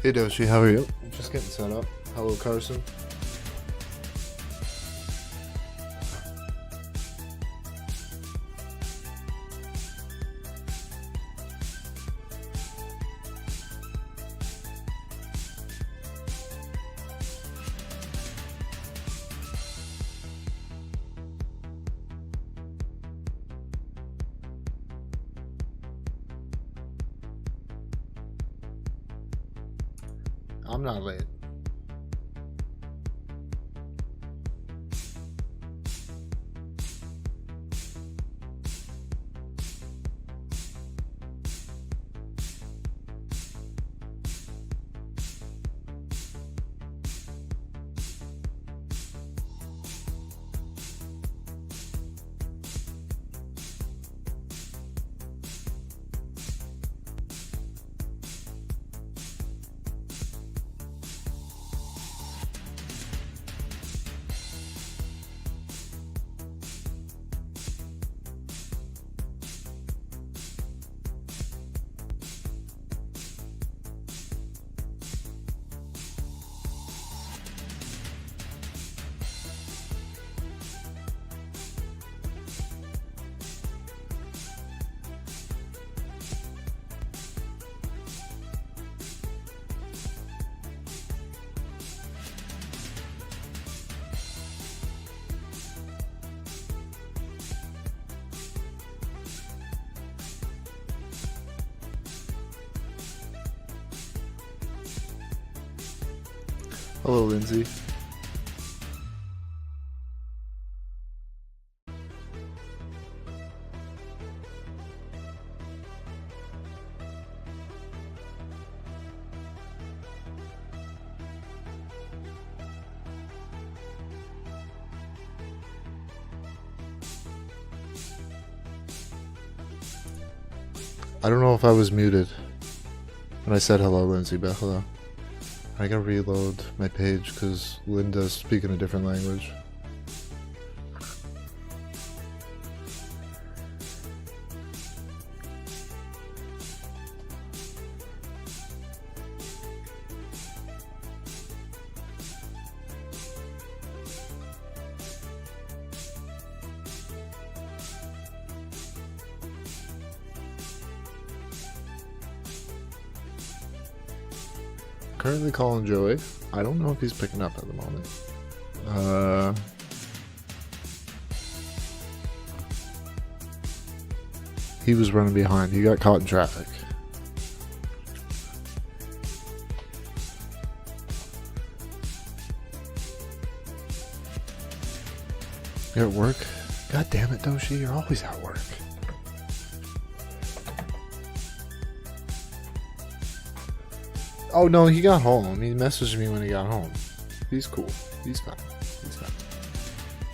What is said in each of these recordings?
Hey Doshi, how are you? Just getting set up. Hello Carson. I'm not late. Hello Lindsay. I don't know if I was muted when I said hello Lindsay, but hello. I gotta reload my page because Linda's speaking a different language. Currently calling Joey. I don't know if he's picking up at the moment. He was running behind. He got caught in traffic. You're at work? God damn it, Doshi, you're always at work. Oh no, he got home. He messaged me when he got home. He's cool. He's fine. He's fine.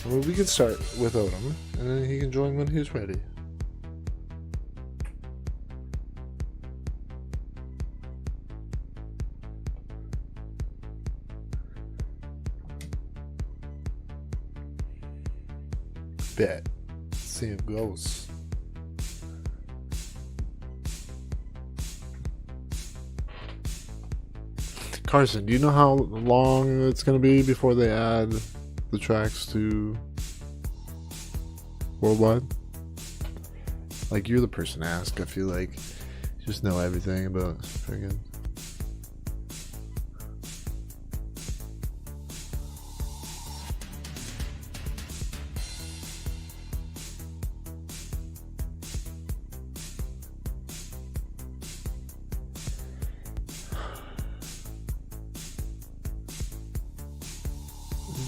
Well, we can start without him, and then he can join when he's ready. Bet. See if it goes. Carson, do you know how long it's going to be before they add the tracks to worldwide? Like, you're the person to ask. I feel like you just know everything about friggin'.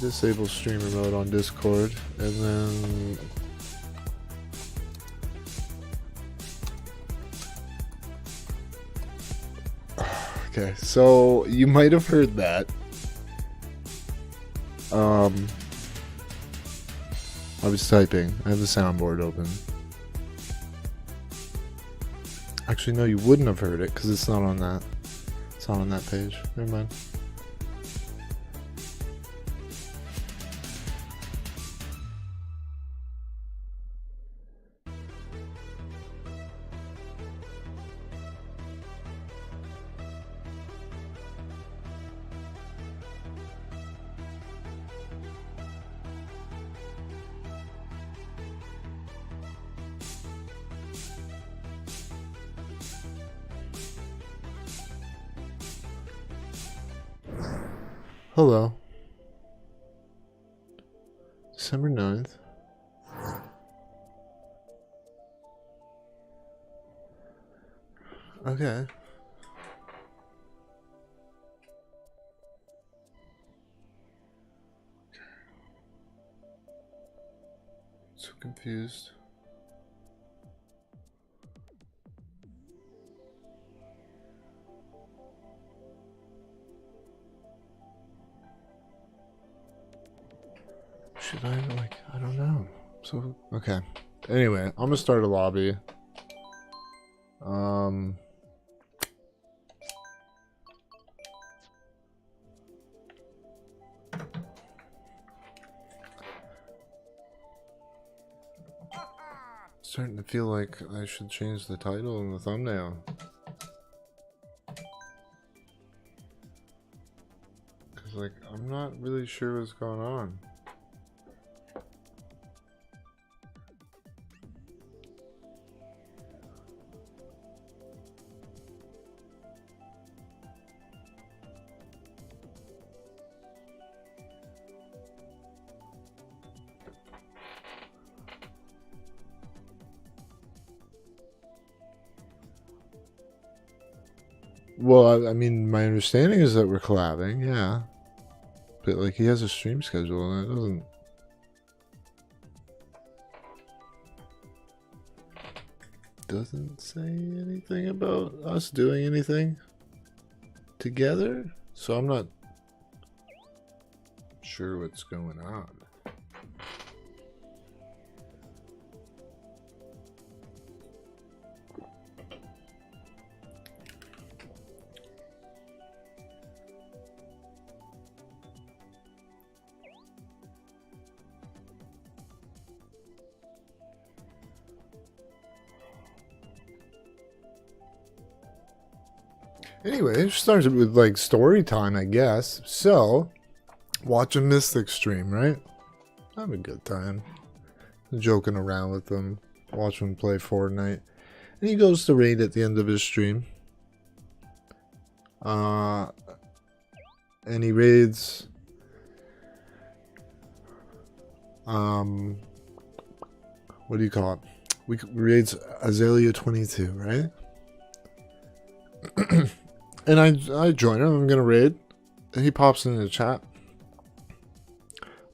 Disable streamer mode on Discord, and then okay, so you might have heard that. I was typing. I have the soundboard open. Actually, no, you wouldn't have heard it because it's not on that. It's not on that page. Never mind. Hello. December 9th. Okay. So confused. Should I, like, I don't know. So, okay. Anyway, I'm gonna start a lobby. Starting to feel like I should change the title and the thumbnail. Cause like, I'm not really sure what's going on. Well, I mean, my understanding is that we're collabing, yeah. But, like, he has a stream schedule, and it doesn't say anything about us doing anything together. So I'm not sure what's going on. Anyway, it started with like story time, I guess. So, watch a Mystic stream, right? Have a good time. Joking around with them. Watch him play Fortnite. And he goes to raid at the end of his stream. And he raids. What do you call it? We raids Azalea 22, right? And I join him. I'm gonna raid, and he pops into the chat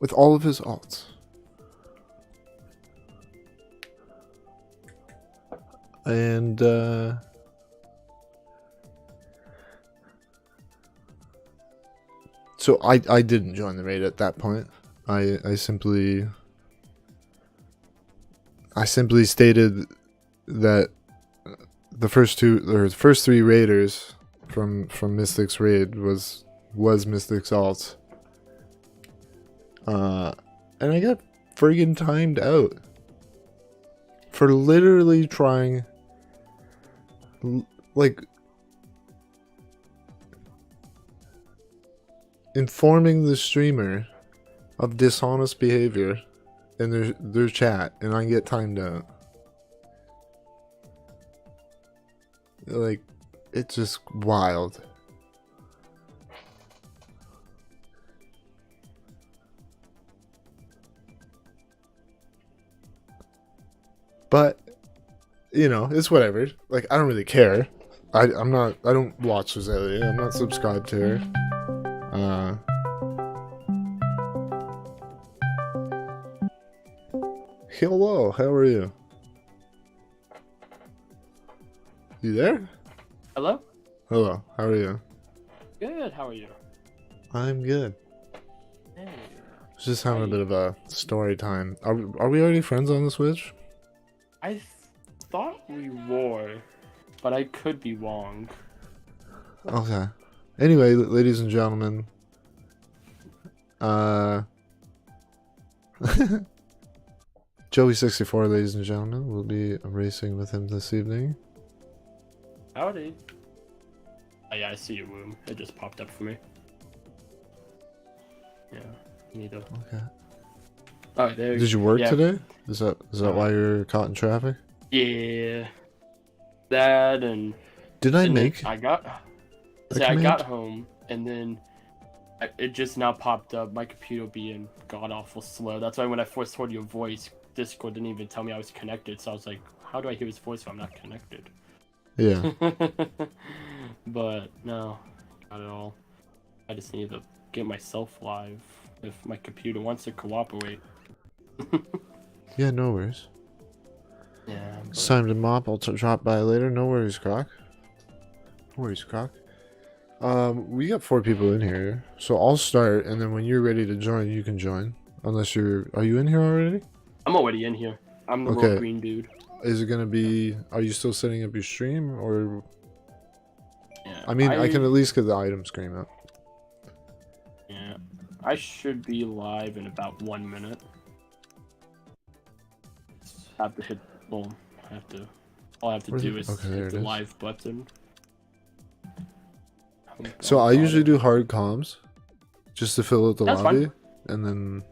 with all of his alts. And so I didn't join the raid at that point. I simply stated that the first three raiders from Mystic's raid was Mystic's alt. And I got friggin' timed out for literally trying, like, informing the streamer of dishonest behavior in their chat, and I get timed out. Like, it's just wild. But, you know, it's whatever. Like, I don't really care. I don't watch Azalea. I'm not subscribed to her. Hello, how are you? You there? Hello? Hello, how are you? Good, how are you? I'm good. Hey. Just having a bit of a story time. Are we already friends on the Switch? I thought we were, but I could be wrong. Okay. Anyway, ladies and gentlemen, Joey64, ladies and gentlemen, will be racing with him this evening. Howdy. Oh yeah, I see your room. It just popped up for me. Yeah, neither. Okay. Oh, there. Did you work today? Is that why you're caught in traffic? Yeah. That and. Did I make? I got home and then It just now popped up. My computer being god awful slow. That's why when I first heard your voice, Discord didn't even tell me I was connected. So I was like, how do I hear his voice if I'm not connected? Yeah. But no, not at all. I just need to get myself live if my computer wants to cooperate. Yeah, no worries. Yeah. But... It's time to mop. I'll drop by later. No worries, Croc. No worries, Croc. We got 4 people in here, so I'll start, and then when you're ready to join, you can join. Unless you're... Are you in here already? I'm already in here. I'm the little green dude. Is it gonna be... Are you still setting up your stream, or... Yeah, I mean, I can at least get the item screen up. Yeah. I should be live in about 1 minute. Have to hit... Well, all I have to do is hit the live button. So I usually do hard comms, just to fill out the lobby, and then...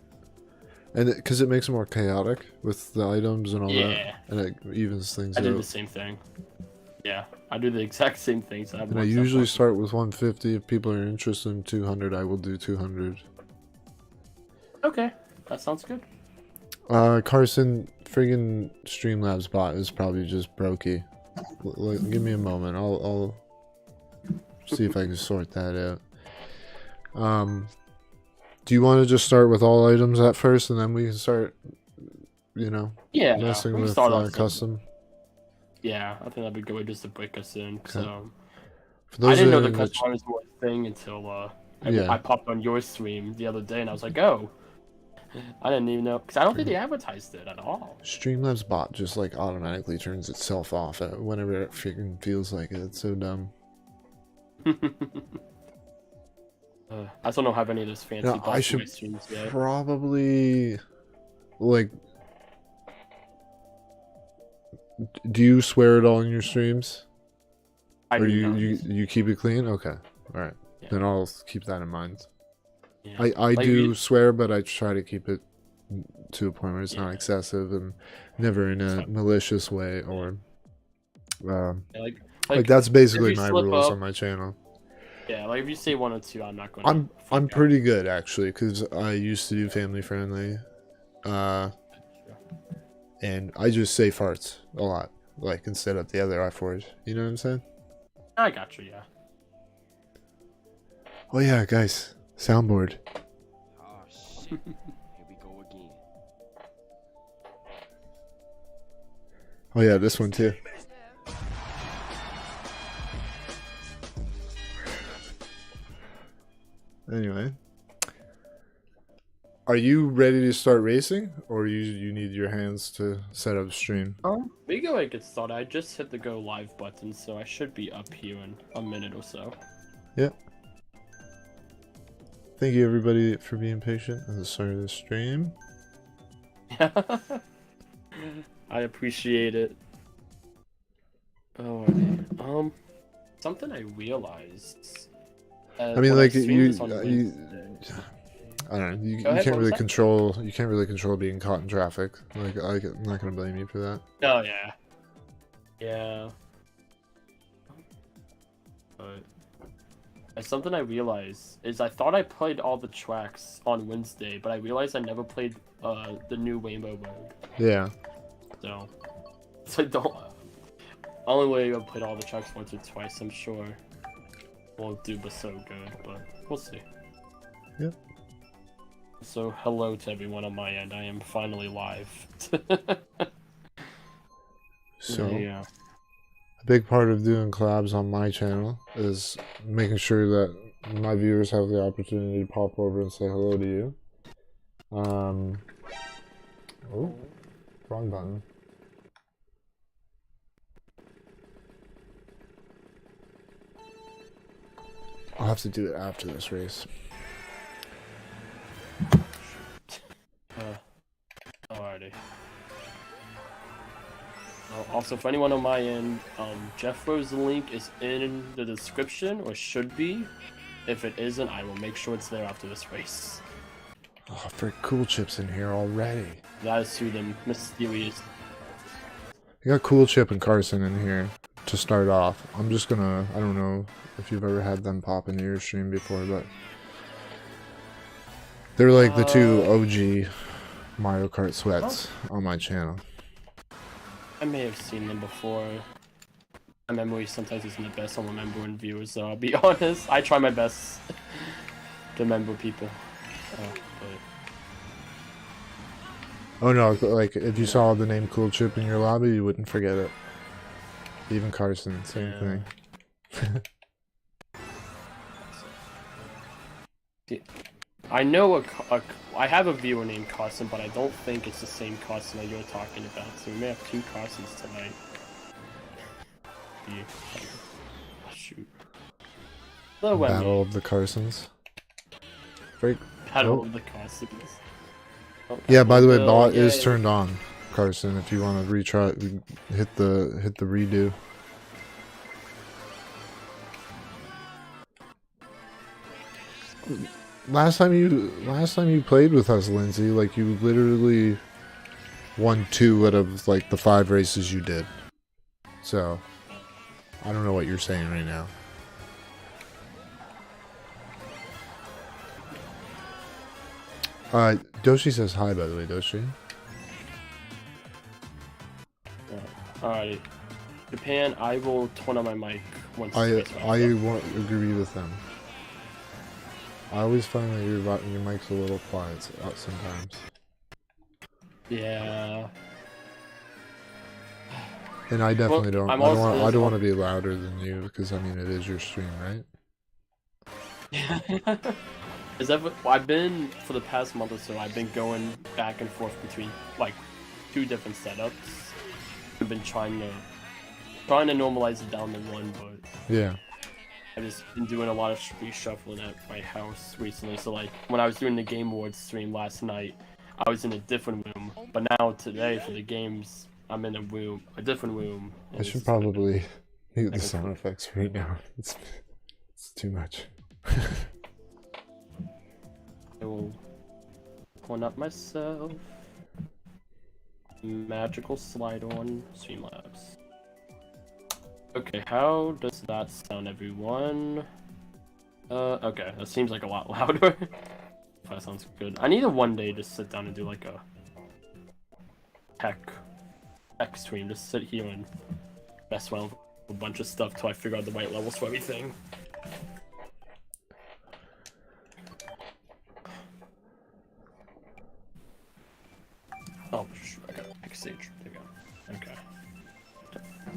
because it makes it more chaotic with the items and all that, and it evens things out. I do the same thing. Yeah, I do the exact same thing. So I usually start with 150. If people are interested in 200, I will do 200. Okay, that sounds good. Carson, friggin' Streamlabs bot is probably just brokey. Give me a moment. I'll see if I can sort that out. Do you want to just start with all items at first, and then we can start, you know, messing with custom? Yeah, I think that'd be a good way just to break us in. Okay. So, I didn't know the customized was a thing until I popped on your stream the other day, and I was like, oh, I didn't even know, because I don't think they advertised it at all. Streamlabs bot just like automatically turns itself off whenever it freaking feels like it. It's so dumb. I still don't have any of those fancy bots. I should probably, like, do you swear at all in your streams? Or you keep it clean? Okay, alright. Yeah. Then I'll keep that in mind. Yeah. I do swear, but I try to keep it to a point where it's not excessive and never in a malicious way or... like that's basically my rules on my channel. Yeah, like if you say 1 or 2, I'm not going to... I'm pretty good, actually, because I used to do family friendly. And I just say farts a lot, like, instead of the other F words. You know what I'm saying? I got you, yeah. Oh yeah, guys. Soundboard. Oh, shit. Here we go again. Oh yeah, this one too. Anyway, are you ready to start racing, or you need your hands to set up stream? We go and get started. I just hit the go live button, so I should be up here in a minute or so. Yep. Thank you everybody for being patient at the start of the stream. I appreciate it. Oh, something I realized. I mean, like I don't know. You can't really control. You can't really control being caught in traffic. Like I'm not gonna blame you for that. Oh yeah, yeah. But something I realized is I thought I played all the tracks on Wednesday, but I realized I never played the new Rainbow Road. Yeah. So I don't. Only way I've played all the tracks once or twice. I'm sure won't do but so good, but we'll see. Yep. So hello to everyone on my end. I am finally live. So yeah. A big part of doing collabs on my channel is making sure that my viewers have the opportunity to pop over and say hello to you. Oh, wrong button. I'll have to do it after this race. Alrighty. Also, for anyone on my end, Jeffro's link is in the description, or should be. If it isn't, I will make sure it's there after this race. Oh, for Cool Chip's in here already. That is to them mysterious. You got Cool Chip and Carson in here to start off. I'm just gonna, I don't know if you've ever had them pop into your stream before, but They're like the two OG Mario Kart sweats on my channel. I may have seen them before. My memory sometimes isn't the best on remembering viewers, so I'll be honest. I try my best to remember people. Oh no, like if you saw the name Cool Chip in your lobby, you wouldn't forget it. Even Carson, same thing. I know I have a viewer named Carson, but I don't think it's the same Carson that you're talking about. So we may have two Carsons tonight. Yeah. Oh, shoot. Battle of the Carsons. Break. Battle of the Carsons. Oh, yeah, by the way, bot is turned on, Carson. If you want to retry, hit the redo. Last time you played with us, Lindsay, like you literally won 2 out of like the 5 races you did. So I don't know what you're saying right now. Doshi says hi, by the way, Doshi. Alright. Japan, I will turn on my mic once I won't agree with them. I always find that your mic's a little quiet sometimes. Yeah. And I definitely don't. I also don't want to be louder than you because I mean it is your stream, right? Yeah. I've been for the past month or so. I've been going back and forth between like 2 different setups. I've been trying to normalize it down to one, but yeah. I've just been doing a lot of reshuffling at my house recently. So like when I was doing the Game Awards stream last night, I was in a different room. But now today for the games, I'm in a different room. I should probably mute the sound effects right now. It's too much. I will point up myself. Magical slide on Streamlabs. Okay, how does that sound, everyone? Okay, that seems like a lot louder. That sounds good. I need a one day to sit down and do like a tech stream. Just sit here and mess around with a bunch of stuff till I figure out the right levels for everything. Oh, I got a pick stage. There you go. Okay.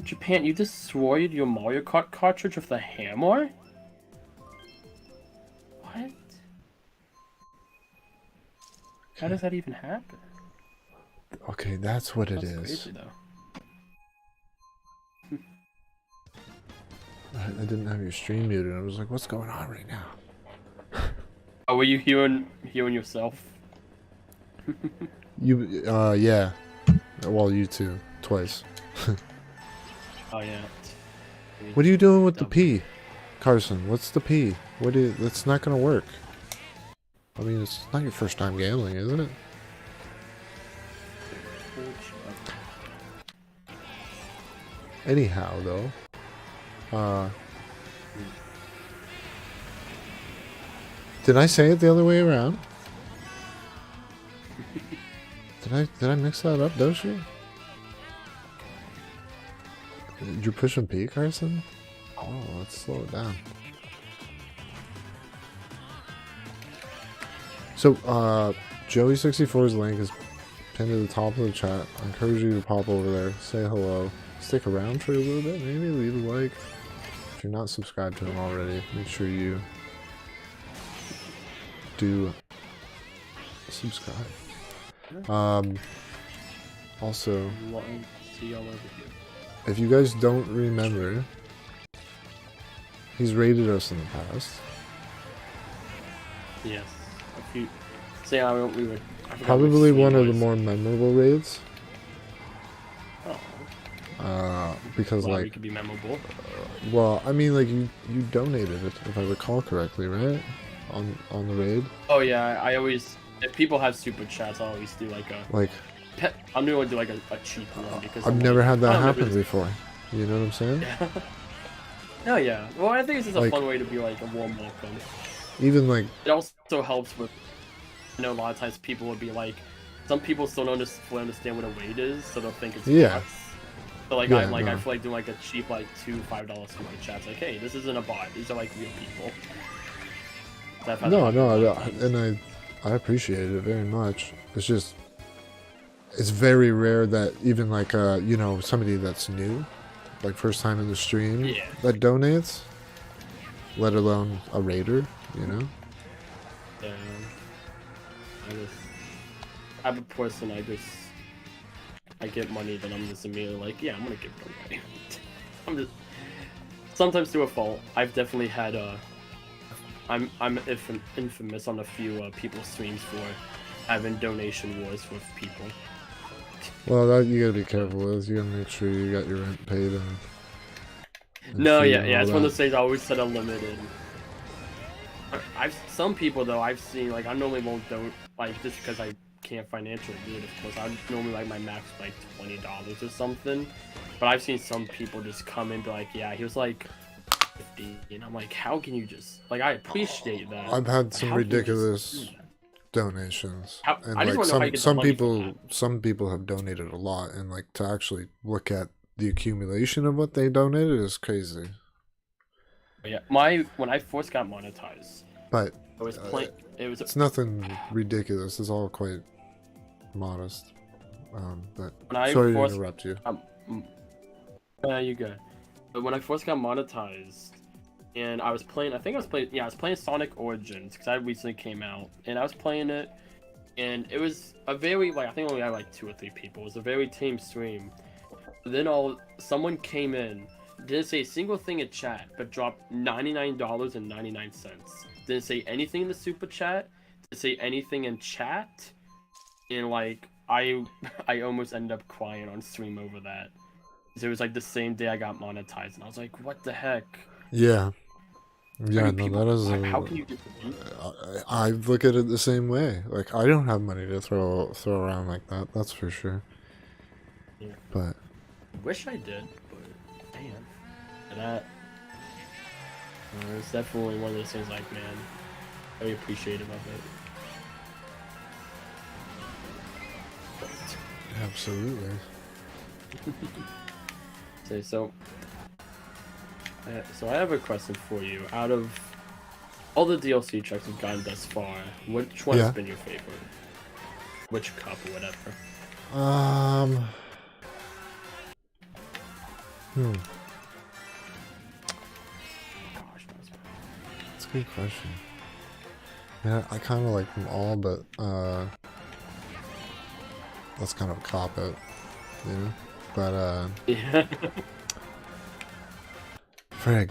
Japan, you destroyed your Mario Kart cartridge with the hammer? What? How does that even happen? Okay, that's what it is. Crazy, though. I didn't have your stream muted. I was like, what's going on right now? Oh, were you hearing yourself? Yeah. Well, you too. Twice. Oh, yeah. What are you doing with the P? Carson, what's the P? That's not gonna work. I mean, it's not your first time gambling, isn't it? Anyhow, though. Did I say it the other way around? Did I mix that up, Doshi? You're pushing P, Carson? Oh, let's slow it down. So, Joey64's link is pinned to the top of the chat. I encourage you to pop over there, say hello, stick around for a little bit, maybe leave a like. If you're not subscribed to him already, make sure you do subscribe. Also, if you guys don't remember, he's raided us in the past. Yes. A few. Say we were. Probably one of the more memorable raids. Oh. Because well, like. We could be memorable. Well, I mean, like you donated it, if I recall correctly, right? On the raid. Oh yeah, I always. If people have super chats, I always do like a. Like. I'm gonna do like a cheap one because I've never had that happen before. You know what I'm saying? Yeah. Oh yeah. Well, I think it's just a fun way to be like a warm welcome. Even like. It also helps with. I know a lot of times people would be like, some people still don't understand what a weight is, so they'll think it's Yeah. bots. So like Yeah, I no. feel like doing like a cheap like $2-5 super chat. Like, hey, this isn't a bot. These are like real people. So I've had No, that no, happen. and I appreciate it very much. It's just, it's very rare that even like you know, somebody that's new, like first time in the stream, Yeah. that donates, let alone a raider, you know. Yeah. I'm a person. I get money, then I'm just immediately like, yeah, I'm gonna give it away. I'm just sometimes through a fault. I've definitely had I'm infamous on a few people's streams for having donation wars with people. Well, that you gotta be careful with. You gotta make sure you got your rent paid and No, food yeah, and yeah. all It's one of that. those things I always set a limit in. Some people though I've seen like I normally won't don't like just because I can't financially do it. Of course, I normally like my max like $20 or something. But I've seen some people just come in and be like, yeah, he was like 50, and I'm like, how can you just like? I appreciate that. I've had but some how can you just do ridiculous that? donations, and I just like want to know how you get the money from that. some people have donated a lot, and like to actually look at the accumulation of what they donated is crazy. But yeah, when I first got monetized, But I was playing. It was it's nothing ridiculous. It's all quite modest. But when I sorry to first interrupt you. you good. But when I first got monetized, and I was playing, I was playing Sonic Origins because I recently came out, and I was playing it, and it was a very like I think only had like 2 or 3 people. It was a very tame stream. But then someone came in, didn't say a single thing in chat, but dropped $99.99. Didn't say anything in the super chat. Didn't say anything in chat, and like I almost ended up crying on stream over that. It was like the same day I got monetized, and I was like, "What the heck?" Yeah, yeah. I No, mean, that is. how can you just do that? I look at it the same way. Like I don't have money to throw around like that. That's for sure. Yeah. But Wish I did, but damn, that it's definitely one of those things. Like, man, very appreciative of it. absolutely. So I have a question for you. Out of all the DLC tracks we've gotten thus far, which one Yeah. has been your favorite? Which cup or whatever? Gosh, That's a good question. Yeah, I kind of like them all, but that's kind of a cop out, you know. But yeah. frig,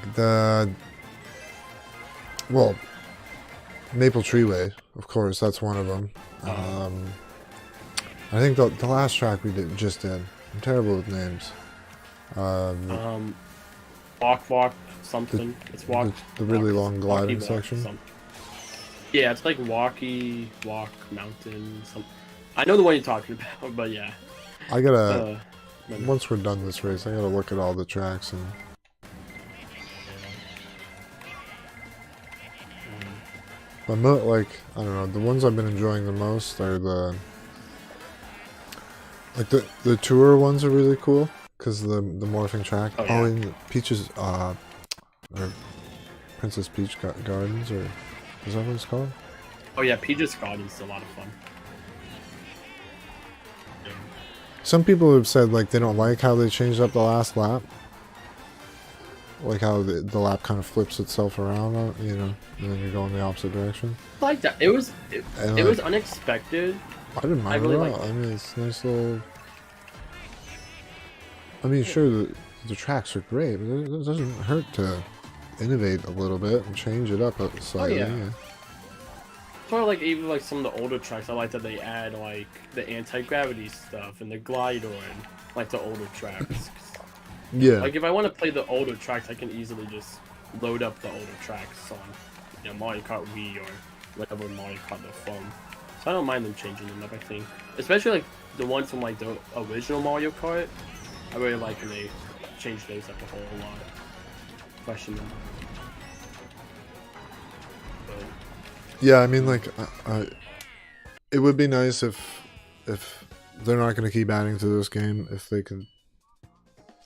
Maple Treeway, of course, that's one of them. I think the last track we just did. I'm terrible with names. Walk something. It's walk. The really walk- long gliding walkie walk section. something. Yeah, it's like walk mountain. I know the one you're talking about, but yeah. I gotta No. once we're done this race, I gotta look at all the tracks and. But like I don't know, the ones I've been enjoying the most are the tour ones are really cool because the morphing track. Oh, yeah. And Peach's or Princess Peach Gardens, or is that what it's called? Oh yeah, Peach's Garden's a lot of fun. Yeah. Some people have said like they don't like how they changed up the last lap. Like how the lap kind of flips itself around, you know, and then you're going the opposite direction. Like that. It was like, unexpected. I didn't mind really it at liked all. it. I mean, it's nice little. I mean, sure, the tracks are great, but it doesn't hurt to innovate a little bit and change it up slightly. yeah. Yeah. Sort of like even like some of the older tracks. I like that they add like the anti-gravity stuff and the glider and like the older tracks. Yeah. Like if I want to play the older tracks, I can easily just load up the older tracks on Mario Kart Wii or whatever Mario Kart the phone. So I don't mind them changing them up. I think, especially like the ones from like the original Mario Kart, I really like when they change those up a whole lot. Question them. Yeah, I mean, like, It would be nice if they're not going to keep adding to this game, if they can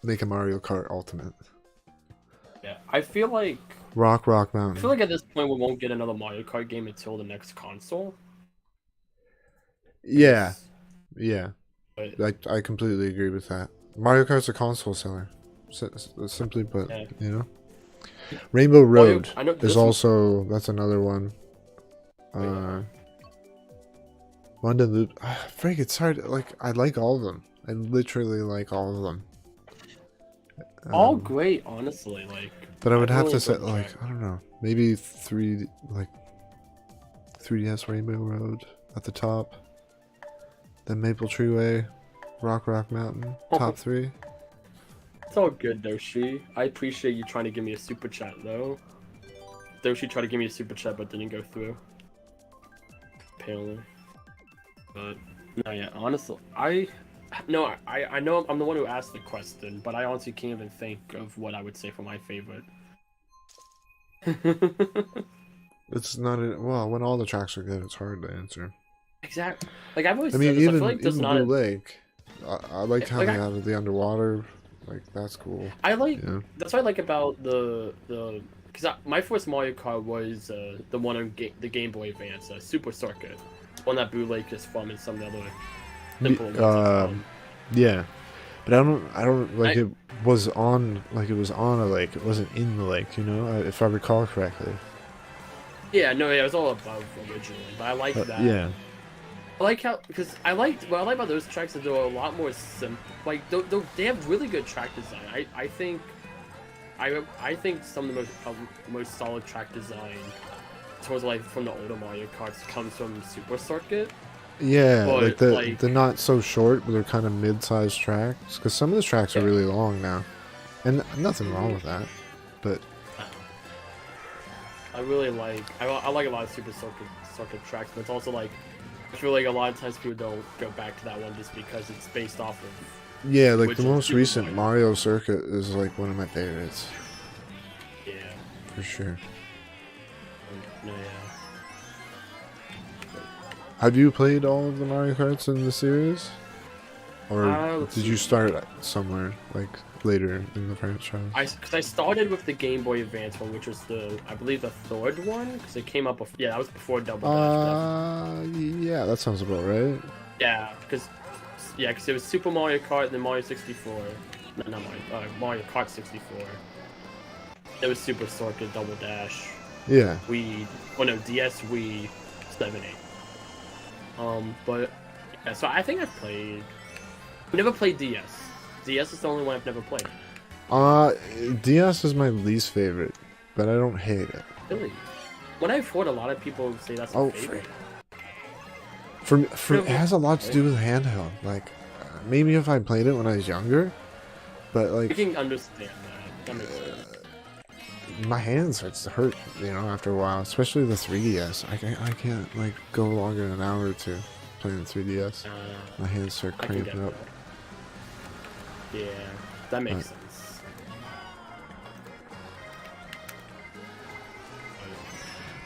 make a Mario Kart Ultimate. Yeah, I feel like Rock I Mountain. feel like at this point we won't get another Mario Kart game until the next console. Yeah, yeah. But I completely agree with that. Mario Kart's a console seller. Simply put, yeah. you know. Rainbow Road I know is this also that's another one. Yeah. London Loop. Freak, it's hard. Like I like all of them. I literally like all of them. All great, honestly. Like, But I would have really to say, enjoyed like, Jack. I don't know, maybe 3DS Rainbow Road at the top. Then Maple Tree Way, Rock Mountain, top 3. It's all good, Doshi. I appreciate you trying to give me a super chat, though. Doshi tried to give me a super chat, but didn't go through. Apparently. But, no, yeah, honestly, I know I'm the one who asked the question, but I honestly can't even think of what I would say for my favorite. It's not well when all the tracks are good. It's hard to answer. Exactly. Like I've always I mean, said this, I even feel like there's even not Blue a, Lake. I like how like they added the underwater. Like that's cool. I like Yeah. that's what I like about the because my first Mario Kart was the one on the Game Boy Advance, Super Circuit, one that Blue Lake is from, and some of the other simple ones are from. Yeah, but I don't like it was on a lake. It wasn't in the lake, you know, if I recall correctly. Yeah, no, yeah, it was all above originally, but I like that. Yeah. I like how, because I liked, what I like about those tracks is they're a lot more simple. Like, they have really good track design. I think some of the most solid track design towards like from the older Mario Karts comes from Super Circuit. Yeah, But, they're not so short, but they're kind of mid-sized tracks. Because some of the tracks are really long now, and nothing wrong with that. But I really like I like a lot of Super Circuit tracks, but it's also like I feel like a lot of times people don't go back to that one just because it's based off of. yeah, like the most recent Mario Circuit is like one of my favorites. Yeah. For sure. No, yeah. Have you played all of the Mario Karts in the series? Or let's did see. you start somewhere, like, later in the franchise? Because I started with the Game Boy Advance one, which was I believe the third one, because it came up before, yeah, that was before Double Dash. Yeah, that sounds about right. Yeah, because it was Super Mario Kart and then Mario 64. No, not Mario Kart 64. It was Super Circuit, Double Dash. Yeah. DS, Wii, 7, 8. But yeah, so I think I've played. I've never played DS. DS is the only one I've never played. DS is my least favorite, but I don't hate it. Really? When I've heard a lot of people say that's a favorite. For it has a lot to do with handheld. Like, maybe if I played it when I was younger, but like. I can understand that. That makes sense. My hand starts to hurt, you know, after a while, especially the 3DS. I can't like go longer than an hour or two playing the 3DS. My hands start cramping up. Yeah, that makes sense.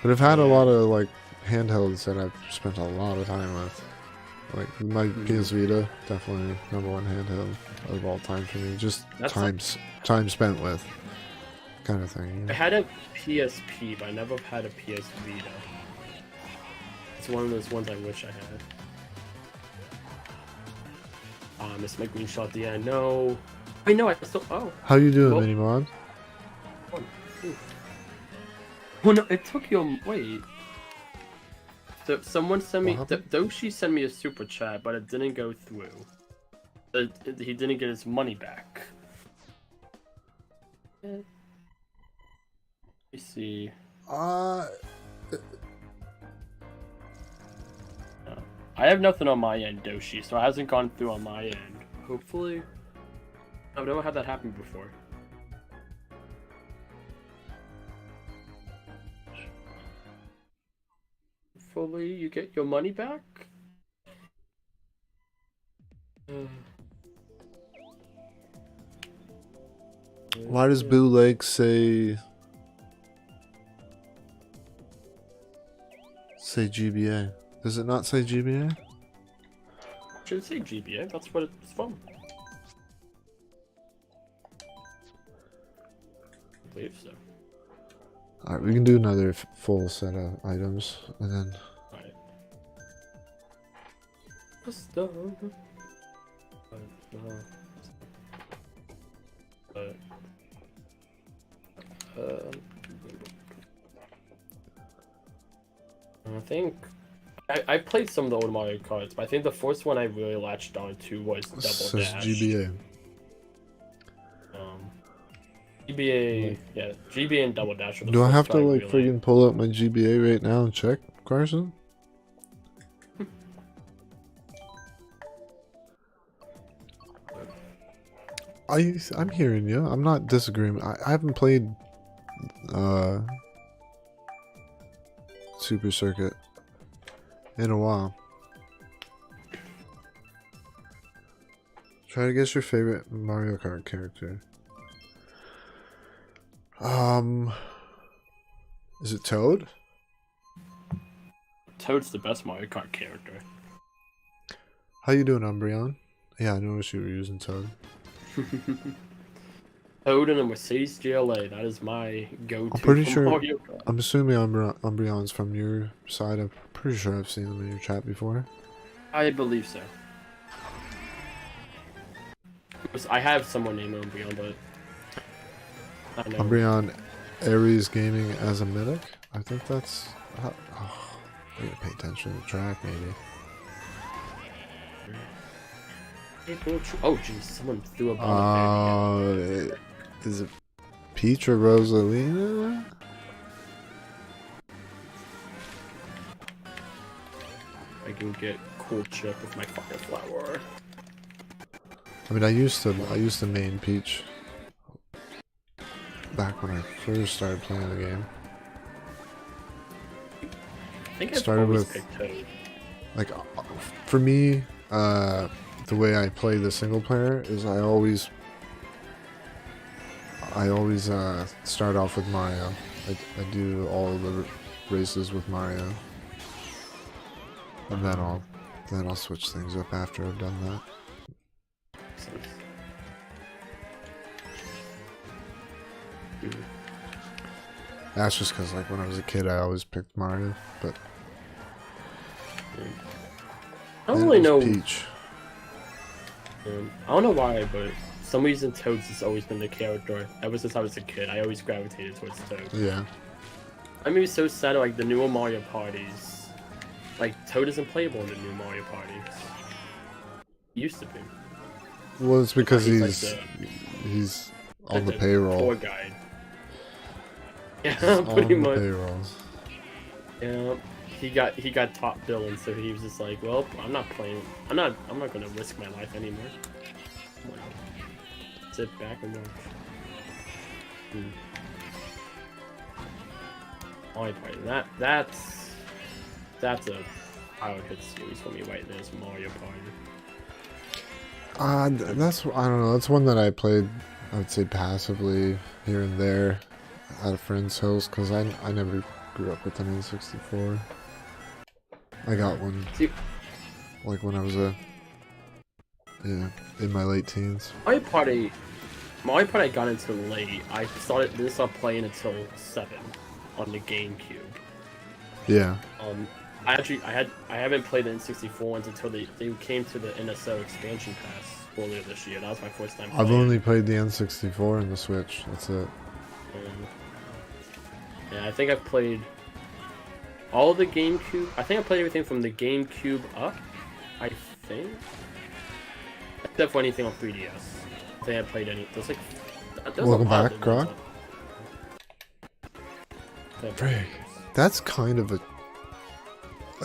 But I've had a lot of like handhelds that I've spent a lot of time with. Like my PS Vita, definitely #1 handheld of all time for me. Just time spent with. Kind of thing. You know? I had a PSP, but I never had a PS Vita. It's one of those ones I wish I had. I missed my green shot at the end. No. Wait, no, I still. Oh. How you doing, Minimod? Oh no, it took you. Wait. So someone sent me. Doshi sent me a super chat, but it didn't go through. He didn't get his money back. Let me see. I have nothing on my end, Doshi, so it hasn't gone through on my end. Hopefully. I've never had that happen before. Hopefully you get your money back? Why does Blue Lake say GBA? Does it not say GBA? Should say GBA. That's what it's from. I believe so. Alright, we can do another full set of items, and then... Alright. I think I played some of the old Mario Karts, but I think the first one I really latched on to was Double says Dash. GBA. GBA, yeah, GBA and Double Dash. Are the Do I first have to two like really... friggin' pull up my GBA right now and check, Carson? I'm hearing you. I'm not disagreeing. I haven't played Super Circuit in a while. Try to guess your favorite Mario Kart character. Is it Toad? Toad's the best Mario Kart character. How you doing, Umbreon? Yeah, I noticed you were using Toad. Toad and a Mercedes GLA. That is my go-to. I'm pretty for sure. Mario Kart. I'm assuming Umbreon's from your side. I'm pretty sure I've seen him in your chat before. I believe so. I have someone named Umbreon, but I know. Umbreon Ares Gaming as a medic? I think that's... Oh, I need to pay attention to the track, maybe. Oh, jeez, someone threw a bomb there. Is it Peach or Rosalina? I can get cool chip with my fucking flower. I mean, I used to main Peach back when I first started playing the game. I think I've Started always with- picked Toad. Like, for me, the way I play the single player is I always start off with Mario. I do all the races with Mario, and then I'll switch things up after I've done that. That's just because, like, when I was a kid, I always picked Mario, but I don't really know. Peach. I don't know why, but for some reason Toad's has always been the character. Ever since I was a kid, I always gravitated towards Toad. Yeah. I mean, it's so sad, like, the newer Mario parties. Like, Toad isn't playable in the new Mario parties. He used to be. Well, it's because He's he's like on the payroll. Tour guide. Yeah, On pretty the much. payroll. Yeah, he got top billing, so he was just like, well, I'm not playing. I'm not gonna risk my life anymore. Sit back and watch. Mario Party. That's a childhood series for me right there. Is Mario Party. That's, I don't know, that's one that I played, I would say, passively here and there at a friend's house, because I never grew up with an N64. I got one, like, when I was in my late teens. Mario Party I got into late. I didn't start playing until 7 on the GameCube. Yeah. I haven't played the N64 ones until they came to the NSO expansion pass earlier this year. That was my first time playing. I've only played the N64 and the Switch, that's it. Yeah, I think I've played all the GameCube. I think I played everything from the GameCube up. I think, except for anything on 3DS. I think I played any. There's like. Welcome back, Grog. Frig. That's kind of a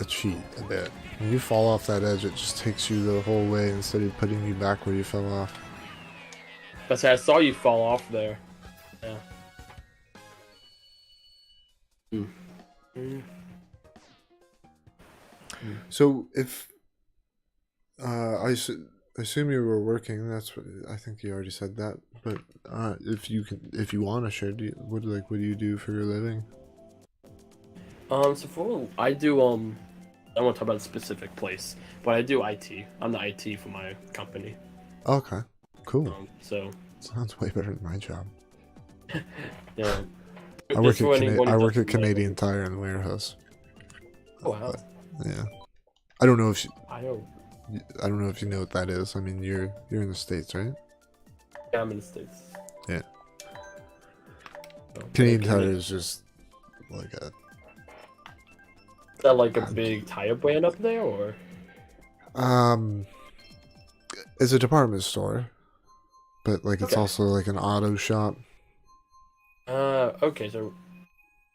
cheat a bit. When you fall off that edge, it just takes you the whole way instead of putting you back where you fell off. That's why I saw you fall off there. Yeah. So if I assume you were working, that's what I think you already said that. But if you want to share, what do you do for your living? So I do I won't talk about a specific place, but I do IT. I'm the IT for my company. Okay, cool. So Sounds way better than my job. yeah. I work at Canadian Tire in the warehouse. Oh wow. Yeah. I don't know if I don't. I don't know if you know what that is. I mean, you're in the States, right? Yeah, I'm in the States. Yeah. So, Canadian Tire is just like a. Is that like a big tire brand up there, or? It's a department store, but like it's Okay. also like an auto shop. Okay, so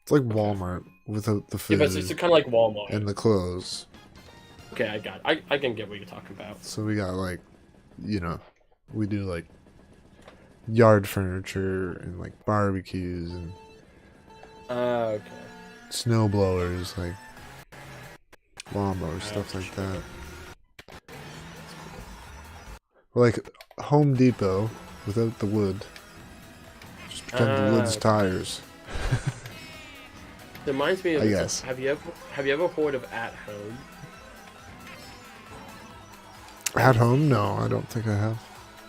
It's like Walmart without the yeah, food but it's kind of like Walmart. and the clothes. Okay, I got it. I can get what you're talking about. So we got like, you know, we do like yard furniture and like barbecues and Okay. snow blowers, like lawnmowers, stuff like that. Like Home Depot without the wood. Just pretend the wood's tires. It reminds me of. I guess. Have you ever heard of At Home? At Home? No, I don't think I have.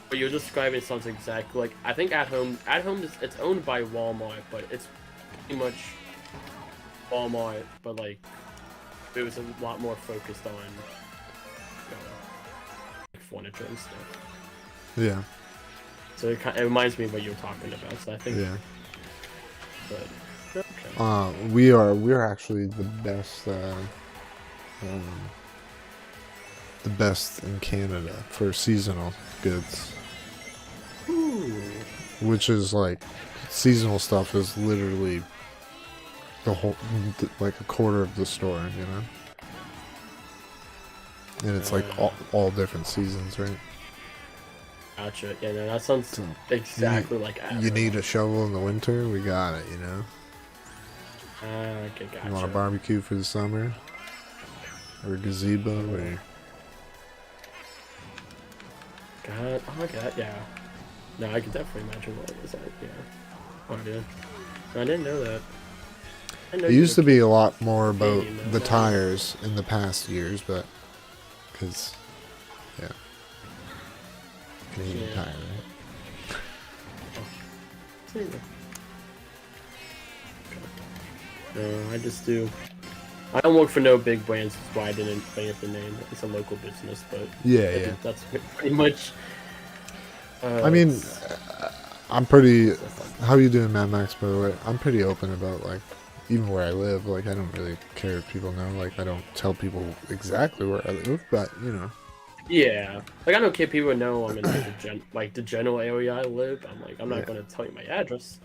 What you're describing sounds exactly like. I think At Home is it's owned by Walmart, but it's pretty much Walmart, but like it was a lot more focused on like furniture and stuff. Yeah. So it reminds me of what you're talking about. So I think. Yeah. But okay. We're actually the best in Canada for seasonal goods. Ooh. Which is like seasonal stuff is literally the whole like a quarter of the store, you know. And it's like all different seasons, right? Gotcha. Yeah, no, that sounds exactly like At You Home. need a shovel in the winter, we got it, you know. Okay, gotcha. You want a barbecue for the summer, or a gazebo, or God, oh my God, yeah. No, I can definitely imagine what it was like. Yeah. Oh, dude. I didn't know that. it used to be a lot more about Canadian, the though. tires in the past years, but because yeah, Canadian Yeah. Tire, right? No, I just do. I don't work for no big brands, that's why I didn't bring up the name. It's a local business, but Yeah. that's pretty much. I mean, I'm pretty. How you doing, Mad Max? By the way, I'm pretty open about like, even where I live. Like, I don't really care if people know. Like, I don't tell people exactly where I live, but you know. yeah, like I don't care if people know I'm in like the general area I live. I'm like, I'm not gonna tell you my address.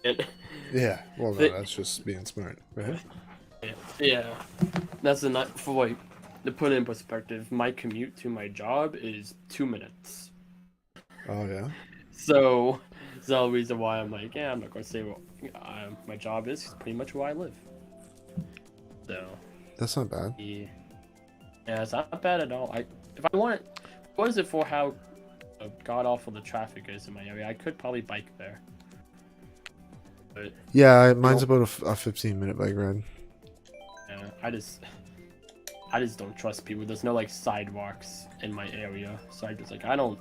And Yeah. Well, no, that's just being smart, right? yeah, that's the night for like to put it in perspective. My commute to my job is 2 minutes. Oh yeah. So, it's the reason why I'm like, yeah, I'm not gonna say what my job is. It's pretty much where I live. So, That's not bad. yeah, it's not bad at all. If I want, what is it for how god awful the traffic is in my area? I could probably bike there. But Yeah, mine's about a 15-minute bike ride. yeah, I just don't trust people. There's no like sidewalks in my area, so I just like I don't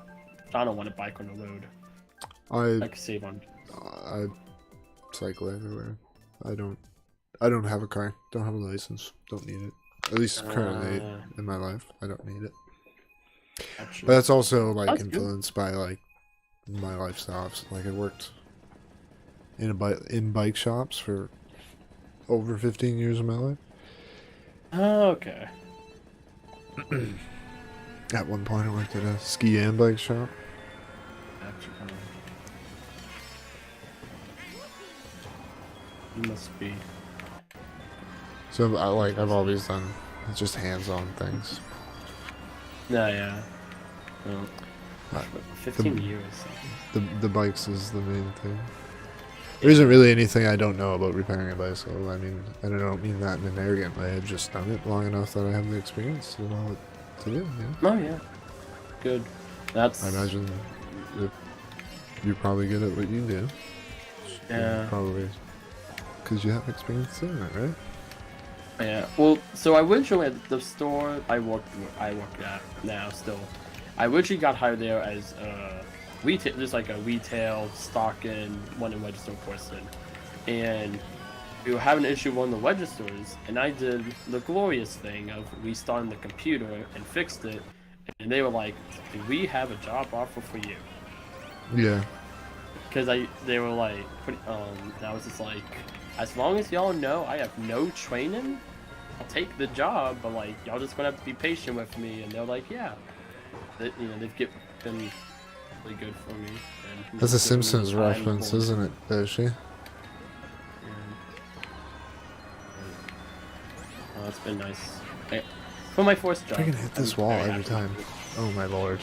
want to bike on the road. I can save on. I cycle everywhere. I don't have a car. Don't have a license. Don't need it. At least currently in my life, I don't need it. Actually, But that's also like That's good. influenced by like my lifestyle. Like I worked in bike shops for over 15 years of my life. oh, okay. At one point, I worked at a ski and bike shop. You must be. So I've always done just hands-on things. Yeah. Well, Uh, 15 years. The bikes is the main thing. There isn't really anything I don't know about repairing a bicycle. I mean, and I don't mean that in an arrogant way. I've just done it long enough that I have the experience to know what to do. Yeah. Oh yeah. Good. That's. I imagine that you're probably good at what you do. Yeah. Probably because you have experience doing it, right? Yeah. Well, so originally at the store I work at now still, I originally got hired there as retail, just like a retail stocking one and register person, and we were having an issue with one of the registers, and I did the glorious thing of restarting the computer and fixed it, and they were like, "Do we have a job offer for you?" Yeah. Because they were like, and I was just like, as long as y'all know I have no training, I'll take the job, but like y'all just gonna have to be patient with me. And they're like, yeah, they've been really good for me. And That's a just giving me Simpsons time reference, for- isn't it, Doshi? Oh, it's been nice. For my first job. I can hit this I'm wall very every happy time. with it. Oh my lord.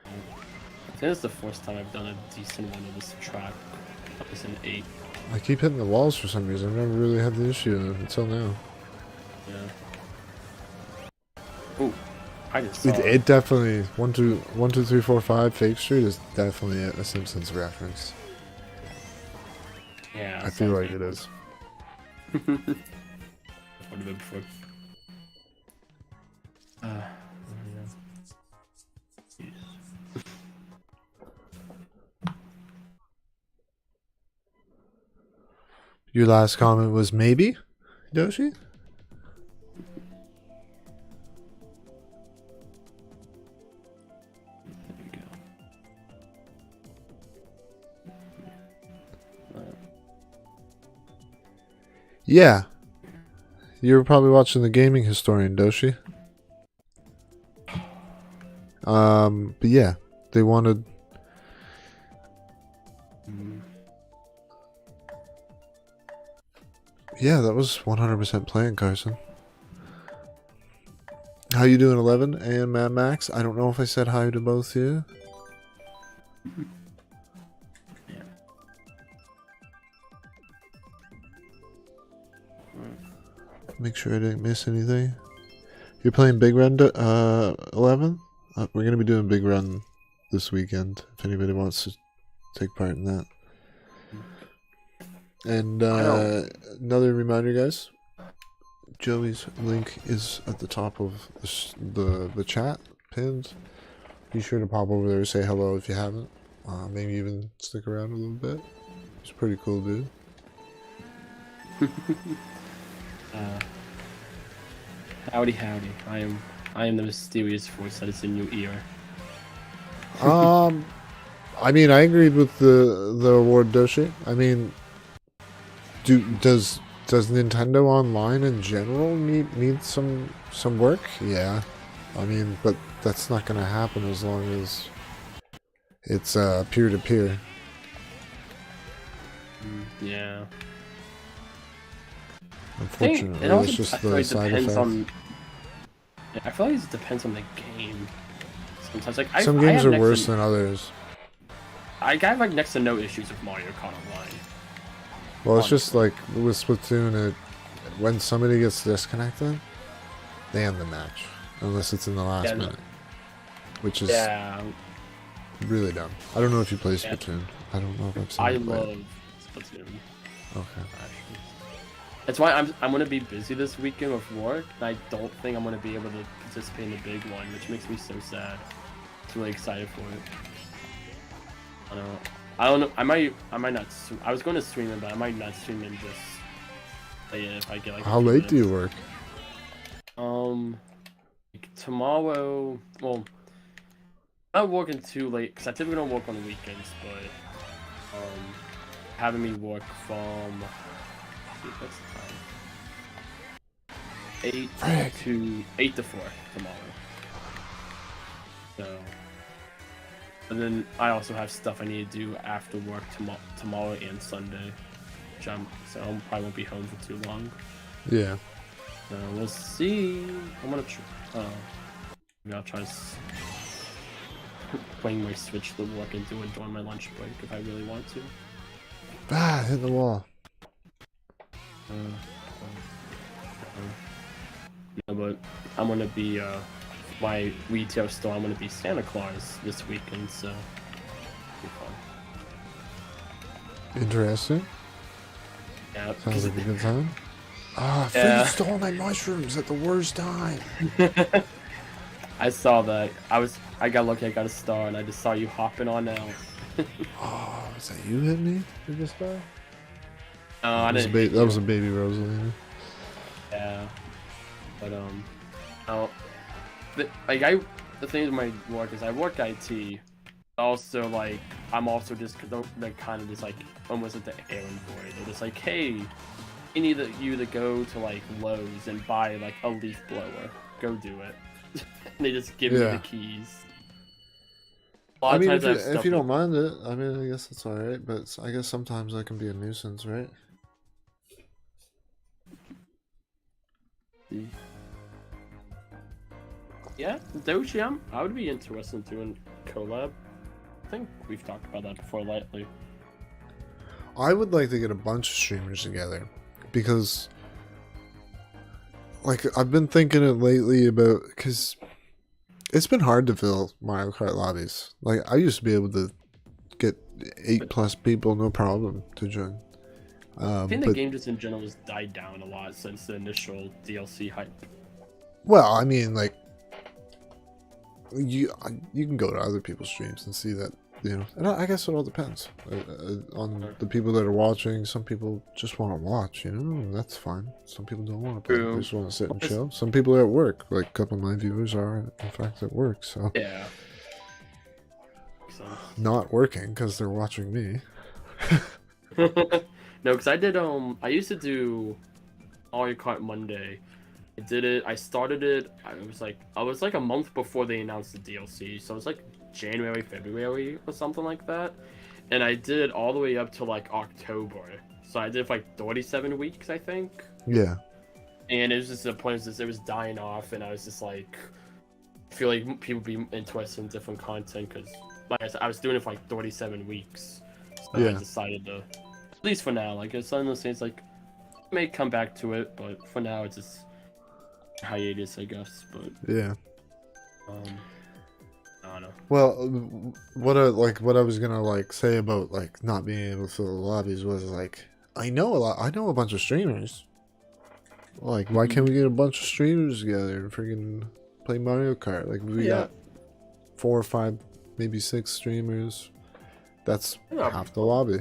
I think it's the first time I've done a decent one of this track. It's an 8. I keep hitting the walls for some reason. I've never really had the issue until now. Yeah. Ooh, I just saw It definitely 1, 2, 3, 4, 5 Fake Street is definitely a Simpsons reference. Yeah. I feel like it is. What a bit before. Your last comment was maybe, Doshi? Yeah. You were probably watching the Gaming Historian, Doshi. But yeah, they wanted. Yeah, that was 100% playing, Carson. How you doing, 11 and Mad Max? I don't know if I said hi to both of you. Make sure I didn't miss anything. You're playing Big Run, 11? We're going to be doing Big Run this weekend, if anybody wants to take part in that. And another reminder, guys. Joey's link is at the top of the chat, pinned. Be sure to pop over there and say hello if you haven't. Maybe even stick around a little bit. He's a pretty cool dude. Howdy, howdy. I am the mysterious force that is in your ear. I mean, I agreed with the award, Doshi. I mean, does Nintendo Online in general need some work? Yeah. I mean, but that's not going to happen as long as it's peer-to-peer. Yeah. Unfortunately, it also it's just I feel the like side depends effect. I feel like it depends on the game. Sometimes, like Some games are worse than others. I have like next to no issues with Mario Kart Online. Well, it's just like with Splatoon, when somebody gets disconnected, they end the match. Unless it's in the last minute. Which is really dumb. I don't know if you play Splatoon. I don't know if I've seen I you play love it. Splatoon. Okay. That's why I'm gonna be busy this weekend with work, and I don't think I'm gonna be able to participate in the big one, which makes me so sad. I'm really excited for it. I don't know. I might not. I was going to stream it, but I might not stream it. Just play it if I get like. How late do you work? Like tomorrow. Well, I'm not working too late because I typically don't work on the weekends, but having me work from. What's the time? 8 to 4 tomorrow. So. And then I also have stuff I need to do after work tomorrow and Sunday, so I probably won't be home for too long. Yeah. We'll see. I'm gonna maybe I'll try playing my Switch to work and do it during my lunch break if I really want to. Ah, hit the wall. Yeah, but I'm gonna be my retail store. I'm gonna be Santa Claus this weekend, so it'll be fun. Interesting. Yeah, Sounds like a good time. Ah, Yeah. freaking stole my mushrooms at the worst time. I saw that. I got lucky. I got a star, and I just saw you hopping on out. Oh, is that you hit me with this guy? I didn't. Hit That you. was a baby Rosalina. Yeah. But oh, the thing with my work is I work IT. Also, like, I'm also just like kind of just like almost at the errand boy. They're just like, hey, we need you to go to like Lowe's and buy like a leaf blower. Go do it. And they just give me the keys. A lot I of mean, times I have if stuff you don't mind it, I mean, I guess it's alright, but I guess sometimes that can be a nuisance, right? Yeah, Doji, I would be interested in doing collab. I think we've talked about that before lightly. I would like to get a bunch of streamers together because, like, I've been thinking it lately about because it's been hard to fill Mario Kart lobbies. Like, I used to be able to get 8+ people no problem to join. I think the game just in general has died down a lot since the initial DLC hype. Well, I mean, like, you can go to other people's streams and see that, you know, and I guess it all depends on the people that are watching. Some people just want to watch, you know, and that's fine. Some people don't want to play; they just want to sit and chill. Some people are at work, like a couple of my viewers are, in fact, at work. So yeah, not working because they're watching me. No, because I used to do Mario Kart Monday. I did it. I started it. I was like a month before they announced the DLC, so it was like January, February, or something like that. And I did it all the way up to like October. So I did it for like 37 weeks, I think. Yeah. And it was just the point is it was dying off, and I was just like, I feel like people be interested in different content because, like I said, I was doing it for like 37 weeks. So I decided to, at least for now, like it's some of those things like I may come back to it, but for now it's just hiatus, I guess. But yeah. I don't know. Well, what I was gonna like say about like not being able to fill the lobbies was like I know a bunch of streamers. Like, why can't we get a bunch of streamers together and freaking play Mario Kart? Like, we got 4 or 5, maybe 6 streamers. That's half the lobby.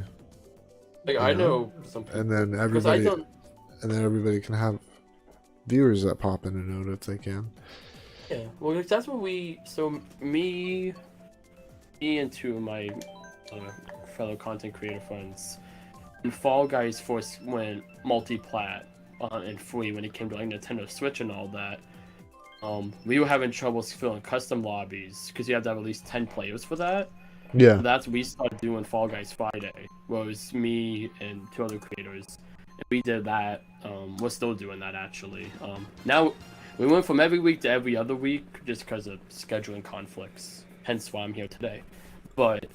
Like, I know some people. And then everybody can have viewers that pop in and out if they can. Yeah, well, that's what me and 2 of my fellow content creator friends, and Fall Guys first went multi-plat and free when it came to like Nintendo Switch and all that. We were having trouble filling custom lobbies because you have to have at least 10 players for that. Yeah. So that's what we started doing Fall Guys Friday, where it was me and 2 other creators. And we did that. We're still doing that actually. Now we went from every week to every other week just because of scheduling conflicts. Hence why I'm here today. But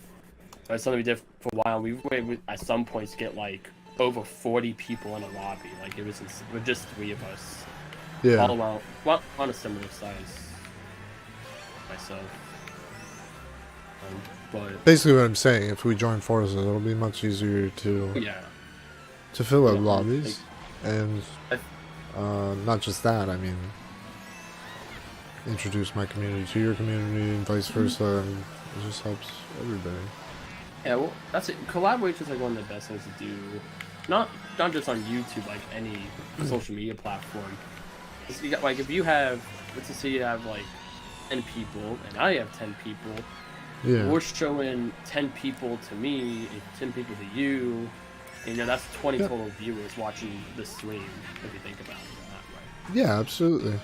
that's something we did for a while. We were at some points get like over 40 people in a lobby. Like it was with just 3 of us. Yeah. All around, well, on a similar size. Myself. But basically what I'm saying, if we join forces, it'll be much easier to fill out lobbies, and not just that. I mean, introduce my community to your community, and vice versa. And it just helps everybody. Yeah, well, that's it. Collaboration is like one of the best things to do. Not just on YouTube, like any social media platform. You got, like if you have, let's just say you have like 10 people, and I have 10 people. Yeah. We're showing 10 people to me, and 10 people to you. And, you know, that's 20 total viewers watching the stream, if you think about it that way. Yeah, absolutely.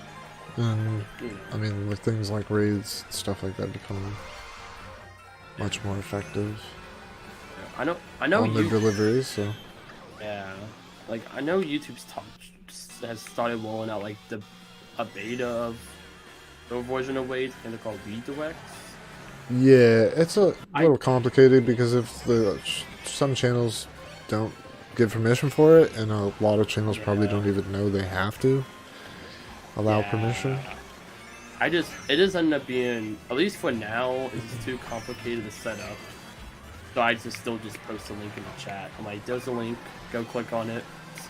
And I mean, with things like raids and stuff like that becoming much more effective. Yeah, I know. On the deliveries, so. Yeah, like I know YouTube's has started rolling out like a beta of the version of raids, and they're called redirects. Yeah, it's a little complicated because if some channels don't give permission for it, and a lot of channels probably don't even know they have to allow permission. It just ended up being, at least for now, it's too complicated to set up. So I still just post a link in the chat. I'm like, there's a link, go click on it.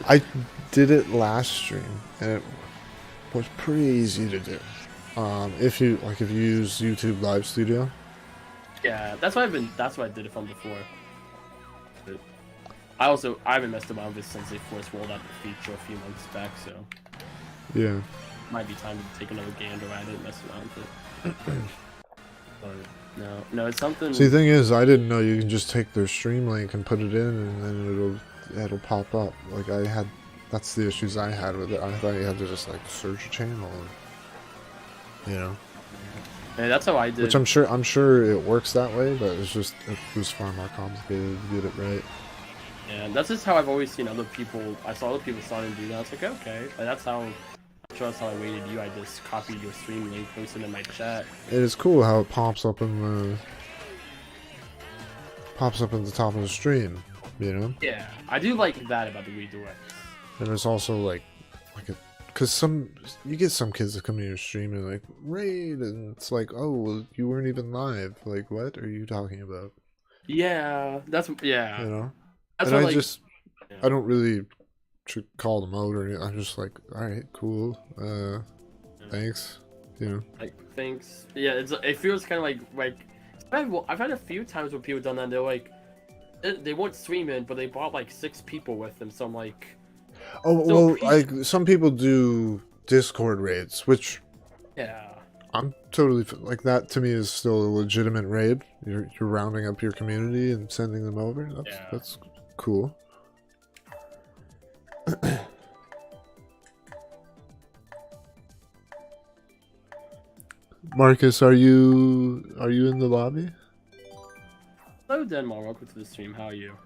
I did it last stream, and it was pretty easy to do. If you use YouTube Live Studio. Yeah, that's what I did it from before. But I haven't messed around with it since they first rolled out the feature a few months back, so Yeah. might be time to take another gander at it and mess around with it. But no, it's something. See, the thing is, I didn't know you can just take their stream link and put it in, and then it'll pop up. Like that's the issues I had with it. I thought you had to just like search a channel, and, you know. Yeah, that's how I did. Which I'm sure it works that way, but it was far more complicated to get it right. Yeah, that's just how I've always seen other people. I saw other people starting to do that. I was like, okay, like, that's how. I'm sure that's how I waited you. I just copied your stream link, posted it in my chat. It is cool how it pops up at the top of the stream, you know. Yeah, I do like that about the redirect. And it's also like because you get some kids that come to your stream and like raid, and it's like, oh, well, you weren't even live. Like, what are you talking about? Yeah, yeah. You know. That's and what, I don't really call them out or anything. I'm just like, all right, cool. Thanks. You know. Like, thanks. Yeah, it feels kind of like I've had a few times where people done that. And they're like, they weren't streaming, but they brought like 6 people with them. So I'm like, oh well, like some people do Discord raids, which yeah, I'm totally like that. To me, is still a legitimate raid. You're rounding up your community and sending them over. That's cool. Marcus, are you in the lobby? Hello, Denmark. Welcome to the stream. How are you?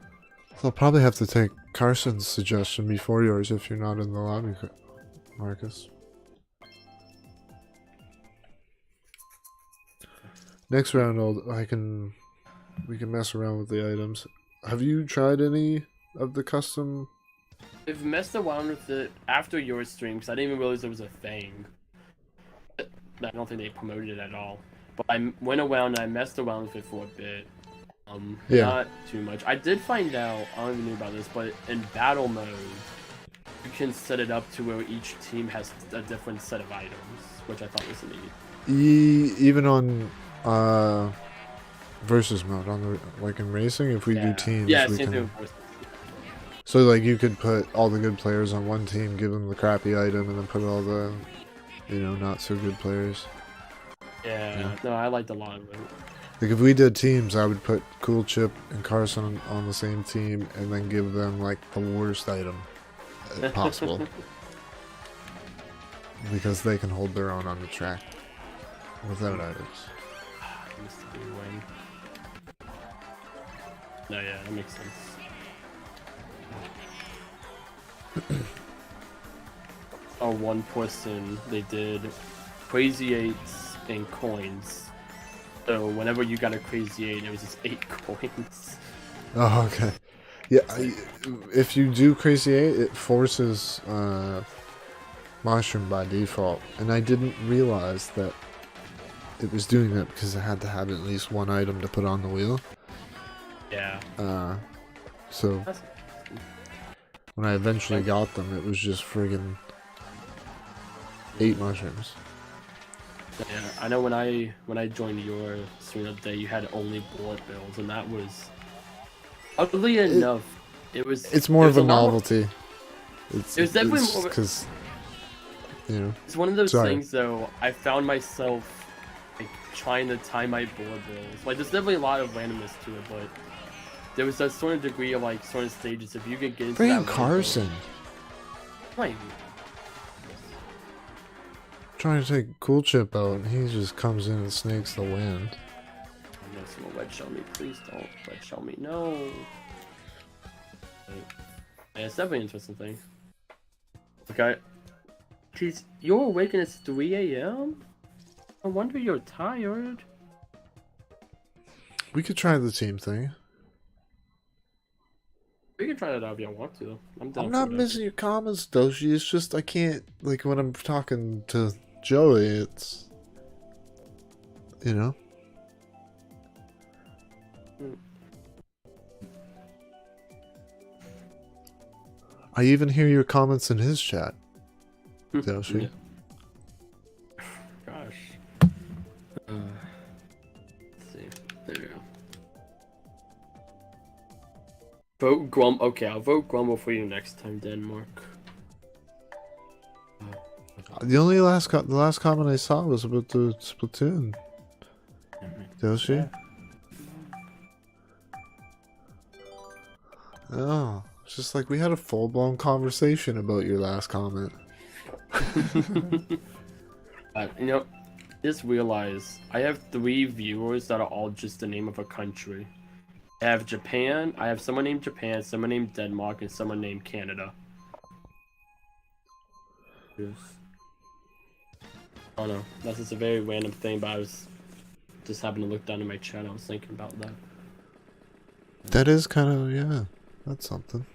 I'll probably have to take Carson's suggestion before yours if you're not in the lobby, Marcus. Next round, we can mess around with the items. Have you tried any of the custom? I've messed around with it after your stream because I didn't even realize it was a thing. I don't think they promoted it at all. But I went around and I messed around with it for a bit. Yeah. Not too much. I did find out, I don't even know about this, but in battle mode, you can set it up to where each team has a different set of items, which I thought was neat. Even on versus mode, on the like in racing, if we do teams, yeah, we same can. thing. So like you could put all the good players on one team, give them the crappy item, and then put all the, not so good players. Yeah. No, I liked a lot of it. Like if we did teams, I would put Cool Chip and Carson on the same team, and then give them like the worst item possible, because they can hold their own on the track without items. No, yeah, that makes sense. Oh, one person, they did crazy 8s and coins. So whenever you got a crazy 8, it was just 8 coins. Oh, okay. Yeah, if you do crazy 8, it forces mushroom by default, and I didn't realize that it was doing that because I had to have at least one item to put on the wheel. Yeah. So when I eventually got them, it was just friggin' 8 mushrooms. Yeah, I know when I joined your stream up day, you had only bullet bills, and that was oddly enough, it's more of a novelty. It was definitely more because it's one of those things though. I found myself like trying to time my bullet bills. Like there's definitely a lot of randomness to it, but there was a certain degree of like certain stages. If you could get into Bring that Carson. Right. Trying to take Cool Chip out, and he just comes in and snakes the wind. No, someone red shell me, please don't red shell me, no. Yeah, it's definitely an interesting thing. Okay, jeez, you're awake and it's 3 a.m. No wonder you're tired. We could try the team thing. We can try that out if you want to. I'm not missing your comments, Doshi. It's just I can't, like, when I'm talking to Joey, it's, I even hear your comments in his chat. Yoshi. Yeah. Gosh. Let's see. There we go. Vote Grum. Okay, I'll vote Grumble for you next time, Denmark. The only last the last comment I saw was about the Splatoon. Yoshi? Yeah. Oh, it's just like we had a full-blown conversation about your last comment. You know, just realize I have 3 viewers that are all just the name of a country. I have Japan, I have someone named Japan, someone named Denmark, and someone named Canada. Yes. I don't know. That's just a very random thing, but I was just happened to look down at my chat. I was thinking about that. That is kind of, yeah, that's something.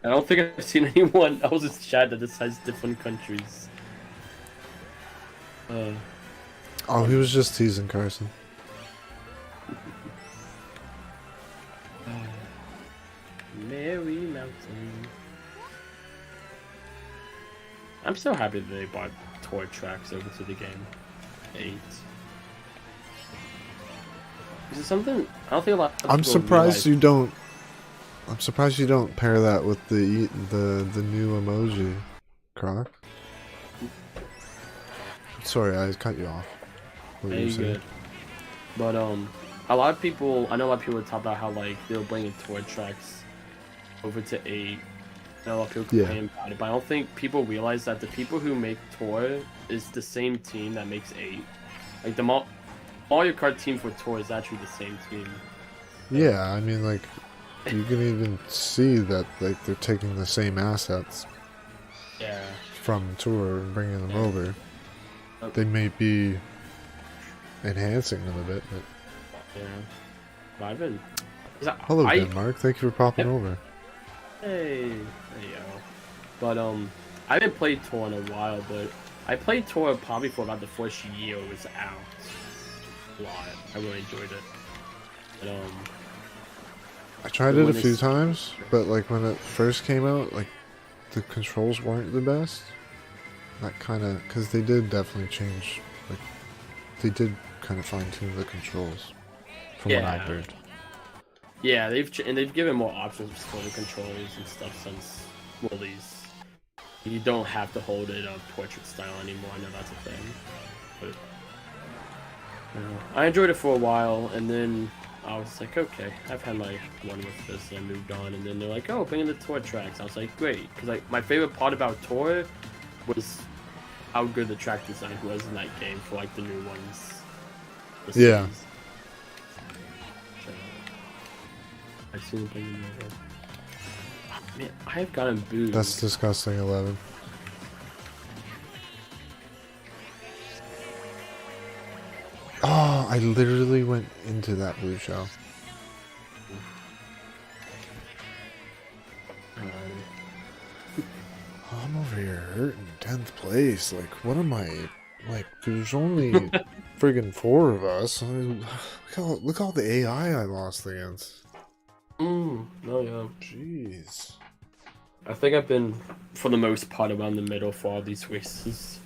I don't think I've seen anyone else's chat that just has different countries. Oh, he was just teasing Carson. Mary Mountain. I'm so happy that they brought toy tracks over to the game. 8. Is it something? I don't think a lot. I'm surprised you don't. I'm surprised you don't pair that with the new emoji, Croc. Sorry, I cut you off. What were you saying? Good. But a lot of people. I know a lot of people talk about how like they're bringing toy tracks over to 8. A lot of people complain about it, but I don't think people realize that the people who make toy is the same team that makes 8. Like the Mario Kart team for toy is actually the same team. Yeah, I mean, like, you can even see that like they're taking the same assets. Yeah. From tour and bringing them over. They may be enhancing them a bit, but yeah. But I've been. Hello, Denmark. Thank you for popping over. Hey, there you go. But I haven't played Tour in a while, but I played Tour probably for about the first year it was out. A lot. I really enjoyed it. But I tried it a few times, but like when it first came out, like the controls weren't the best. That kind of, because they did definitely change. Like they did kind of fine tune the controls, from what I heard. Yeah, they've given more options for the controllers and stuff since release. You don't have to hold it portrait style anymore. I know that's a thing, but I enjoyed it for a while, and then I was like, okay, I've had my one with this, and I moved on. And then they're like, oh, bring in the tour tracks. I was like, great, because like my favorite part about tour was how good the track design was in that game for like the new ones. Yeah. I've seen it bringing it over. Man, I have gotten booed. That's disgusting, 11. Oh, I literally went into that blue shell. I'm over here hurting 10th place. Like, what am I? Like, there's only friggin' 4 of us. Look all the AI I lost against. Oh yeah. Jeez. I think I've been, for the most part, around the middle for all these races.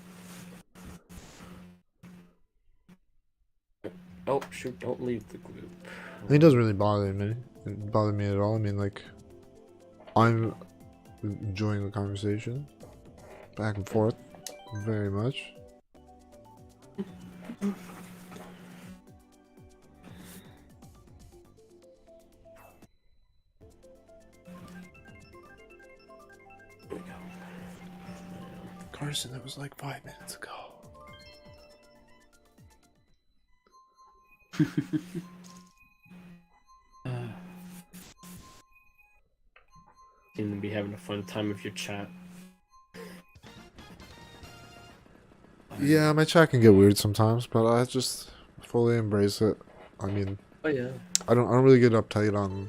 Oh shoot! Don't leave the group. It doesn't really bother me. It bothered me at all. I mean, like, I'm enjoying the conversation, back and forth, very much. Carson, that was like 5 minutes ago. Seem to be having a fun time with your chat. Yeah, my chat can get weird sometimes, but I just fully embrace it. I mean, Oh yeah. I don't really get uptight on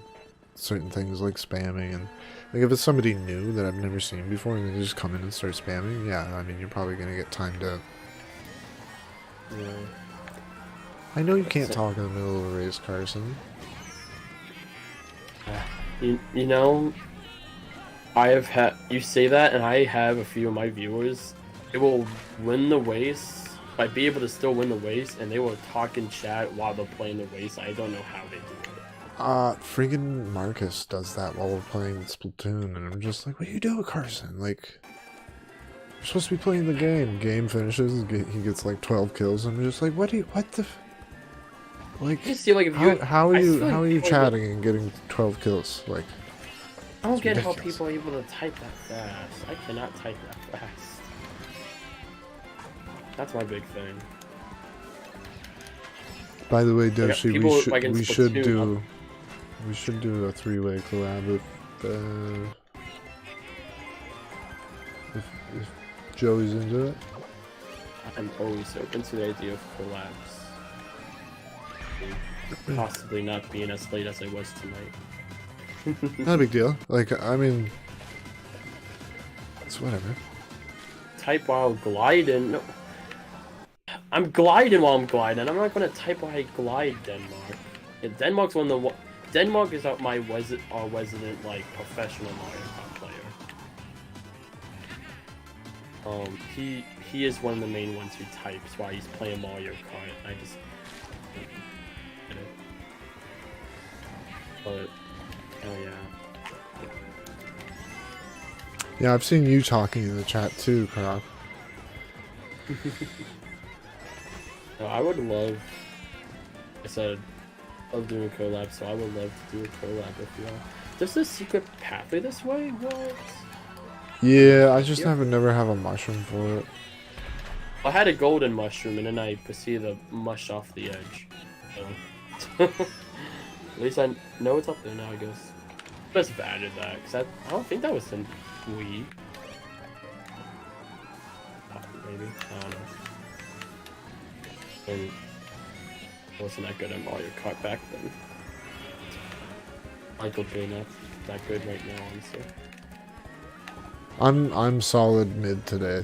certain things like spamming, and like if it's somebody new that I've never seen before and they just come in and start spamming, yeah, I mean you're probably gonna get timed out. Yeah. I know you can't talk in the middle of a race, Carson. You know, I have had you say that, and I have a few of my viewers. They will win the race, like be able to still win the race, and they will talk in chat while they're playing the race. I don't know how they do it. Freaking Marcus does that while we're playing Splatoon, and I'm just like, what are you doing, Carson? Like, we're supposed to be playing the game. Game finishes, he gets like 12 kills, and I'm just like, what the? Like, I see, like, if you, how are I you feel like how are you people chatting and getting 12 kills? Like, I don't it's get how ridiculous. people are able to type that fast. I cannot type that fast. That's my big thing. By the way, Like, Doshi, people, like, in we should Splatoon, do a 3-way collab if Joey's into it. I'm always open to the idea of collabs. Possibly not being as late as I was tonight. Not a big deal. Like, I mean, it's whatever. Type while gliding. No. I'm gliding while I'm gliding. I'm not gonna type while I glide Denmark. Yeah, Denmark's one of the Denmark is my our resident like professional Mario Kart player. He is one of the main ones who types while he's playing Mario Kart. I just get it. But oh yeah. Yeah, I've seen you talking in the chat too, Karok. No, I would love. I said, I love doing collabs, so I would love to do a collab with you all. There's a secret pathway this way? What? Yeah, I just never have a mushroom for it. I had a golden mushroom, and then I proceeded to mush off the edge. So. At least I know it's up there now, I guess. Just added that, because I don't think that was in Wii. Maybe? I don't know. And I wasn't that good at Mario Kart back then. Michael being not that good right now, honestly. I'm solid mid today.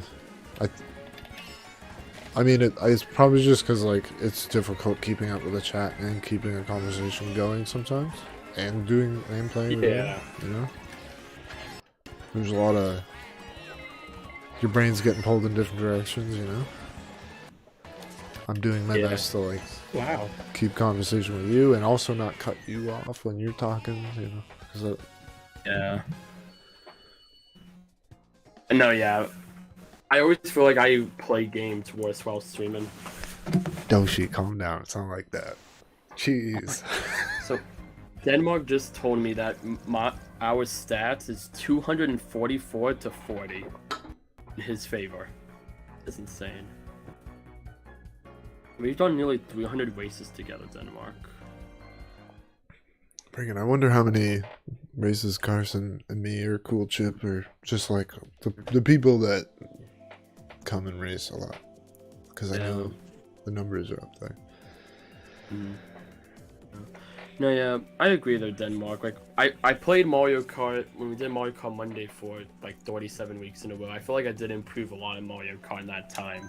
I mean, it's probably just because, like, it's difficult keeping up with the chat and keeping a conversation going sometimes. And playing the game, you know? There's a lot of... Your brain's getting pulled in different directions, you know? I'm doing my best to, like, keep conversation with you and also not cut you off when you're talking, you know? 'Cause yeah. No, yeah. I always feel like I play games worse while streaming. Doshi, calm down. It's not like that. Jeez. So, Denmark just told me that our stats is 244 to 40 in his favor. That's insane. We've done nearly 300 races together, Denmark. Friggin', I wonder how many races Carson and me or Cool Chip or just like the people that come and race a lot. Because I know the numbers are up there. Mm. No, yeah, I agree though, Denmark. Like, I played Mario Kart when we did Mario Kart Monday for like 37 weeks in a row. I feel like I did improve a lot in Mario Kart in that time.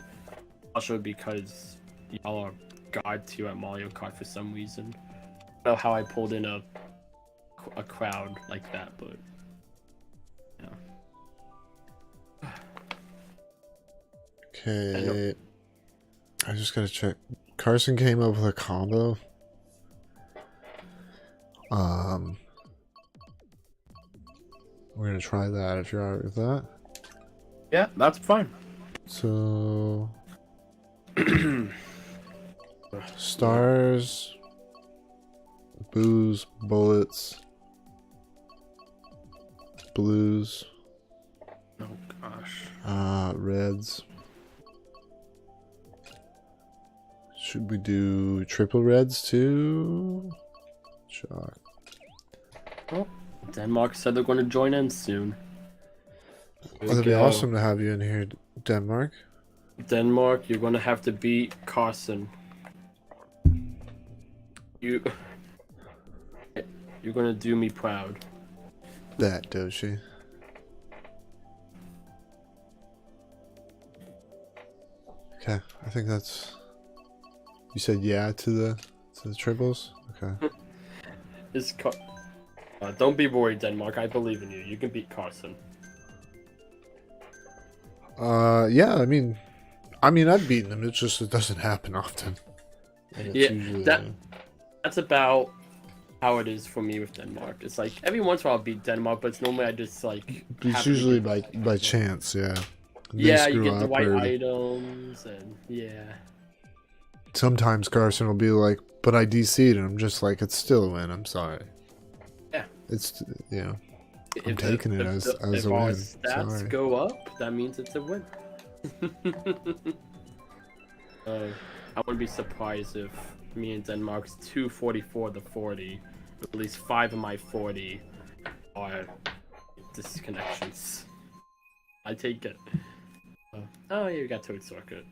Also because y'all are god tier at Mario Kart for some reason. I don't know how I pulled in a crowd like that, but yeah. Okay. I just gotta check. Carson came up with a combo. We're gonna try that if you're alright with that. Yeah, that's fine. So stars, booze, bullets, blues. Oh gosh. Reds. Should we do triple reds too? Shock. Well, Denmark said they're going to join in soon. It'd be awesome to have you in here, Denmark. Denmark, you're going to have to beat Carson. You're going to do me proud. That Doshi. Okay, I think that's. You said yeah to the triples. Okay. Don't be worried, Denmark. I believe in you. You can beat Carson. Yeah, I mean, I've beaten him. It's just it doesn't happen often. And it's Yeah, usually, that's about how it is for me with Denmark. It's like every once in a while I'll beat Denmark, but it's normally I just like. it's usually by chance, yeah. They Yeah, you screw get the up white or items and yeah. sometimes Carson will be like, "But I DC'd," and I'm just like, "It's still a win. I'm sorry." Yeah. It's I'm If taking it as if a our win. stats Sorry. go up, that means it's a win. I wouldn't be surprised if me and Denmark's 244 to 40, at least 5 of my 40 are disconnections. I take it. Oh yeah, we got Toad Circuit.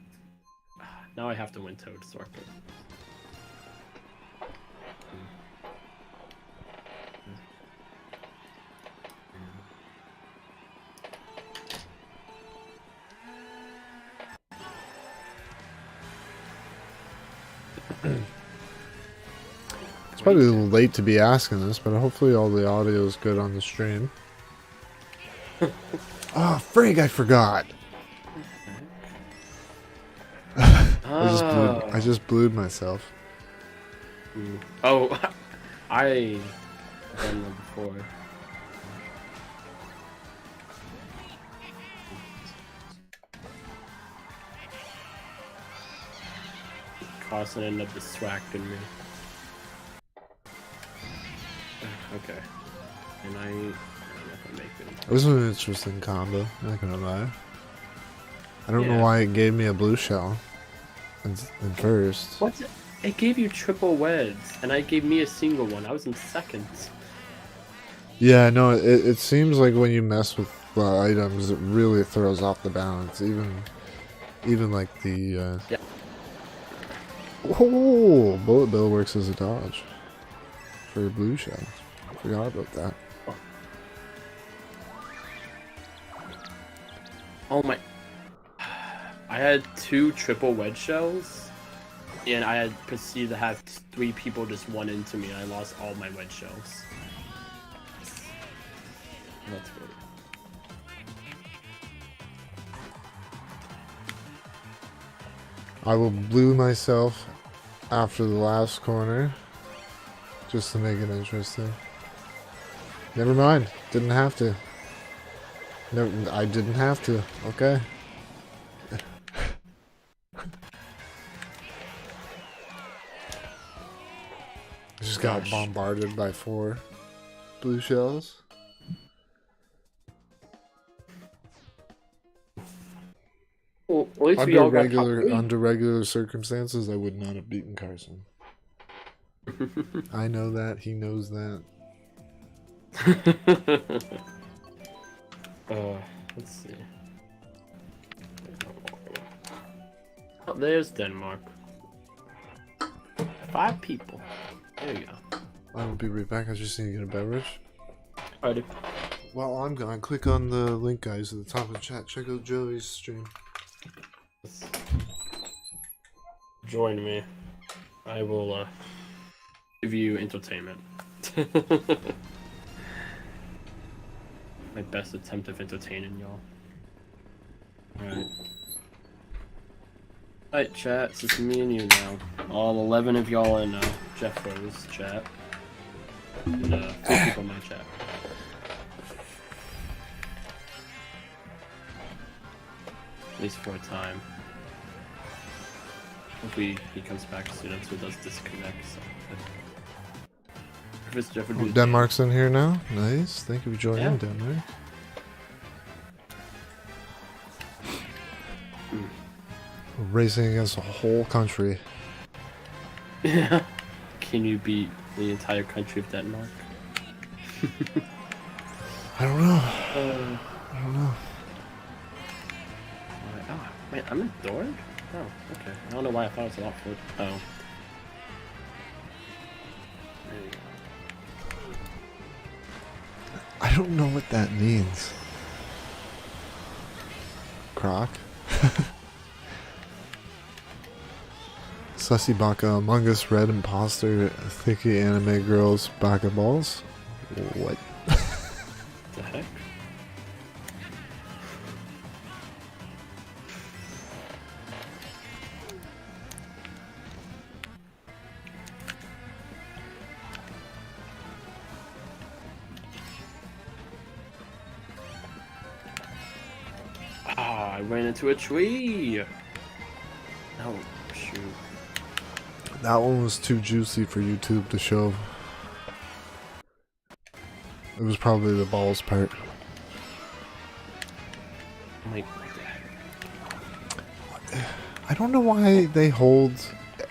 Now I have to win Toad Circuit. It's probably a little late to be asking this, but hopefully all the audio is good on the stream. Oh, frig, I forgot. I just blew myself. Oh, I done that before. Carson ended up distracting me. Okay. And I don't know if I make it. It was an interesting combo, not gonna lie. I don't know Yeah. why it gave me a blue shell in first. What? It gave you triple weds, and I gave me a single one. I was in second. Yeah, no, it seems like when you mess with items, it really throws off the balance. Even like the. Yeah. Oh, bullet bill works as a dodge for a blue shell. Forgot about that. Oh my. I had 2 triple wedge shells, and I had proceeded to have 3 people just one into me, and I lost all my wedge shells. That's good. I will blue myself after the last corner, just to make it interesting. Never mind, didn't have to. No, I didn't have to. Okay. I just got Gosh. bombarded by 4 blue shells. Well, at least we all got top 3. Under regular circumstances, I would not have beaten Carson. I know that. He knows that. Let's see. Oh, there's Denmark. 5 people. There you go. I will be right back. I just need to get a beverage. Alrighty. While I'm gone, click on the link, guys, at the top of the chat. Check out Joey's stream. Join me. I will give you entertainment. My best attempt of entertaining y'all. Alright. Alright, chat. It's just me and you now. All 11 of y'all in Jeffro's chat. And 2 people in my chat. At least for a time. Hopefully he comes back soon so it does disconnect. So. If it's Jeff, Oh, Denmark's in here now. Nice. Thank you for joining, Yeah. Denmark. We're racing against a whole country. Yeah. Can you beat the entire country of Denmark? I don't know. I don't know. Oh, wait, I'm in Dorn? Oh, okay. I don't know why I thought it was a lot for. Oh. There you go. I don't know what that means. Croc? Sussy Baka, Among Us, Red Imposter, Thicky Anime Girls, Baka Balls. What? The heck? Ah, I ran into a tree. Oh, shoot. That one was too juicy for YouTube to show. It was probably the balls part. Like, I don't know why they hold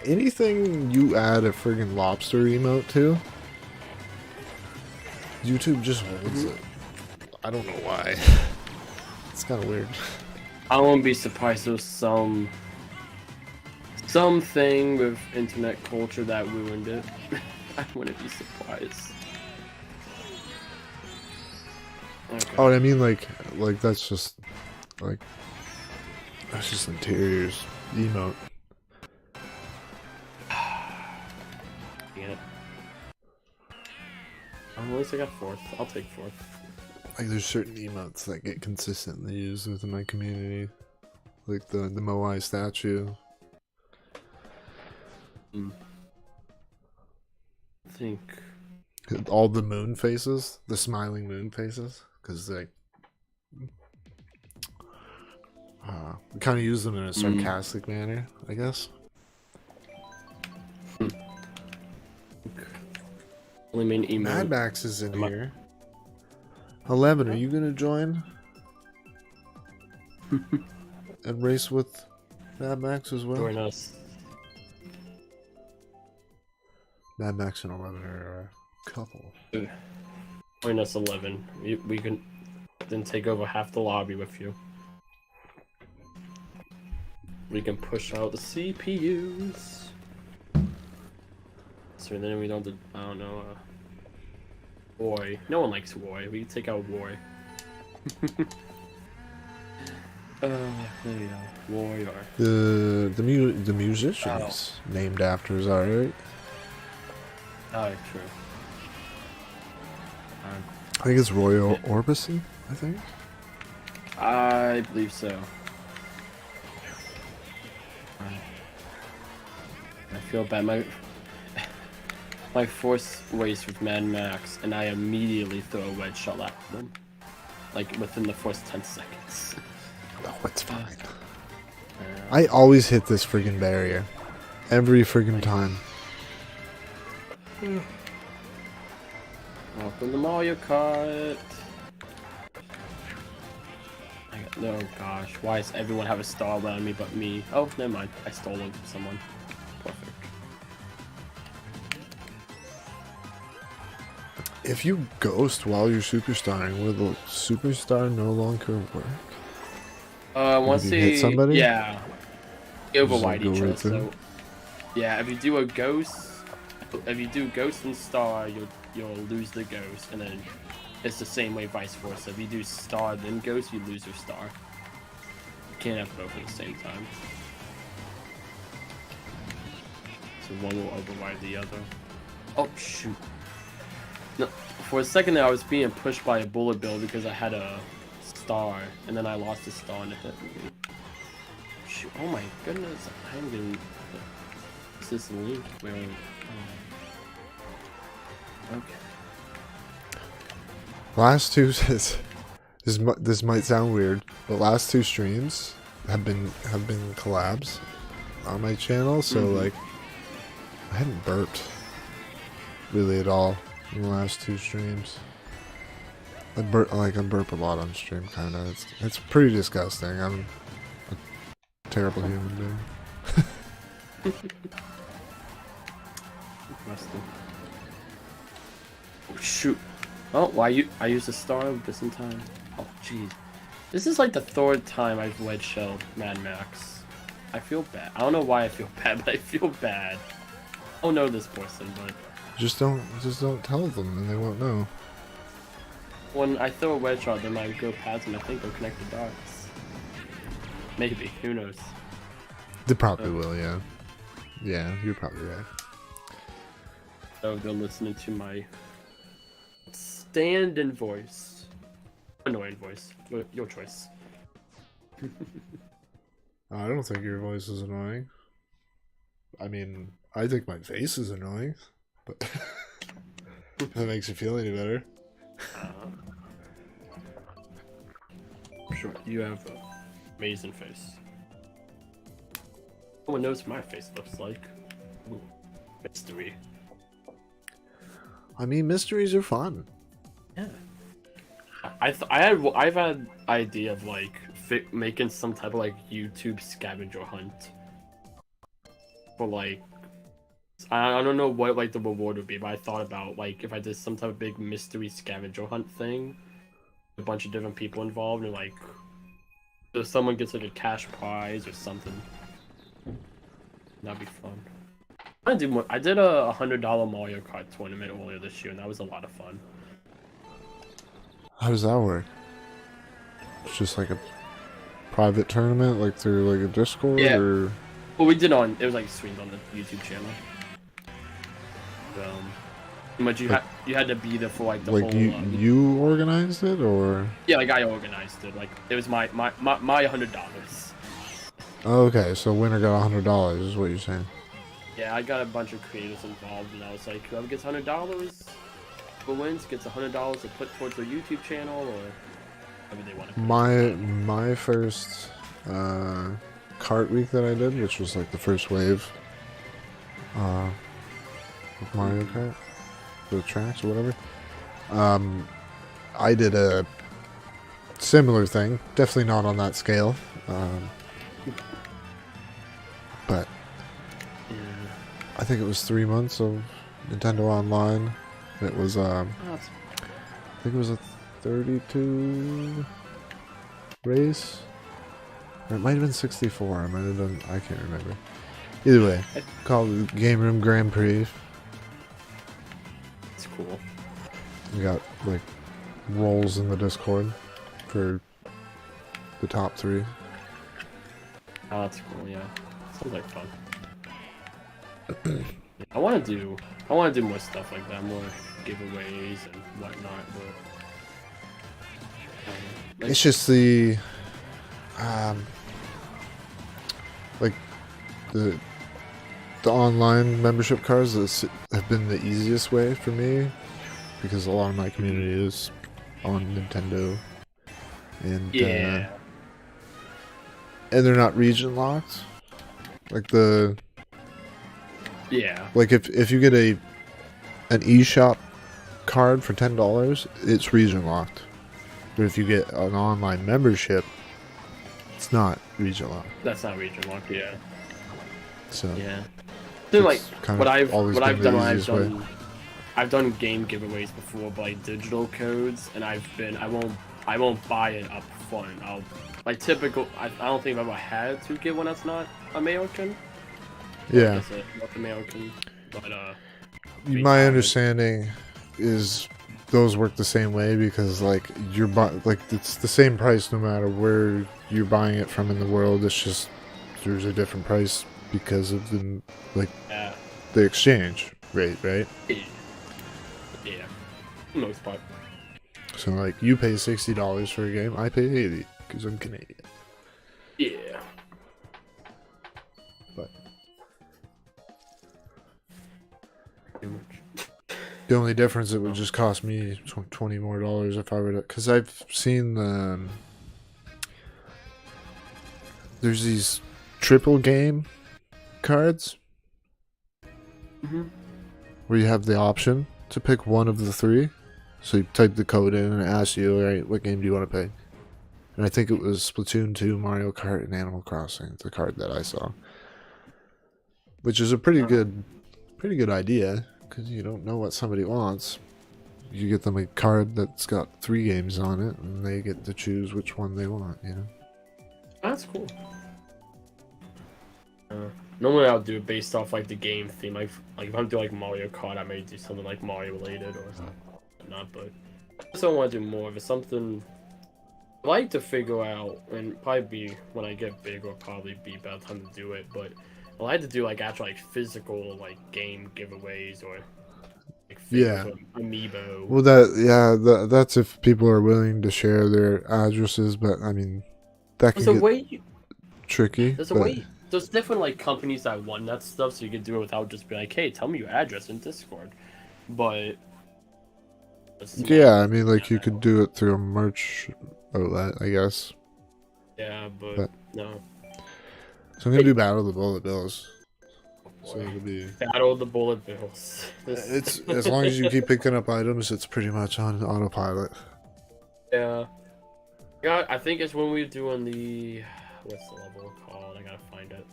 anything you add a friggin' lobster emote to. YouTube just holds it. I don't know why. It's kind of weird. I wouldn't be surprised if something with internet culture that ruined it. I wouldn't be surprised. Okay. Oh, I mean, like that's just interiors emote. Damn it. At least I got fourth. I'll take fourth. Like, there's certain emotes that get consistently used within my community, like the Moai statue. I think All the moon faces, the smiling moon faces, because like we kind of use them in a sarcastic manner, I guess. only main emote. Mad Max is in here. 11, are you gonna join and race with Mad Max as well? Join us. Mad Max and 11 are a couple. Join us 11. We can then take over half the lobby with you. We can push out the CPUs. So then we don't have to, I don't know, Roy. No one likes Roy. We can take out Roy. There we go. Roy or... The musicians named after is alright. Oh, true. I think it's Roy Orbison, I think. I believe so. I feel bad. My force race with Mad Max, and I immediately throw a red shell at them, like within the first 10 seconds. Oh, it's fine. I always hit this friggin' barrier every friggin' time. Welcome to Mario Kart. Oh gosh, why does everyone have a star around me but me? Oh, never mind. I stole it from someone. Perfect. If you ghost while you're superstarring, will the superstar no longer work? Once you they hit somebody? Yeah, they Just, override go each right other. through? So yeah, if you do a ghost, if you do ghost and star, you'll lose the ghost, and then it's the same way vice versa. If you do star then ghost, you lose your star. You can't have both at the same time. So one will override the other. Oh shoot! No, for a second there I was being pushed by a bullet bill because I had a star, and then I lost the star and it hit me. Shoot! Oh my goodness! I'm getting. Is this link where? Okay. Last two this might sound weird, but last two streams have been collabs on my channel, so like I hadn't burped really at all in the last two streams. I burp a lot on stream, kind of. It's pretty disgusting. I'm a terrible human being. Interesting. Oh shoot! Oh, I used a star just in time. Oh jeez, this is like the third time I've wedge shelled Mad Max. I feel bad. I don't know why I feel bad, but I feel bad. I don't know this person, but Just don't tell them, and they won't know. when I throw a wedge shot, they might go past them. I think they'll connect the dots. Maybe. Who knows? They probably will, yeah. Yeah, you're probably right. So they're listening to my stand-in voice. Annoying voice. Your choice. I don't think your voice is annoying. I mean, I think my face is annoying, but if that makes you feel any better. Sure, you have an amazing face. No one knows what my face looks like. Ooh, mystery. I mean, mysteries are fun. Yeah. I've had idea of like making some type of like YouTube scavenger hunt for like I don't know what like the reward would be, but I thought about like if I did some type of big mystery scavenger hunt thing, a bunch of different people involved, and like if someone gets like a cash prize or something, that'd be fun. I did a $100 Mario Kart tournament earlier this year, and that was a lot of fun. How does that work? It's just like a private tournament, like through like a Discord, Yeah. or Well, it was like streamed on the YouTube channel. But you had to be there for like the like whole. you organized it, or? Yeah, like I organized it. Like it was my $100. Oh, okay, so winner got $100 is what you're saying. Yeah, I got a bunch of creators involved, and I was like, whoever gets $100 who wins gets $100 to put towards their YouTube channel or whatever they want to. My first Kart week that I did, which was like the first wave of Mario Kart, the tracks or whatever. I did a similar thing, definitely not on that scale, but I think it was 3 months of Nintendo Online. It was I think it was a 32 race. Or it might have been 64. I might have done. I can't remember. Either way, called the Game Room Grand Prix. It's cool. We got like roles in the Discord for the top 3. Oh, that's cool. Yeah, sounds like fun. Yeah, I want to do more stuff like that, more giveaways and whatnot. But like, It's just the like the online membership cards that have been the easiest way for me, because a lot of my community is on Nintendo, and yeah, and they're not region locked. Like yeah, like if you get an eShop card for $10, it's region locked. But if you get an online membership, it's not region locked. that's not region lock. Yeah, So yeah. So like kind what of I've always been the done, easiest way. I've done game giveaways before, but like digital codes, and I won't buy it up front. I'll like typical. I don't think I've ever had to get one that's not American. Yeah. Like I said, North American, but My understanding is those work the same way, because like it's the same price no matter where you're buying it from in the world. It's just there's a different price because of the the exchange rate, right? Yeah, for the most part. So like you pay $60 for a game, I pay $80 because I'm Canadian. Yeah. But Pretty much. the only difference, it would just cost me $20 more if I were to, because I've seen there's these triple game cards where you have the option to pick one of the 3. So you type the code in and it asks you, alright, what game do you want to play? And I think it was Splatoon 2, Mario Kart, and Animal Crossing, the card that I saw. Which is a pretty good idea, because you don't know what somebody wants. You get them a card that's got 3 games on it, and they get to choose which one they want, you know? That's cool. Normally I'll do it based off like the game theme. Like if I'm doing like Mario Kart, I may do something like Mario related or not. But I still want to do more of it. Something I like to figure out, and probably be when I get big, will probably be about time to do it. But I like to do like actual like physical like game giveaways or like Yeah. amiibo. Well, that's if people are willing to share their addresses, but I mean, that can There's a get way. tricky. There's a But way. There's different like companies that won that stuff, so you can do it without just being like, "Hey, tell me your address in Discord." But it's not- yeah, I mean, like you could do it through a merch outlet, I guess. Yeah, But- but no. So I'm gonna do Battle of the Bullet Bills. So Boy. it'll be. Battle of the Bullet Bills. It's as long as you keep picking up items, it's pretty much on autopilot. Yeah. Yeah, I think it's when we were doing the what's the level called? I gotta find it.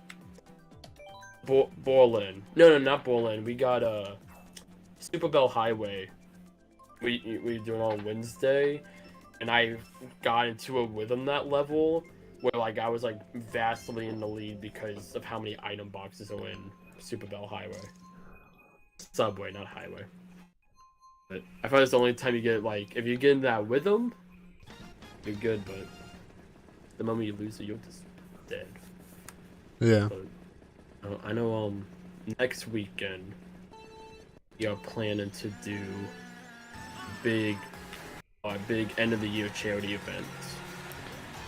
Borland. No, not Borland. We got Super Bell Highway. We were doing on Wednesday, and I got into it with him that level where like I was like vastly in the lead because of how many item boxes are in Super Bell Highway. Subway, not highway. But I find it's the only time you get like if you get in that with him, you're good. But the moment you lose it, you're just dead. Yeah. But I know next weekend we are planning to do big end of the year charity event.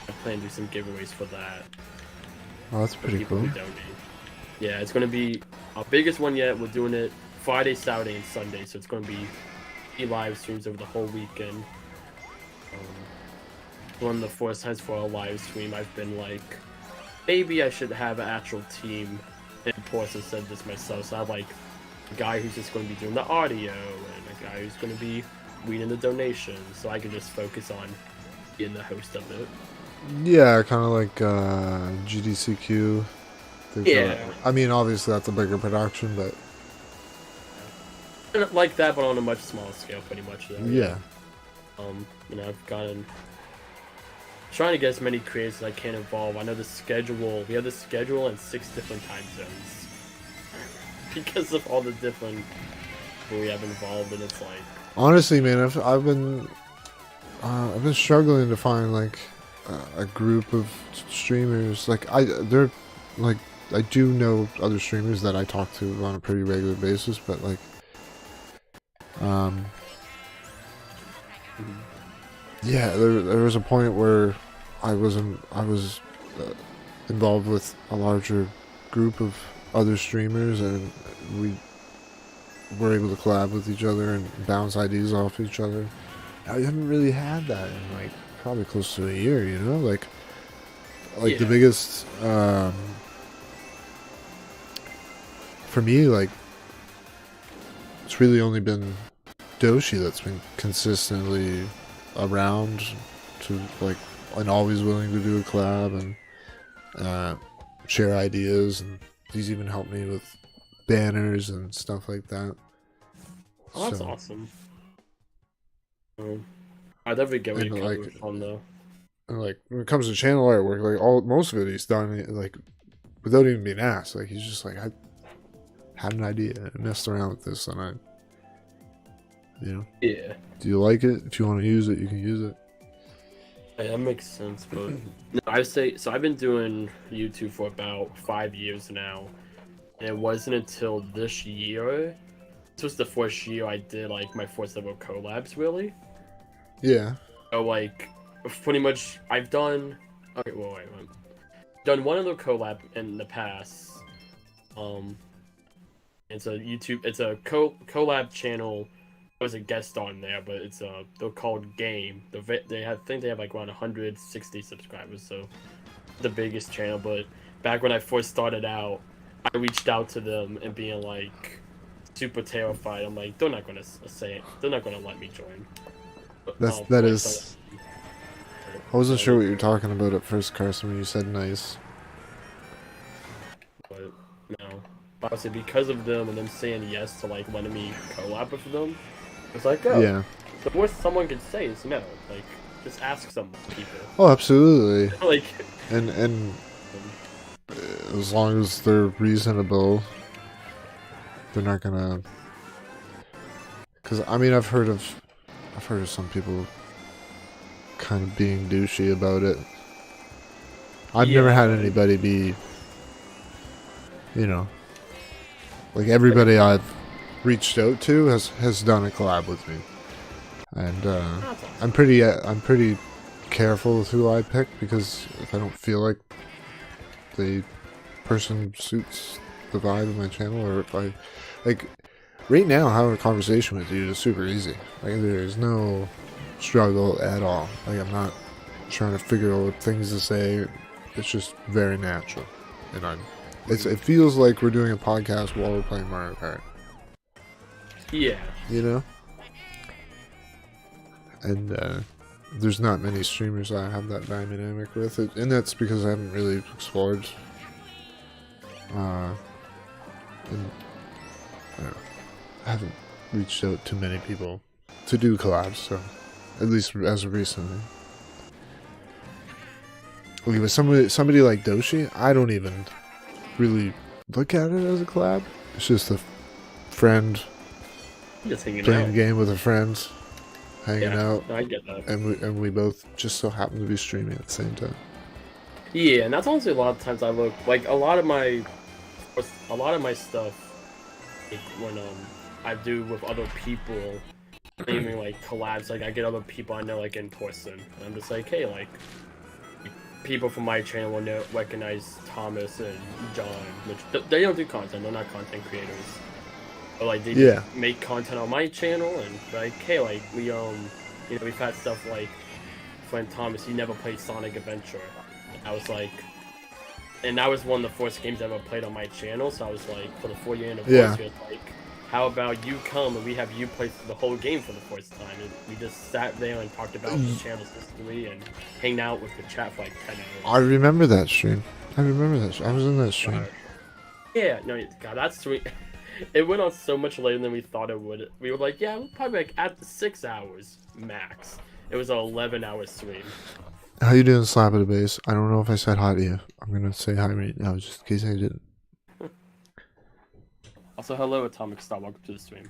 I plan to do some giveaways for that. Oh, that's pretty People cool. who donate. Yeah, it's gonna be our biggest one yet. We're doing it Friday, Saturday, and Sunday, so it's gonna be live streams over the whole weekend. One of the first times for a live stream, I've been like, maybe I should have an actual team in person instead of this myself. So I have like a guy who's just going to be doing the audio and a guy who's going to be reading the donations, so I can just focus on being the host of it. Yeah, kind of like GDCQ. Yeah. I mean, obviously that's a bigger production, but And like that, but on a much smaller scale, pretty much. Though. yeah. I've gotten trying to get as many creators as I can involved. I know the schedule. We have the schedule in 6 different time zones because of all the different people we have involved, and it's like Honestly, man, I've been struggling to find like a group of streamers. Like I do know other streamers that I talk to on a pretty regular basis, but like yeah, there was a point where I was involved with a larger group of other streamers, and we were able to collab with each other and bounce ideas off each other. I haven't really had that in like probably close to a year, you know, like Yeah. the biggest for me, like it's really only been Doshi that's been consistently around to like and always willing to do a collab and share ideas, and he's even helped me with banners and stuff like that. oh, that's So- awesome. I'd definitely get what And, you like, cover from though. And like when it comes to channel artwork, like most of it he's done like without even being asked. Like he's just like, I had an idea and messed around with this, and I, you know, Yeah. do you like it? If you want to use it, you can use it. Yeah, that makes sense, but no, I say so. I've been doing YouTube for about 5 years now, and it wasn't until this year. This was the first year I did like my first ever collabs, really. Yeah. So like, pretty much, I've done. Okay, wait. Done one other collab in the past. It's a YouTube. It's a collab channel. I was a guest on there, but it's they're called Game. I think they have like around 160 subscribers, so the biggest channel. But back when I first started out, I reached out to them and being like super terrified. I'm like, they're not gonna say it. They're not gonna let me join. But, That I is. started- I wasn't sure what you were talking about at first, Carson, when you said nice. But no, obviously because of them and them saying yes to like letting me collab with them, it's like, oh, Yeah. the worst someone could say is no. Like, just ask some people. Oh, absolutely. Like, And as long as they're reasonable, they're not gonna. Because I mean, I've heard of some people kind of being douchey about it. I've never had anybody be, you know, like everybody I've reached out to has done a collab with me, and That's awesome. I'm pretty careful with who I pick, because if I don't feel like the person suits the vibe of my channel, or if I like right now having a conversation with you is super easy. Like there's no struggle at all. Like I'm not trying to figure out things to say. It's just very natural, and it feels like we're doing a podcast while we're playing Mario Kart. Yeah. You know? And there's not many streamers I have that dynamic with, and that's because I haven't really explored. And I don't know, I haven't reached out to many people to do collabs, so at least as of recently. Okay, with somebody like Doshi, I don't even really look at it as a collab. It's just a friend Just hanging playing out. a game with a friend, hanging Yeah, out, I get that. and we both just so happen to be streaming at the same time. Yeah, and that's honestly a lot of times I look like a lot of my stuff, like when I do with other people, naming like collabs. Like I get other people I know like in person, and I'm just like, hey, like people from my channel will recognize Thomas and John, which they don't do content. They're not content creators, but like they Yeah. just make content on my channel, and like, hey, like we we've had stuff like friend Thomas. He never played Sonic Adventure. I was like, and that was one of the first games I ever played on my channel. So I was like, for the 4-year anniversary, Yeah. I was like, how about you come and we have you play the whole game for the first time? And we just sat there and talked about the channel's history and hang out with the chat for like 10 hours. I remember that stream. I remember that. I was in that stream. Yeah, no, God, that's sweet. It went on so much later than we thought it would. We were like, yeah, we'll probably like at the 6 hours max. It was an 11-hour stream. How you doing, Slap at the Base? I don't know if I said hi to you. I'm gonna say hi right now, just in case I didn't. Also, hello, Atomic Star. Welcome to the stream.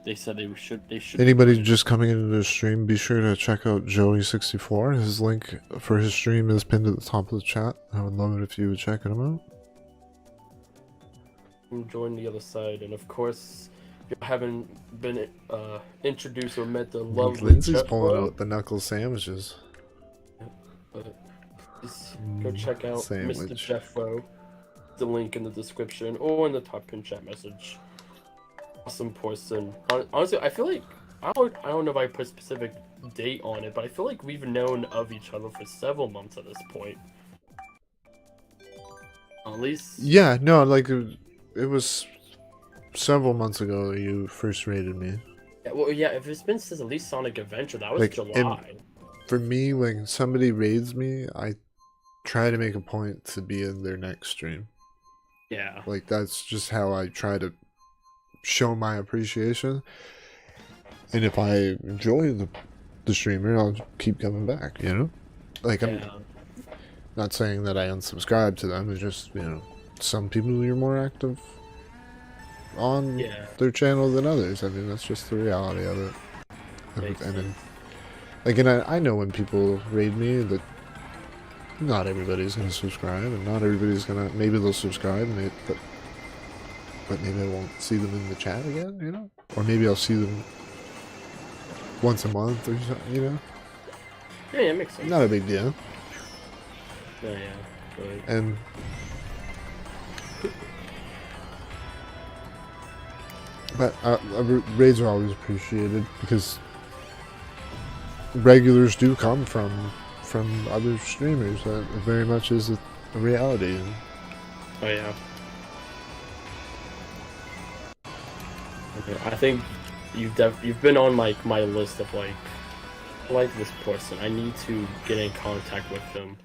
They said they should. Anybody just coming into the stream, be sure to check out Joey64. His link for his stream is pinned at the top of the chat. I would love it if you would check him out. Join the other side, and of course, if you haven't been introduced or met the lovely Lindsay's pulling Jeffro, out the knuckle sandwiches. please go check out Mr. Sandwich. Jeffro. The link in the description or in the top pin chat message. Awesome person. Honestly, I feel like I don't know if I put a specific date on it, but I feel like we've known of each other for several months at this point. At least. Yeah, no, like it was several months ago that you first rated me. Yeah, well, yeah. If it's been since at least Sonic Adventure, that was Like, July. For me, when somebody raids me, I try to make a point to be in their next stream. Yeah. Like, that's just how I try to show my appreciation. And if I enjoy the streamer, I'll keep coming back, you know? Like, I'm not saying that I unsubscribe to them. It's just, you know, some people you're more active on their channel than others. I mean, that's just the reality of it. And then, like, and I know when people raid me that not everybody's gonna subscribe, and not everybody's gonna. Maybe they'll subscribe, but maybe I won't see them in the chat again, you know? Or maybe I'll see them once a month or something, you know? Yeah, it makes sense. Not a big deal. Yeah, right. And but raids are always appreciated because regulars do come from other streamers. That very much is a reality. Oh yeah. Okay, I think you've been on my list of like this person. I need to get in contact with them.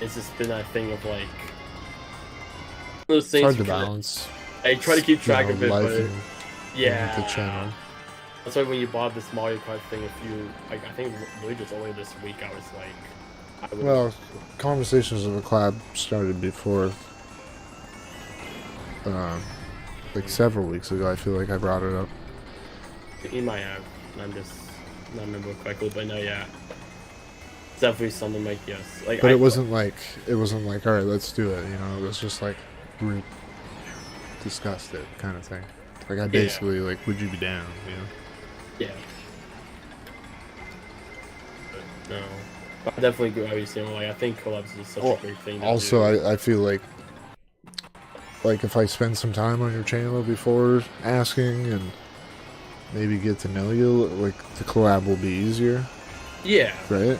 It's just been that thing of like those things. It's hard to balance. I try to keep track of it, life but and yeah. the channel. That's why when you bought this Mario Kart thing, I think really just earlier this week, I was like, well, conversations of a collab started before, like several weeks ago. I feel like I brought it up. You might have. I'm just not remember correctly, but no, yeah, it's definitely something like yes. Like, but it wasn't like all right, let's do it. You know, it was just like discussed it, kind of thing. Like I basically like, would you be down? You know? Yeah. But no. But I definitely agree with what you're saying. Like I think collabs is such a great thing. To Also, do. I feel like if I spend some time on your channel before asking and maybe get to know you, like the collab will be easier. Yeah. Right.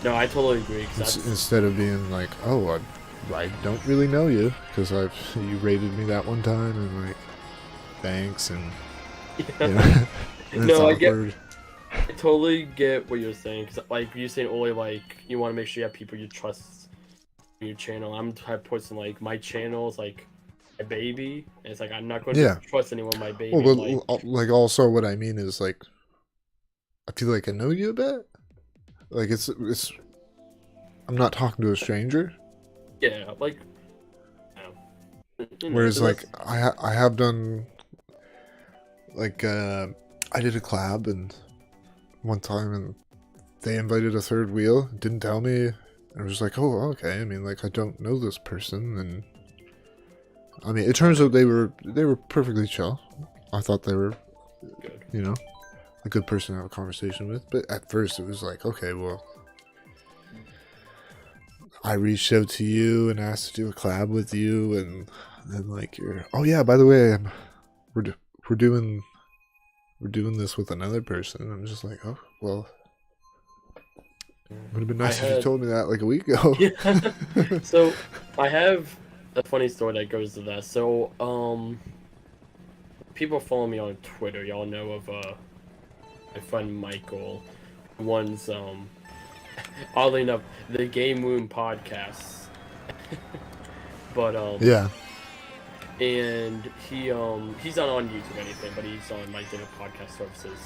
No, I totally agree. Cause Instead of being like, oh, I don't really know you because you rated me that one time and like, thanks and yeah. you know, and No, I totally get what you're saying. Cause like you saying only like you want to make sure you have people you trust on your channel. I'm the type of person like my channel is like my baby, and it's like I'm not going to trust anyone my baby. Well, but like also what I mean is like, I feel like I know you a bit. Like it's I'm not talking to a stranger. Yeah, like. You know, whereas like I have done like I did a collab and one time and they invited a third wheel, didn't tell me. I was just like, oh, okay. I mean, like I don't know this person, and I mean, it turns out they were perfectly chill. I thought they were, good. You know, a good person to have a conversation with. But at first, it was like, okay, well, I reached out to you and asked to do a collab with you, and then like you're, oh yeah, by the way, we're doing this with another person. I'm just like, oh well, would have been nice if you told me that like a week ago. Yeah. So I have a funny story that goes to that. So people follow me on Twitter. Y'all know of my friend Michael, who runs oddly enough the Game Room podcast. But yeah. And he's not on YouTube or anything, but he's on like different podcast services.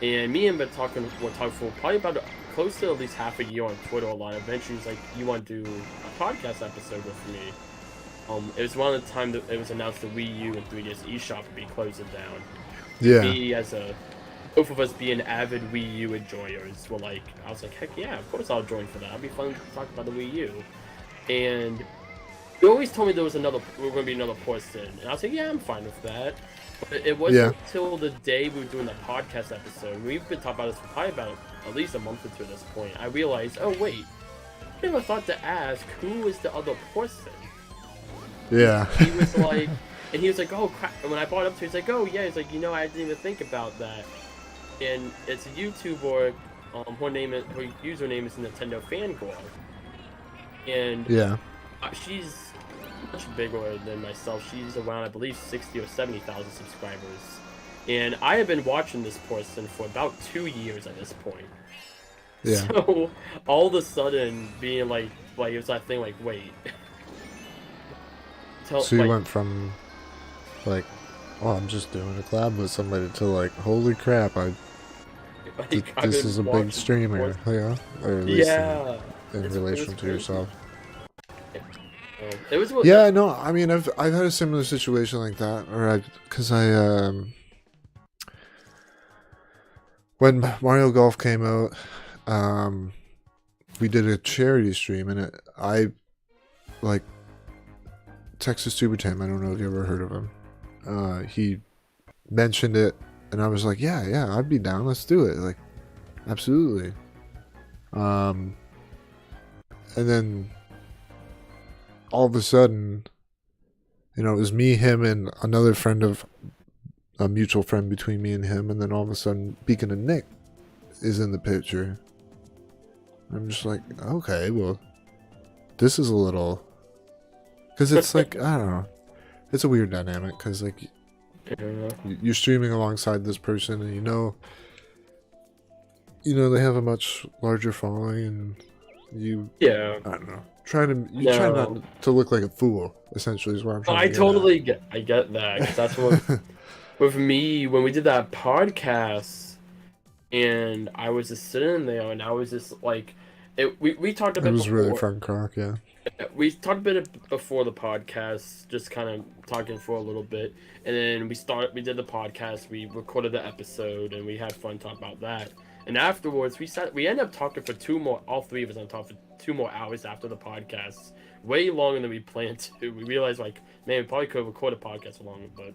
And me and him we're talking for probably about close to at least half a year on Twitter a lot. Eventually he's like, you want to do a podcast episode with me? It was around the time that it was announced the Wii U and 3DS eShop would be closing down. Yeah. Me both of us being avid Wii U enjoyers were like, I was like, heck yeah, of course I'll join for that. It'll be fun to talk about the Wii U. And they always told me we were going to be another person, and I was like, yeah, I'm fine with that. But it wasn't until the day we were doing the podcast episode, we've been talking about this for probably about at least a month or two at this point, I realized, oh wait, I never thought to ask, who is the other person? Yeah. He was like, and he was like, oh crap, and when I brought it up to him, he's like, oh yeah, he's like, I didn't even think about that. And it's a YouTuber, her username is Nintendo Fangirl. And yeah. She's much bigger than myself. She's around, I believe, 60 or 70,000 subscribers. And I have been watching this person for about 2 years at this point. Yeah. So, all of a sudden, being like it was that thing like, wait. So you went from, like, oh, I'm just doing a collab with somebody to like, holy crap, this is a big streamer, yeah? Or at least in relation to yourself. It was no, I mean, I've had a similar situation like that, because when Mario Golf came out, we did a charity stream, and I like Texas Super Tim. I don't know if you ever heard of him. He mentioned it, and I was like, yeah, I'd be down. Let's do it. Like, absolutely. And then all of a sudden, it was me, him, and another friend of a mutual friend between me and him, and then all of a sudden, Beacon and Nick is in the picture. I'm just like, okay, well, this is a little, because it's like, I don't know, it's a weird dynamic, because like, you're streaming alongside this person, and they have a much larger following, and I don't know. Try not to look like a fool, essentially, is what I'm trying to get I get that, because that's what, with me, when we did that podcast, and I was just sitting there, and I was just like, we talked a bit. It was really fun, Croc, yeah. We talked a bit before the podcast, just kind of talking for a little bit, and then we did the podcast, we recorded the episode, and we had fun talking about that. And afterwards, we ended up talking for all three of us on top for 2 more hours after the podcast, way longer than we planned to. We realized like, man, we probably could have recorded a podcast longer, but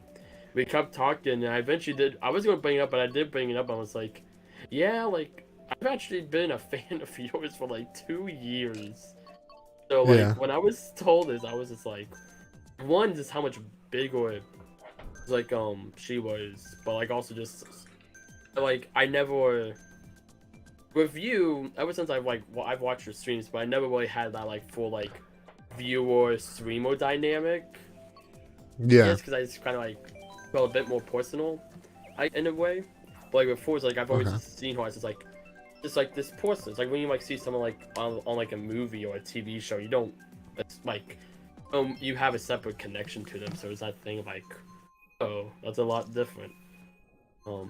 we kept talking, and I eventually did. I was gonna bring it up, but I did bring it up. I was like, yeah, like I've actually been a fan of yours for like 2 years. So like Yeah. when I was told this, I was just like, one, just how much bigger like she was, but like also just like I never with you ever since I've like I've watched your streams, but I never really had that like full like viewer streamer dynamic. Yeah. Yes, because I just kind of like felt a bit more personal, in a way. But like before, it's like I've always just seen her as just like this person. It's like when you like see someone like on like a movie or a TV show, you don't. It's like you have a separate connection to them. So it's that thing of like, oh, that's a lot different.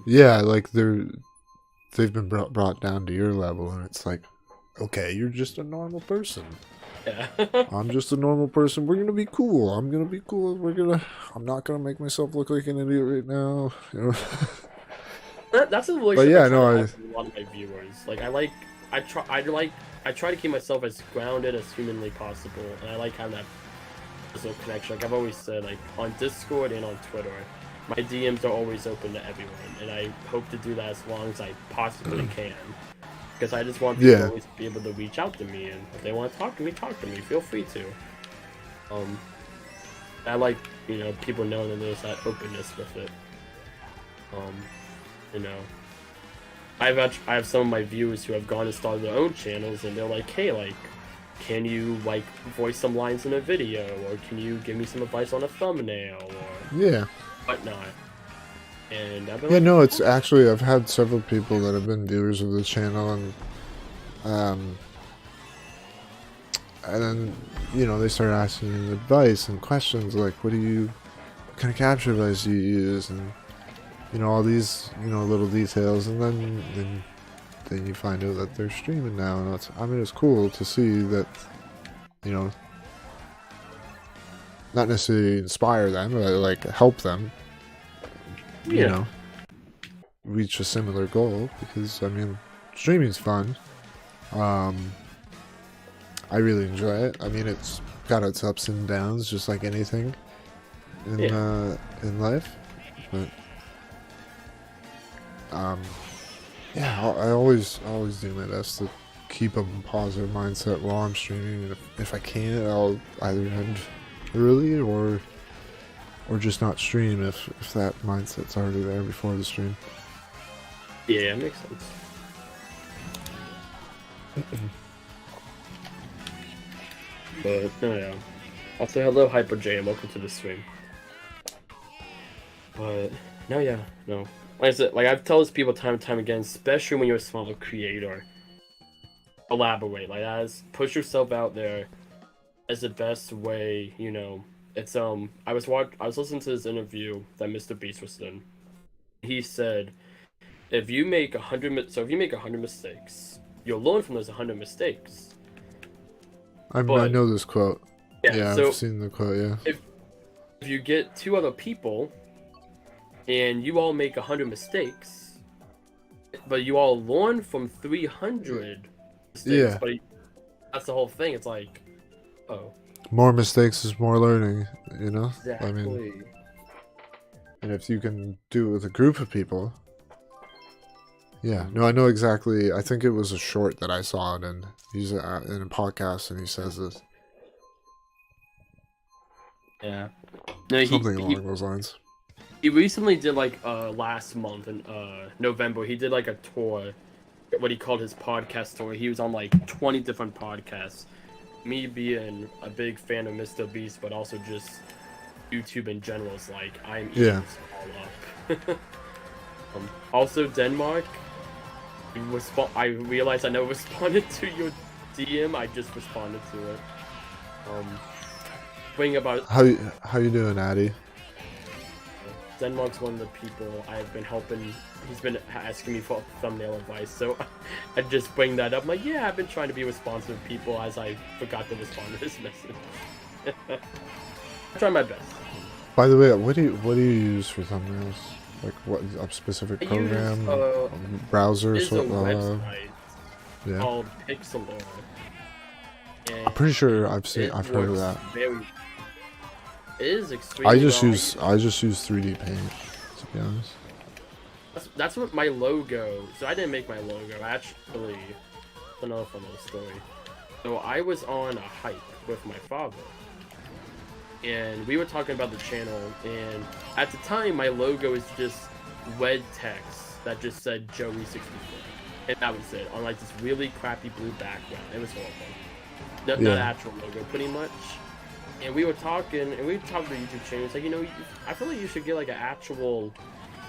Yeah, like they've been brought down to your level, and it's like, okay, you're just a normal person. Yeah. I'm just a normal person. We're gonna be cool. I'm gonna be cool. I'm not gonna make myself look like an idiot right now. You know? That's a relationship. yeah, I try no, to have with a lot of my viewers. Like I try to keep myself as grounded as humanly possible, and I like having that personal connection. Like I've always said, like on Discord and on Twitter, my DMs are always open to everyone, and I hope to do that as long as I possibly can. Because I just want people to always be able to reach out to me, and if they want to talk to me, feel free to. I like, you know, people knowing that there's that openness with it. You know, I have some of my viewers who have gone and started their own channels, and they're like, hey, like, can you like voice some lines in a video, or can you give me some advice on a thumbnail, or whatnot. And I've been no, it's actually I've had several people that have been viewers of the channel, and then you know they start asking advice and questions like, what kind of capture device do you use, and you know all these little details, and then you find out that they're streaming now, and it's cool to see that, you know, not necessarily inspire them, but like help them. You know, reach a similar goal, because I mean, streaming's fun. I really enjoy it. I mean, it's got its ups and downs, just like anything in life. But I always do my best to keep a positive mindset while I'm streaming. If I can't, I'll either end early or just not stream if that mindset's already there before the stream. Yeah, it makes sense. But no, yeah. Also, hello, Hyper J, and welcome to the stream. But no, like I said, like I've told this people time and time again, especially when you're a smaller creator, elaborate, like push yourself out there as the best way, you know. It's I was listening to this interview that Mr. Beast was in. He said, if you make 100 mistakes, you'll learn from those 100 mistakes. I know this quote. Yeah, so I've seen the quote. Yeah. If you get 2 other people, and you all make 100 mistakes, but you all learn from 300 mistakes, but that's the whole thing. It's like, oh. More mistakes is more learning, you know? Exactly. I mean, and if you can do it with a group of people. Yeah, no, I know exactly. I think it was a short that I saw it in. He's in a podcast, and he says this. Yeah. No, something along those lines. He recently did like last month in November. He did like a tour, what he called his podcast tour. He was on like 20 different podcasts. Me being a big fan of Mr. Beast, but also just YouTube in general is like I'm eating this all up. Also Denmark. I realized I never responded to your DM. I just responded to it. Thing about how you doing, Addy? Denmark's one of the people I've been helping. He's been asking me for thumbnail advice, so I just bring that up. I'm like, yeah, I've been trying to be responsive to people as I forgot to respond to his message. I try my best. By the way, what do you use for thumbnails? Like what, a specific program, a browser? There's a website yeah. called Pixelor. And I'm pretty sure I've heard of works that. It is extremely. I just use 3D Paint, to be honest. That's what my logo. So I didn't make my logo. Actually, another fun little story. So I was on a hike with my father, and we were talking about the channel. And at the time, my logo is just red text that just said Joey64, and that was it on like this really crappy blue background. It was horrible. Not actual logo, pretty much. And we were talking, and we talked to the YouTube channel. It's like, you know, I feel like you should get like an actual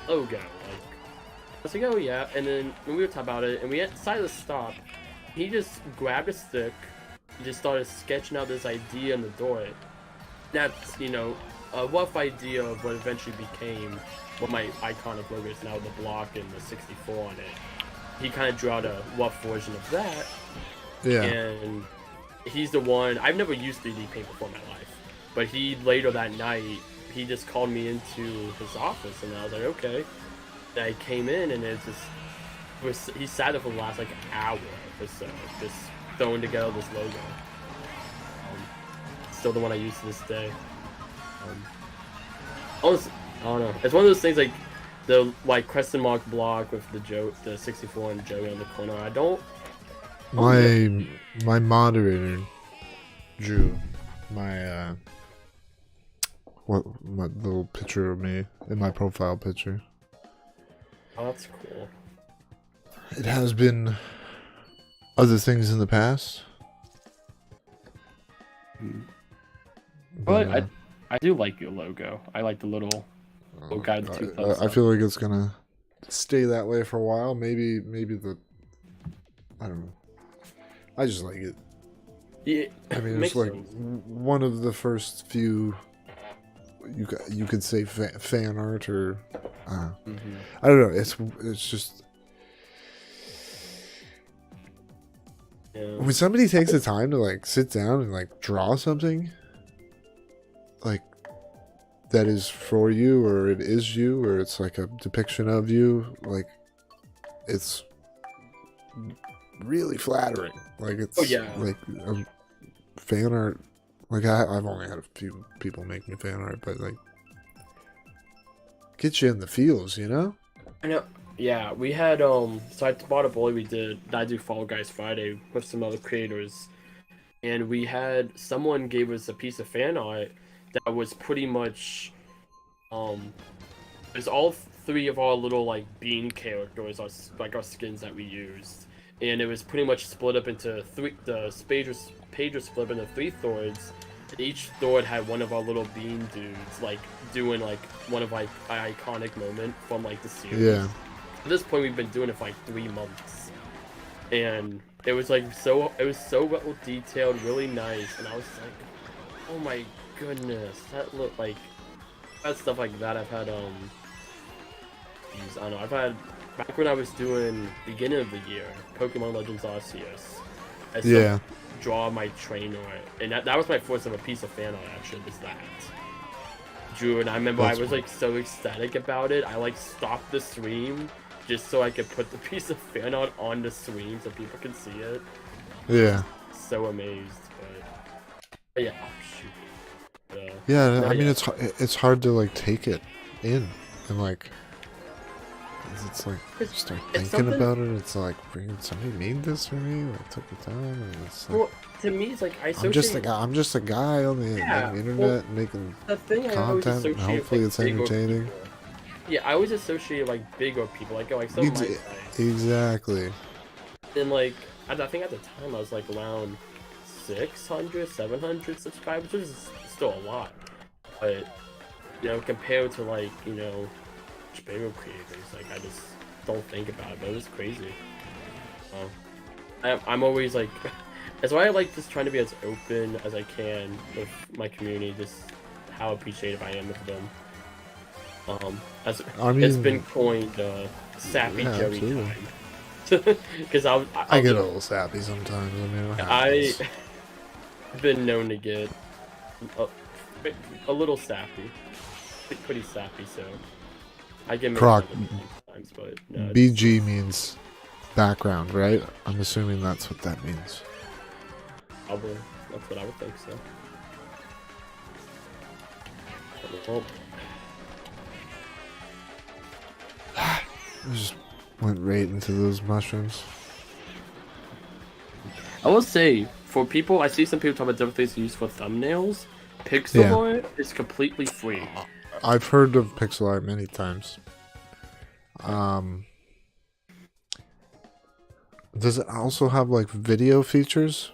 logo. Like, I was like, oh yeah. And then when we were talking about it, and we decided to stop, he just grabbed a stick, and just started sketching out this idea on the door. That's, you know, a rough idea of what eventually became what my iconic logo is now, the block and the 64 on it. He kind of drew out a rough version of that. Yeah. And he's the one. I've never used 3D Paint before in my life, but he later that night he just called me into his office, and I was like, okay. And I came in, and he sat there for the last like hour or so, just throwing together this logo. Still the one I use to this day. Honestly, I don't know. It's one of those things like the question mark block with the 64 and Joey on the corner. I don't. My moderator drew my my little picture of me in my profile picture. Oh, that's cool. It has been other things in the past. But I do like your logo. I like the little guy with the two thumbs I up. feel like it's gonna stay that way for a while. Maybe I don't know. I just like it. Yeah, I mean, it's makes like sense. one of the first few you could say fan art, or I don't know. It's just when somebody takes the time to like sit down and like draw something like that is for you, or it is you, or it's like a depiction of you, like it's really flattering. Like it's like fan art. Like I've only had a few people make me fan art, but like get you in the feels, you know? I know. Yeah, we had so I bought a bully. I do Fall Guys Friday with some other creators, and we had someone gave us a piece of fan art that was pretty much there's all three of our little like bean characters, our skins that we used, and it was pretty much split up into three. The page was split up into 3 thords, and each thord had one of our little bean dudes like doing like one of like an iconic moment from like the series. Yeah. At this point, we've been doing it for like 3 months, and it was like so well detailed, really nice, and I was like, oh my goodness, that looked like that stuff like that. I've had I don't know, I've had back when I was doing beginning of the year Pokemon Legends Arceus. I still draw my trainer, and that was my first ever piece of fan art. Actually, was that drew, and I remember I was like so ecstatic about it. I like stopped the stream just so I could put the piece of fan art on the stream so people can see it. Yeah. So amazed, but yeah. Oh, shoot. Yeah, I mean it's hard to like take it in and like it's like start thinking about it. It's like somebody made this for me. Like took the time, and it's like, well, to me, it's like I'm just a guy on the internet making content. And hopefully, it's entertaining. Yeah, I always associate like bigger people, like some of my guys. Exactly. And like I think at the time I was like around 600, 700 subscribers, which is still a lot. But you know, compared to like bigger creators, like I just don't think about it. But it was crazy. I'm always like, that's why I like just trying to be as open as I can with my community. Just how appreciative I am of them. It's been coined sappy Joey time. Because I get a little sappy sometimes. I mean, I've been known to get a little sappy, pretty sappy. So I get Croc. Sometimes, but no, BG means background, right? I'm assuming that's what that means. Probably. That's what I would think, so. Oh. I just went right into those mushrooms. I will say, for people, I see some people talk about different things to use for thumbnails. Pixel art is completely free. I've heard of pixel art many times. Does it also have like video features?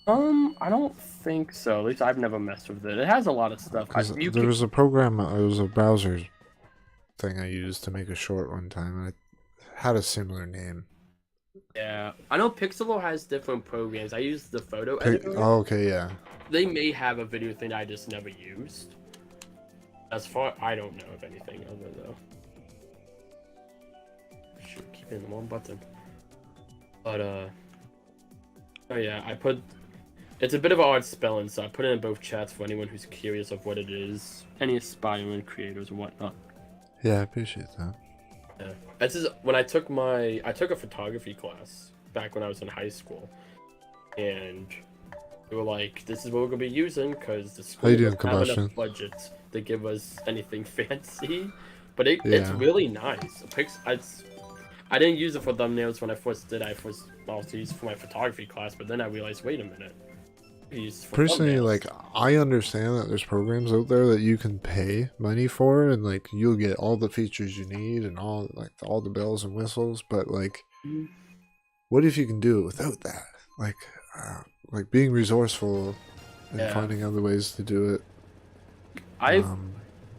I don't think so. At least I've never messed with it. It has a lot of stuff. There was a program, it was a browser thing I used to make a short one time, and it had a similar name. Yeah, I know Pixelo has different programs. I use the photo editor. Oh, okay, yeah. They may have a video thing that I just never used. As far I don't know of anything other though. Shoot, keep hitting the wrong button. But oh yeah, I put. It's a bit of an odd spelling, so I put it in both chats for anyone who's curious of what it is. Any aspiring creators or whatnot. Yeah, I appreciate that. Yeah. This is when I took a photography class back when I was in high school, and we were like, "This is what we're gonna be using," because the school doesn't have enough budget to give us anything fancy. But it's really nice. I didn't use it for thumbnails when I first did. I also used it for my photography class, but then I realized, wait a minute. Personally, like, I understand that there's programs out there that you can pay money for, and like you'll get all the features you need and all the bells and whistles. But like, what if you can do it without that? Like being resourceful and finding other ways to do it. At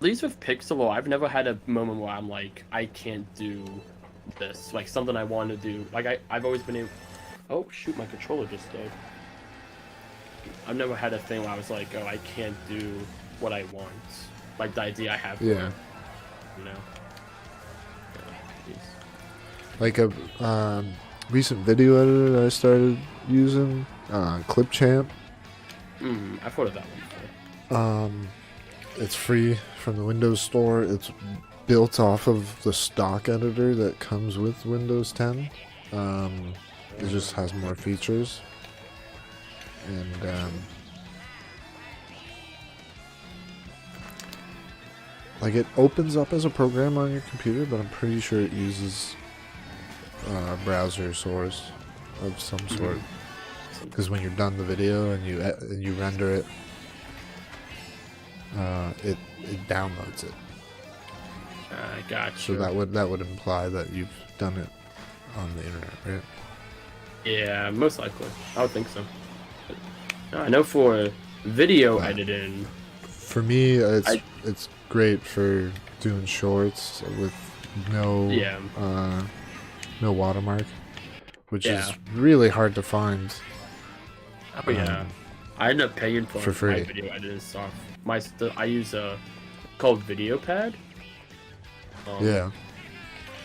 least with Pixelo, I've never had a moment where I'm like, I can't do this. Like something I want to do. Like I've always been able. Oh shoot, my controller just died. I've never had a thing where I was like, oh, I can't do what I want. Like the idea I have. Yeah. You know. Like a recent video editor that I started using, Clipchamp. I've heard of that one before. It's free from the Windows Store. It's built off of the stock editor that comes with Windows 10. It just has more features. And like it opens up as a program on your computer, but I'm pretty sure it uses browser source of some sort. Because when you're done the video and you render it, it downloads it. I gotcha. So that would imply that you've done it on the internet, right? Yeah, most likely. I would think so. I know for video editing. For me, it's great for doing shorts with no watermark, which is really hard to find. Oh yeah, I ended up paying for free. My video editing stuff. I use called VideoPad.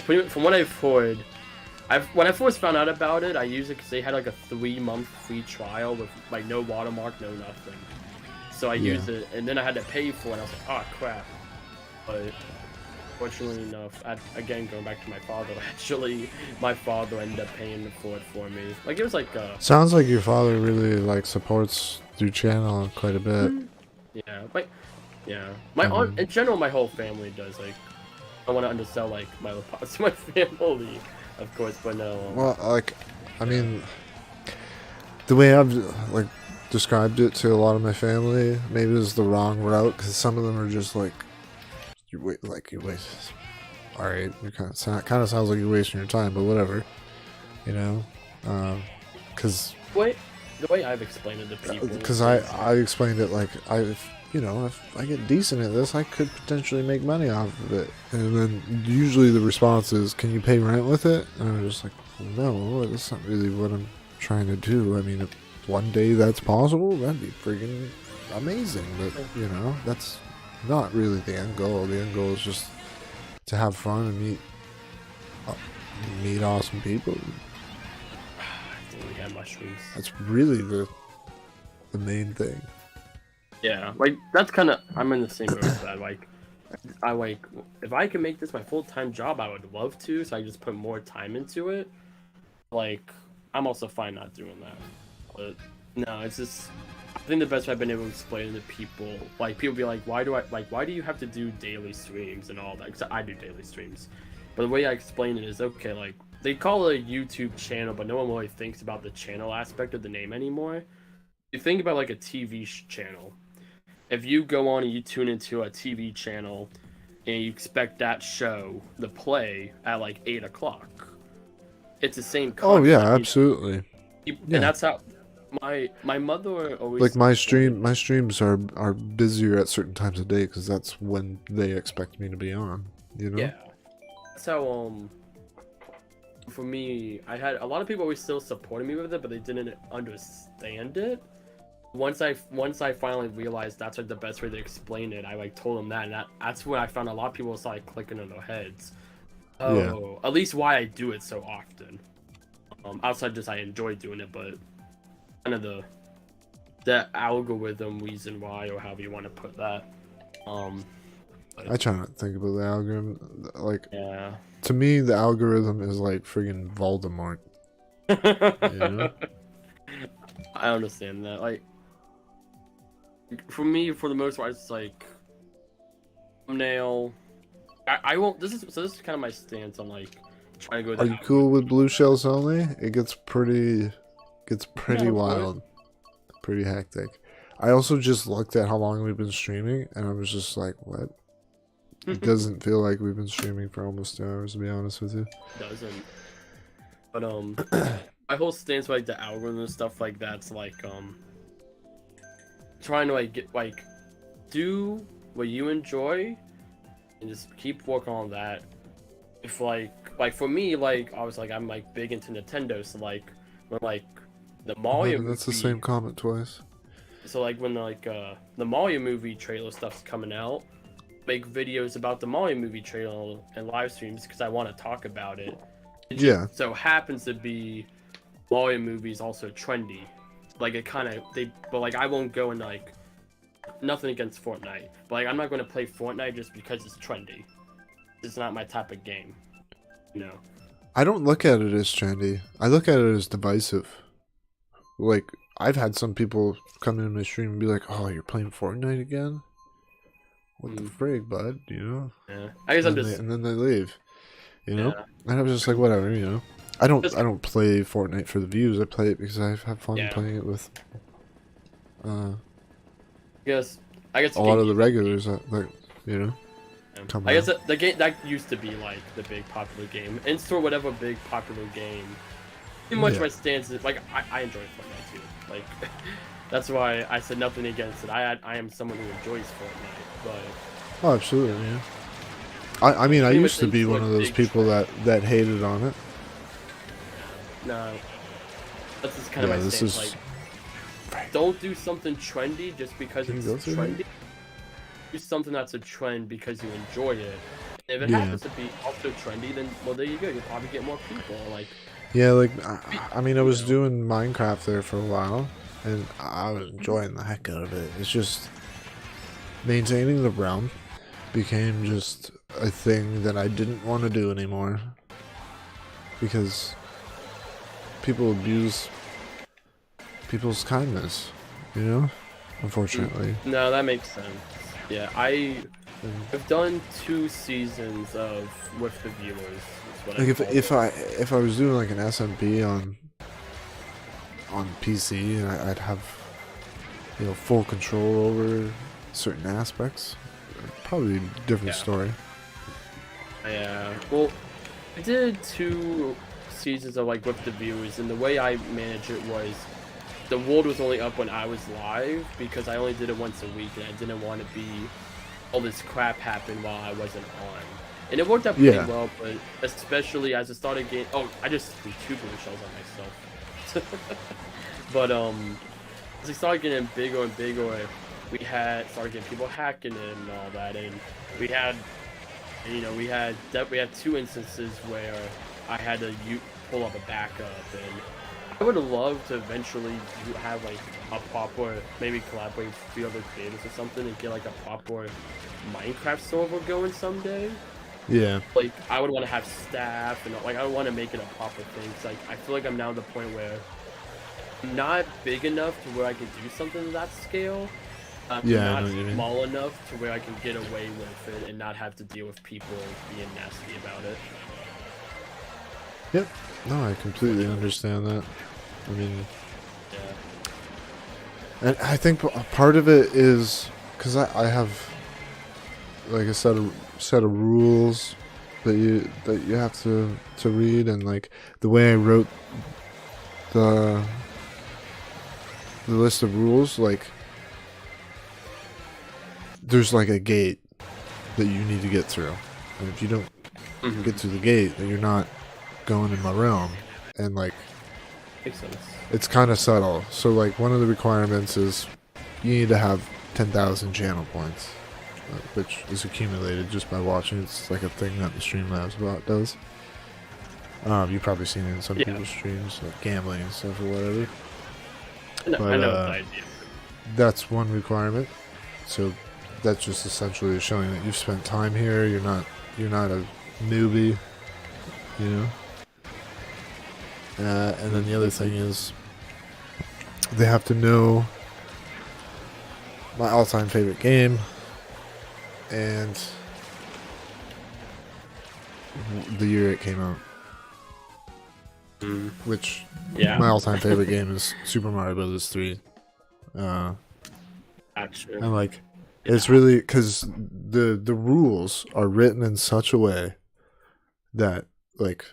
From what I've heard. When I first found out about it, I used it because they had like a 3-month free trial with like no watermark, no nothing. So I used it, and then I had to pay for it. And I was like, oh crap. But fortunately enough, again going back to my father, actually, my father ended up paying for it for me. Like it was like. Sounds like your father really like supports your channel quite a bit. Yeah, my aunt, in general, my whole family does. Like, I want to undersell like my little parts of my family. Of course, but no. Well, like, I mean, the way I've like described it to a lot of my family, maybe is the wrong route because some of them are just like, you waste. All right, you kind of sounds like you're wasting your time, but whatever, you know, because the way I've explained it to people. Because I explained it like if I get decent at this, I could potentially make money off of it. And then usually the response is, can you pay rent with it? And I'm just like, no, that's not really what I'm trying to do. I mean, if one day that's possible, that'd be freaking amazing. But, that's not really the end goal. The end goal is just to have fun and meet awesome people. I think we have mushrooms. That's really the main thing. Yeah, like that's kind of I'm in the same boat with that. Like, if I can make this my full-time job, I would love to. So I just put more time into it. Like, I'm also fine not doing that. But No, it's just. I think the best way I've been able to explain it to people, like people be like, why do you have to do daily streams and all that? Because I do daily streams, but the way I explain it is okay. Like they call it a YouTube channel, but no one really thinks about the channel aspect of the name anymore. You think about like a TV channel. If you go on and you tune into a TV channel, and you expect that show to play at like 8 o'clock, it's the same concept. Oh yeah, absolutely. And that's how my mother always Like my streams are busier at certain times of day because that's when they expect me to be on. You know. Yeah. That's how for me, I had a lot of people always still supporting me with it, but they didn't understand it. Once I finally realized that's like the best way to explain it, I like told them that, and that's when I found a lot of people started clicking in their heads. Oh, yeah. At least why I do it so often. Outside just I enjoy doing it, but kind of the algorithm reason why, or however you want to put that. I try not to think about the algorithm. Like, yeah. To me, the algorithm is like friggin' Voldemort. You know? I understand that. Like, for me, for the most part, it's like thumbnail. I won't. This is kind of my stance on like trying to go. Are you cool with blue shells only? It gets pretty wild, pretty hectic. I also just looked at how long we've been streaming, and I was just like, what? It doesn't feel like we've been streaming for almost 2 hours, to be honest with you. It doesn't. But my whole stance for like the algorithm and stuff like that's like trying to like get like do what you enjoy and just keep working on that. If like for me, like I was like I'm like big into Nintendo, so like when like the Mario that's the same comment twice. So like when like the Mario movie trailer stuff's coming out, make videos about the Mario movie trailer and live streams because I want to talk about it. It just so happens to be Mario movies also trendy. Like it kind of but like I won't go and like nothing against Fortnite, but like I'm not going to play Fortnite just because it's trendy. It's not my type of game, you know. I don't look at it as trendy. I look at it as divisive. Like I've had some people come in my stream and be like, "Oh, you're playing Fortnite again? What the frig, bud?" You know? Yeah. I guess and then they leave. You know? And I was just like, whatever, you know. I don't play Fortnite for the views. I play it because I have fun playing it with I guess a lot of the regulars that, like, you know. I guess the game that used to be like the big popular game. In-store whatever big popular game. Pretty much my stance is like I enjoy Fortnite too. Like that's why I said nothing against it. I am someone who enjoys Fortnite, but oh, absolutely, yeah. I mean, I used to be one of those people that hated on it. No, that's just kind of my stance. Like, don't do something trendy just because it's trendy. Do something that's a trend because you enjoy it. And if it happens to be also trendy, then well, there you go. You'll probably get more people. Like, yeah, like I mean, I was doing Minecraft there for a while, and I was enjoying the heck out of it. It's just maintaining the realm became just a thing that I didn't want to do anymore because people abuse people's kindness, you know, unfortunately. No, that makes sense. Yeah, I've done 2 seasons of with the viewers. Like if I was doing like an SMP on PC, I'd have, you know, full control over certain aspects. Probably a different story. Yeah. Well, I did 2 seasons of like with the viewers, and the way I managed it was the world was only up when I was live because I only did it once a week, and I didn't want to be all this crap happen while I wasn't on. And it worked out pretty well, but especially as I started getting I just threw 2 blue shells on myself. But as I started getting bigger and bigger, we started getting people hacking it and all that, and we had 2 instances where I had to pull up a backup, and I would have loved to eventually have like a proper, maybe collaborate with 3 other creators or something and get like a proper Minecraft server going someday. Yeah. Like I would want to have staff and like I would want to make it a proper thing. Cause like I feel like I'm now at the point where not big enough to where I can do something to that scale. Yeah, I not know what you mean. small enough to where I can get away with it and not have to deal with people being nasty about it. Yep. No, I completely understand that. I mean, Yeah. and I think part of it is because I have like a set of rules that you have to read, and like the way I wrote the list of rules, like there's like a gate that you need to get through, and if you don't get through the gate, then you're not going in my realm. And like Makes sense. it's kind of subtle. So like one of the requirements is you need to have 10,000 channel points, which is accumulated just by watching. It's like a thing that the Streamlabs bot does. You've probably seen it in some people's streams, like gambling and stuff or whatever. I know the idea. That's one requirement. So that's just essentially showing that you've spent time here. You're not a newbie, you know. And then the other thing is they have to know my all-time favorite game and the year it came out. Which my all-time favorite game is Super Mario Bros. 3. Actually. And like it's really because the rules are written in such a way that like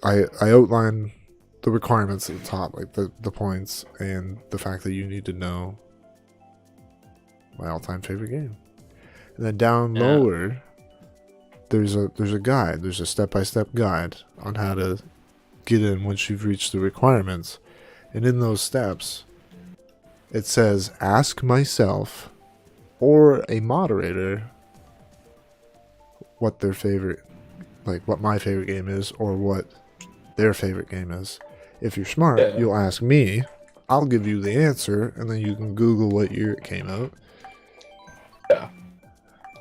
I outline the requirements at the top, like the points and the fact that you need to know my all-time favorite game. And then down lower there's a guide, there's a step-by-step guide on how to get in once you've reached the requirements. And in those steps it says ask myself or a moderator what their favorite, like what my favorite game is or what their favorite game is. If you're smart, you'll ask me, I'll give you the answer, and then you can Google what year it came out. Yeah.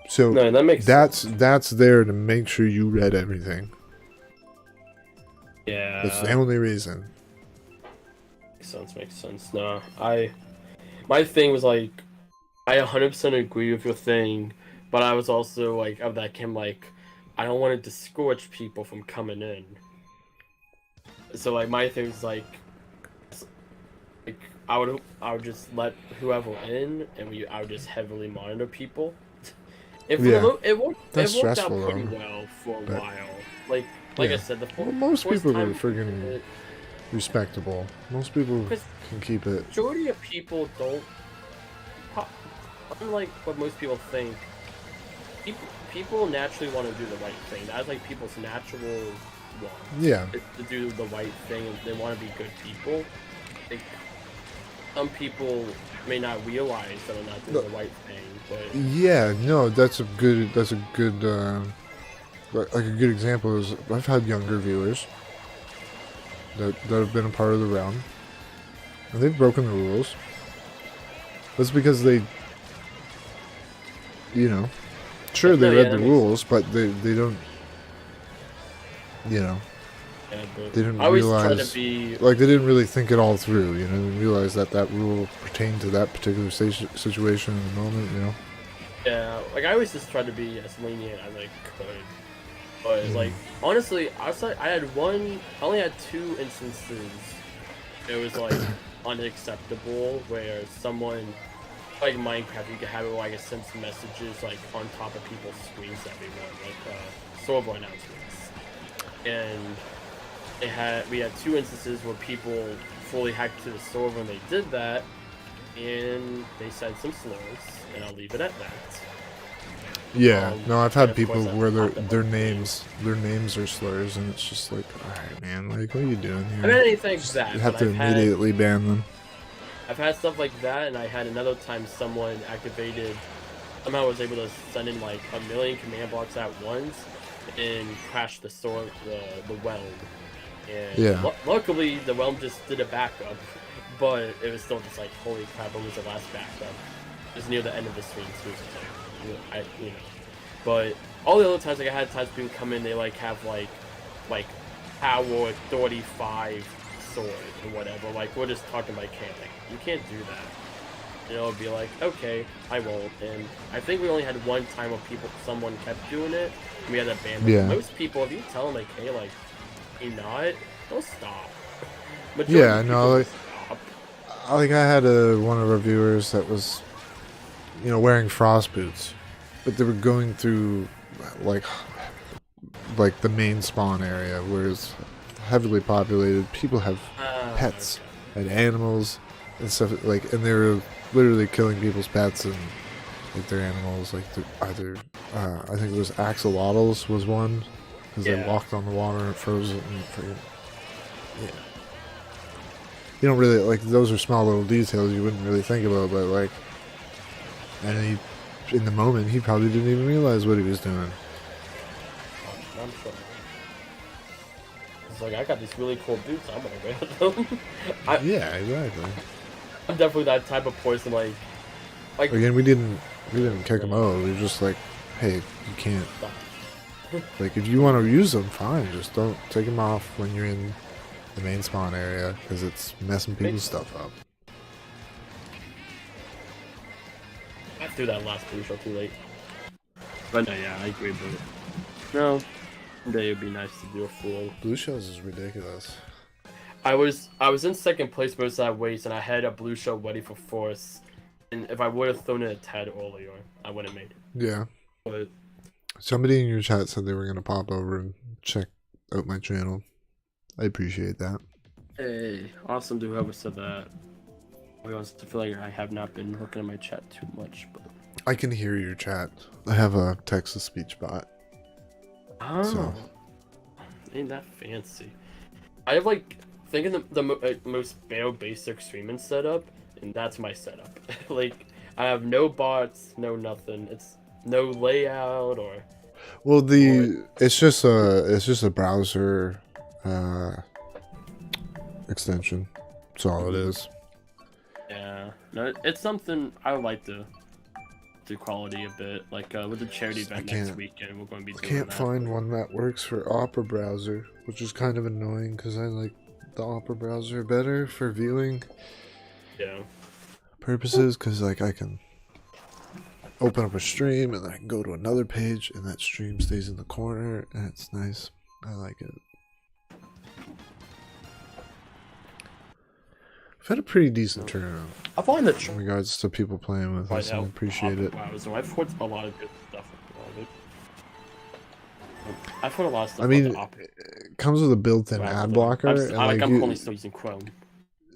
So no, that makes that's sense. that's there to make sure you read everything. Yeah. That's the only reason. Makes sense. No, my thing was like, I 100% agree with your thing, but I was also like of that camp, like, I don't want to discourage people from coming in. So like my thing was like I would just let whoever in, and I would just heavily monitor people. It worked out pretty well for a while. Like I said, most people are friggin' respectable. Most people can keep it. Majority of people don't. Unlike what most people think, people naturally want to do the right thing. That's like people's natural want. Yeah. To do the right thing, and they want to be good people. Like, some people may not realize that they're not doing the right thing, but yeah, no, that's a good like a good example is I've had younger viewers that have been a part of the realm, and they've broken the rules. That's because they, you know, sure they read the rules, but they don't, you know, they didn't realize, like they didn't really think it all through, you know, they realized that rule pertained to that particular situation in the moment, you know. Yeah, like I always just tried to be as lenient as I could, but like honestly, I only had 2 instances. It was like unacceptable where someone, like Minecraft, you could have it where I could send some messages like on top of people's screens everywhere, like server announcements, and we had 2 instances where people fully hacked to the server and they did that, and they said some slurs, and I'll leave it at that. Yeah, no, I've had people where their names are slurs, and it's just like, alright, man, like, what are you doing here? I mean, anything like that. You have to immediately ban them. I've had stuff like that, and I had another time someone somehow was able to send in like 1 million command blocks at once, and crash the realm. And luckily, the realm just did a backup, but it was still just like, holy crap, when was the last backup? It was near the end of the stream, too, so you know. But all the other times, like I had times people come in, they like have like power 35 sword or whatever. Like, we're just talking about camping. You can't do that. And it'll be like, okay, I won't. And I think we only had one time where someone kept doing it. And we had to ban them. Yeah. Most people, if you tell them like, hey, like, you not, they'll stop. Yeah, no, like, stop. I had one of our viewers that was, wearing frost boots, but they were going through like the main spawn area where it's heavily populated. People have pets and animals and stuff like, and they were literally killing people's pets and like their animals. Like either I think it was axolotls was one because they walked on the water and it froze it and yeah. You don't really, like, those are small little details you wouldn't really think about, but, like, and in the moment, he probably didn't even realize what he was doing. I'm sure. It's like, I got these really cool boots, I'm gonna wear them. Yeah, exactly. I'm definitely that type of person, like Again, we didn't kick him out, we were just like, hey, you can't, like, if you want to use them, fine, just don't take them off when you're in the main spawn area, because it's messing people's stuff up. I threw that last blue shell too late. But no, yeah, I agree, but no, someday it'd be nice to do a full. Blue shells is ridiculous. I was in second place most of that race, and I had a blue shell ready for fourth. And if I would have thrown it a tad earlier, I would have made it. Yeah. But Somebody in your chat said they were going to pop over and check out my channel. I appreciate that. hey, awesome to whoever said that. I honestly feel like I have not been looking at my chat too much, but I can hear your chat. I have a text-to-speech bot. oh, So. ain't that fancy. I have like thinking the most bare basic streaming setup, and that's my setup. Like I have no bots, no nothing. It's no layout or. Well, it's just a browser extension. That's all it is. Yeah, no, it's something I would like to do quality a bit. Like with the charity event next weekend, we're going to be doing Can't that. find one that works for Opera browser, which is kind of annoying because I like the Opera browser better for viewing purposes. Because like I can open up a stream and then I can go to another page and that stream stays in the corner and it's nice. I like it. I've had a pretty decent turnout. I find that in regards to people playing with us, and I appreciate it. Wow, so I've heard a lot of good stuff about it. I've heard a lot of stuff. I mean, it comes with a built-in ad blocker, and I'm only still using Chrome.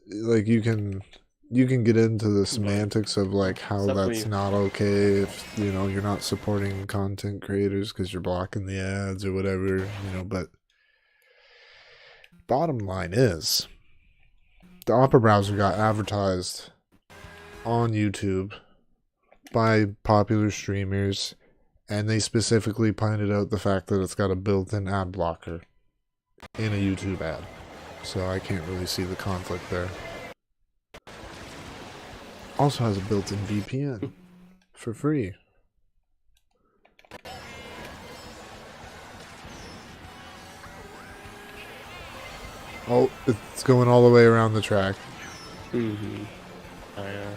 Like you can get into the semantics of like how that's not okay if you're not supporting content creators because you're blocking the ads or whatever, But bottom line is, the Opera browser got advertised on YouTube by popular streamers, and they specifically pointed out the fact that it's got a built-in ad blocker in a YouTube ad. So I can't really see the conflict there. Also has a built-in VPN for free. Oh, it's going all the way around the track. Mm-hmm. Oh, yeah.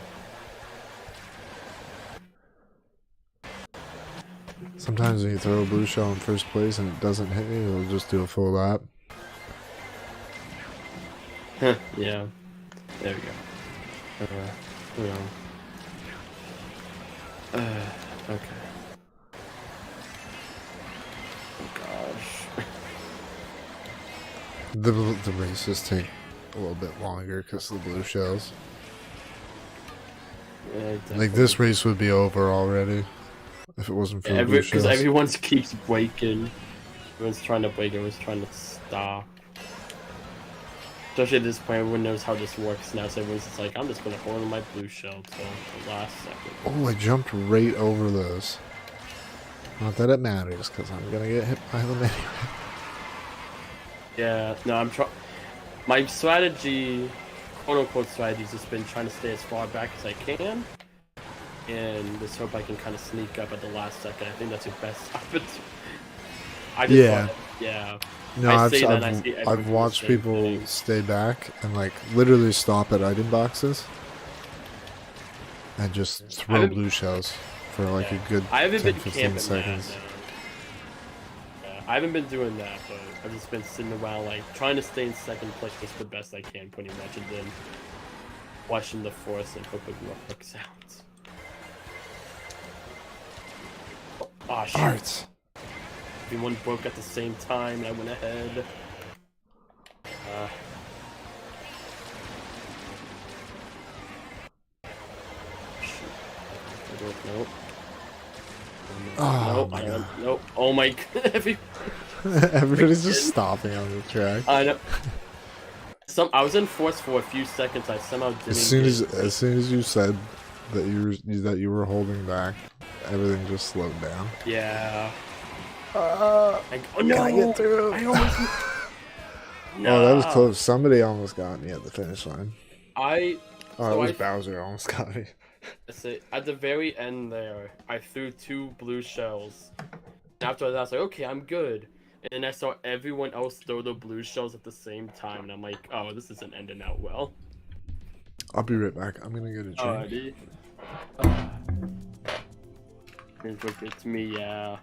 Sometimes when you throw a blue shell in first place and it doesn't hit you, it'll just do a full lap. Yeah. There we go. Okay. Oh gosh. The races take a little bit longer because of the blue shells. Yeah, like this race would be over already if it wasn't for the blue shells. Because everyone keeps breaking. Everyone's trying to break, everyone's trying to stop. Especially at this point, everyone knows how this works now, so everyone's just like, I'm just gonna hold on my blue shell till the last second. Oh, I jumped right over those. Not that it matters, because I'm gonna get hit by them anyway. Yeah, no, I'm trying. My strategy, quote-unquote strategy, has just been trying to stay as far back as I can, and just hope I can kind of sneak up at the last second. I think that's your best opportunity. Yeah. No, I I've, say that and I I've, see I've everyone watched say people things. stay back and like literally stop at item boxes and just throw haven't- blue shells for like Yeah. a good I haven't 10, been 15 camping seconds. that, no. Yeah, I haven't been doing that, but I've just been sitting around, like, trying to stay in second place just the best I can, pretty much, and then watching the force and hoping what works out. Oh, shoot. Kart. Everyone broke at the same time, and I went ahead. Shoot. Nope. Oh Nope, my god. nope. Oh my god. Everybody's just stopping on the track. I know. I was in force for a few seconds. I somehow didn't. As soon as you said that you were holding back, everything just slowed down. Yeah. Oh no! Gotta get through. I almost. No. Oh, that was close. Somebody almost got me at the finish line. It Was Bowser almost got me. At the very end there, I threw 2 blue shells. After that, I was like, okay, I'm good. And then I saw everyone else throw the blue shells at the same time, and I'm like, oh, this isn't ending out well. I'll be right back. I'm gonna get a drink. It's me, yeah.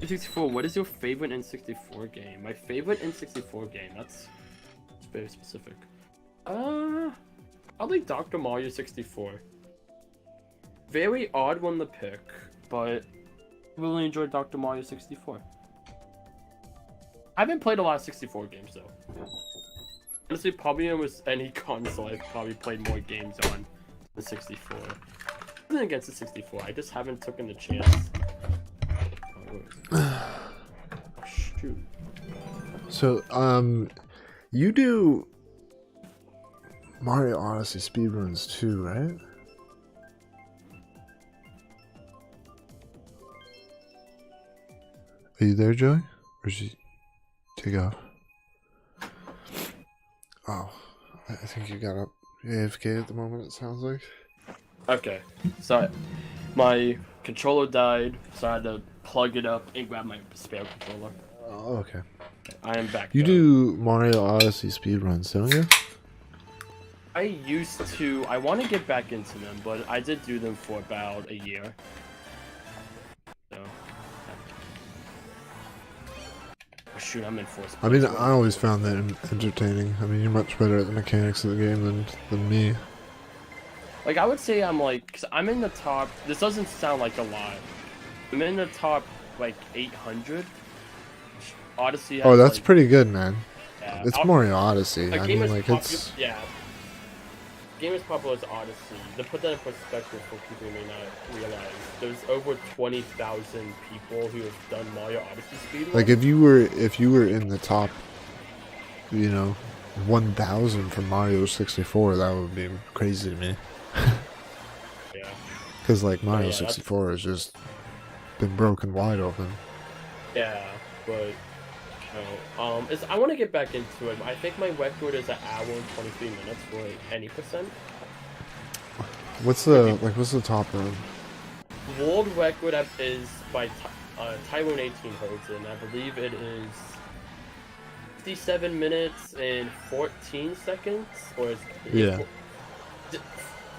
N64, what is your favorite N64 game? My favorite N64 game, that's very specific. I like Dr. Mario 64. Very odd one to pick, but really enjoyed Dr. Mario 64. I haven't played a lot of 64 games though. Honestly, probably almost any console I've probably played more games on the 64. Nothing against the 64, I just haven't taken the chance. Oh, shoot. So, you do Mario Odyssey speedruns too, right? Are you there, Joey? Or did you take off? Oh, I think you got up AFK at the moment, it sounds like. Okay, so my controller died, so I had to plug it up and grab my spare controller. Oh, okay. I am back. You though. do Mario Odyssey speedruns, don't you? I used to. I want to get back into them, but I did do them for about a year. So. Oh, shoot, I'm in fourth. I mean, I always found that entertaining. I mean, you're much better at the mechanics of the game than me. Like, I would say I'm like, cause I'm in the top. This doesn't sound like a lot. I'm in the top like 800. Odyssey. Oh, has, that's like, pretty good, man. yeah, It's Mario Odyssey. I mean, like, it's... Yeah. Game as popular as Odyssey. To put that in perspective for people who may not realize, there's over 20,000 people who have done Mario Odyssey speedrun. Like, if you were in the top, you know, 1,000 for Mario 64, that would be crazy to me. Yeah. Because, like, Mario yeah, 64 has just been broken wide open. Yeah, but I want to get back into it. I think my record is an hour and 23 minutes for any percent. What's the top run? World record is by Tyrone 18 holds it, and I believe it is 57 minutes and 14 seconds, or is Yeah.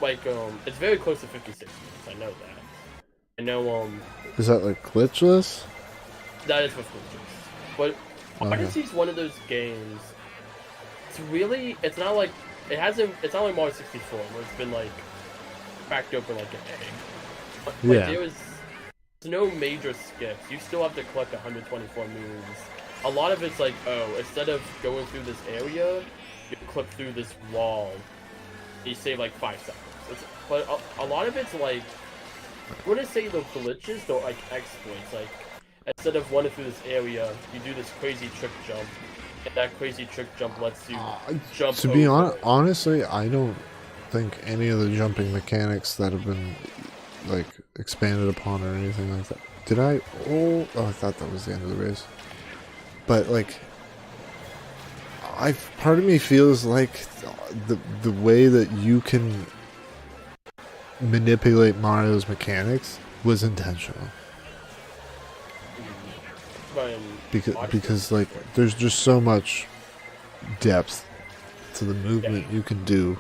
Like it's very close to 56 minutes. I know that. I know Is that like glitchless? that is with glitches, but Odyssey's one of those games. It's not like it's not like Mario 64 where it's been like cracked open like an egg. But, like, Yeah. there's no major skips. You still have to collect 124 moves. A lot of it's like, oh, instead of going through this area, you clip through this wall. You save like 5 seconds. But a lot of it's like, I wouldn't say the glitches, though, like exploits. Like, instead of running through this area, you do this crazy trick jump. And that crazy trick jump lets you jump To be over. honestly, I don't think any of the jumping mechanics that have been like expanded upon or anything like that. Did I? Oh, I thought that was the end of the race. But like, part of me feels like the way that you can manipulate Mario's mechanics was intentional. about in because like there's just so much depth to the movement you can do.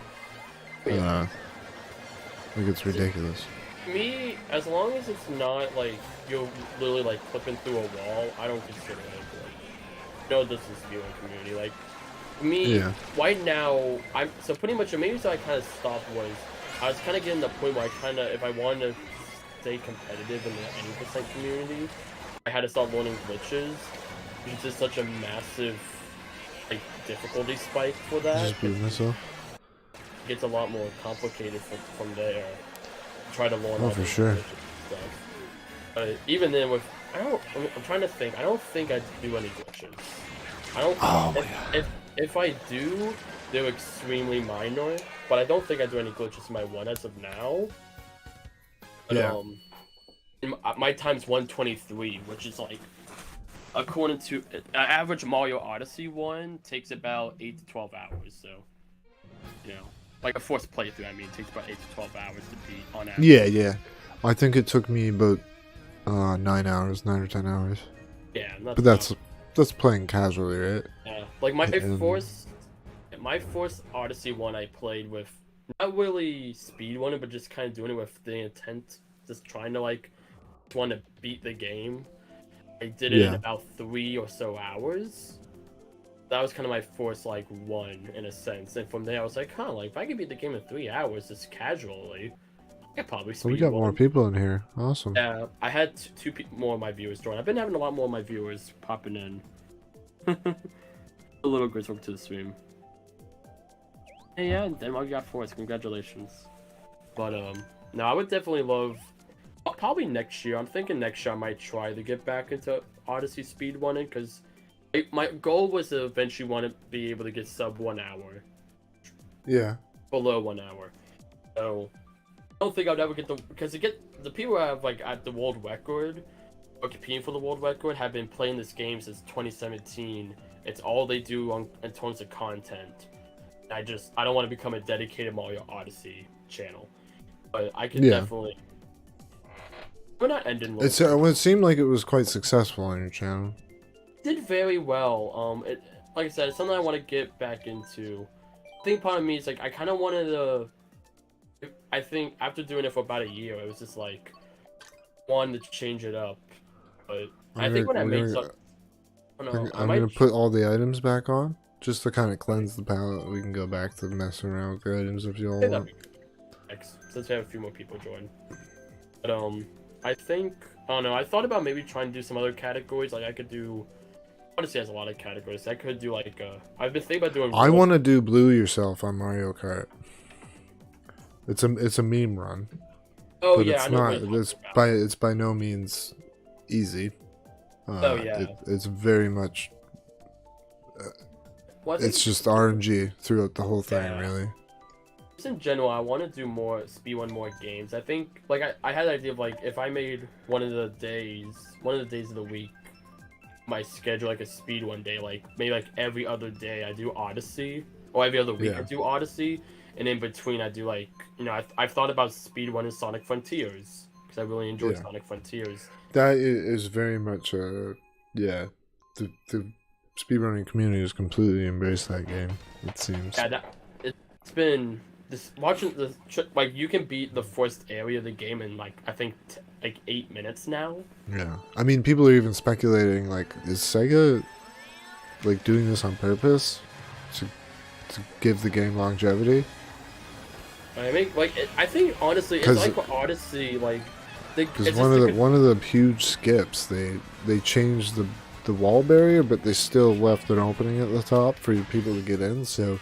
Like it's ridiculous. Me, as long as it's not like you're literally like clipping through a wall, I don't consider it like no this is viewing community. Like me right now, so pretty much the main reason I kind of stopped was I was kind of getting to the point where I kind of, if I wanted to stay competitive in the 80% community, I had to start learning glitches, which is just such a massive like difficulty spike for that. Just beat myself. It gets a lot more complicated from there. Try to learn. Oh, for sure. Stuff. But even then, I'm trying to think. I don't think I do any glitches. I don't. Oh if I do, they're extremely minor. But I don't think I do any glitches in my one as of now. But, my time's 123, which is like, according to average Mario Odyssey one, takes about 8 to 12 hours. So, you know, like a forced playthrough. I mean, it takes about 8 to 12 hours to beat on average. Yeah. I think it took me about 9 or 10 hours. Yeah, but that's playing casually, right? Yeah, like my first Odyssey one I played with, not really speedrunning, but just kind of doing it with the intent, just trying to like want to beat the game. I did it in about 3 or so hours. That was kind of my first like one in a sense, and from there I was like, like if I could beat the game in 3 hours just casually, I could probably speed. So we got more people in here. Awesome. Yeah, I had two more of my viewers join. I've been having a lot more of my viewers popping in. A little great to the stream. Hey, yeah, Denmark got 4th. Congratulations. But no, I would definitely love. Probably next year. I'm thinking next year I might try to get back into Odyssey speedrunning because my goal was to eventually want to be able to get sub 1 hour. Yeah. Below 1 hour. So I don't think I'd ever get because to get the people who have like at the world record or competing for the world record have been playing this game since 2017. It's all they do in terms of content. I don't want to become a dedicated Mario Odyssey channel, but I can definitely. We're not ending. It seemed like it was quite successful on your channel. Did very well. Like I said, it's something I want to get back into. I think part of me is like I kind of wanted to. I think after doing it for about a year, it was just like wanted to change it up. But I think when I made some, I'm gonna put all the items back on just to kind of cleanse the palette. We can go back to messing around with the items if you all want. Since we have a few more people join, but I think I don't know. I thought about maybe trying to do some other categories. Like I could do. Odyssey has a lot of categories. I could do like I've been thinking about doing. I want to do Blue Yourself on Mario Kart. It's a meme run. Oh but yeah, it's I know not. It's by no means easy. It's very much. It's just RNG throughout the whole thing, really. Just in general, I want to do more speedrun more games. I think like I had the idea of like if I made one of the days of the week, my schedule like a speedrun day, like maybe like every other day I do Odyssey, or every other week I do Odyssey, and in between I do like I've thought about speedrunning Sonic Frontiers because I really enjoy Sonic Frontiers. That is very much the speedrunning community has completely embraced that game. It seems. Yeah, it's been watching the like you can beat the first area of the game in like I think like 8 minutes now. Yeah, I mean people are even speculating like is Sega like doing this on purpose to give the game longevity? I mean, like I think honestly, it's like for Odyssey, like because one of the huge skips they changed the wall barrier, but they still left an opening at the top for people to get in. So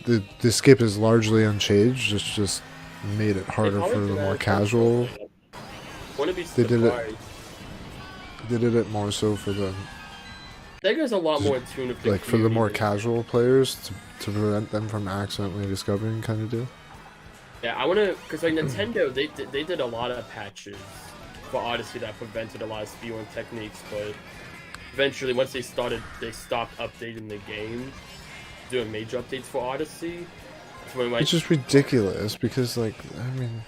the skip is largely unchanged. It's just made it harder for the more casual. They did it more so for the. I think there's a lot more in tune with like for the more casual players to prevent them from accidentally discovering kind of deal. Yeah, I want to because like Nintendo they did a lot of patches for Odyssey that prevented a lot of speedrun techniques, but eventually once they stopped updating the game, doing major updates for Odyssey. It's just ridiculous because like I mean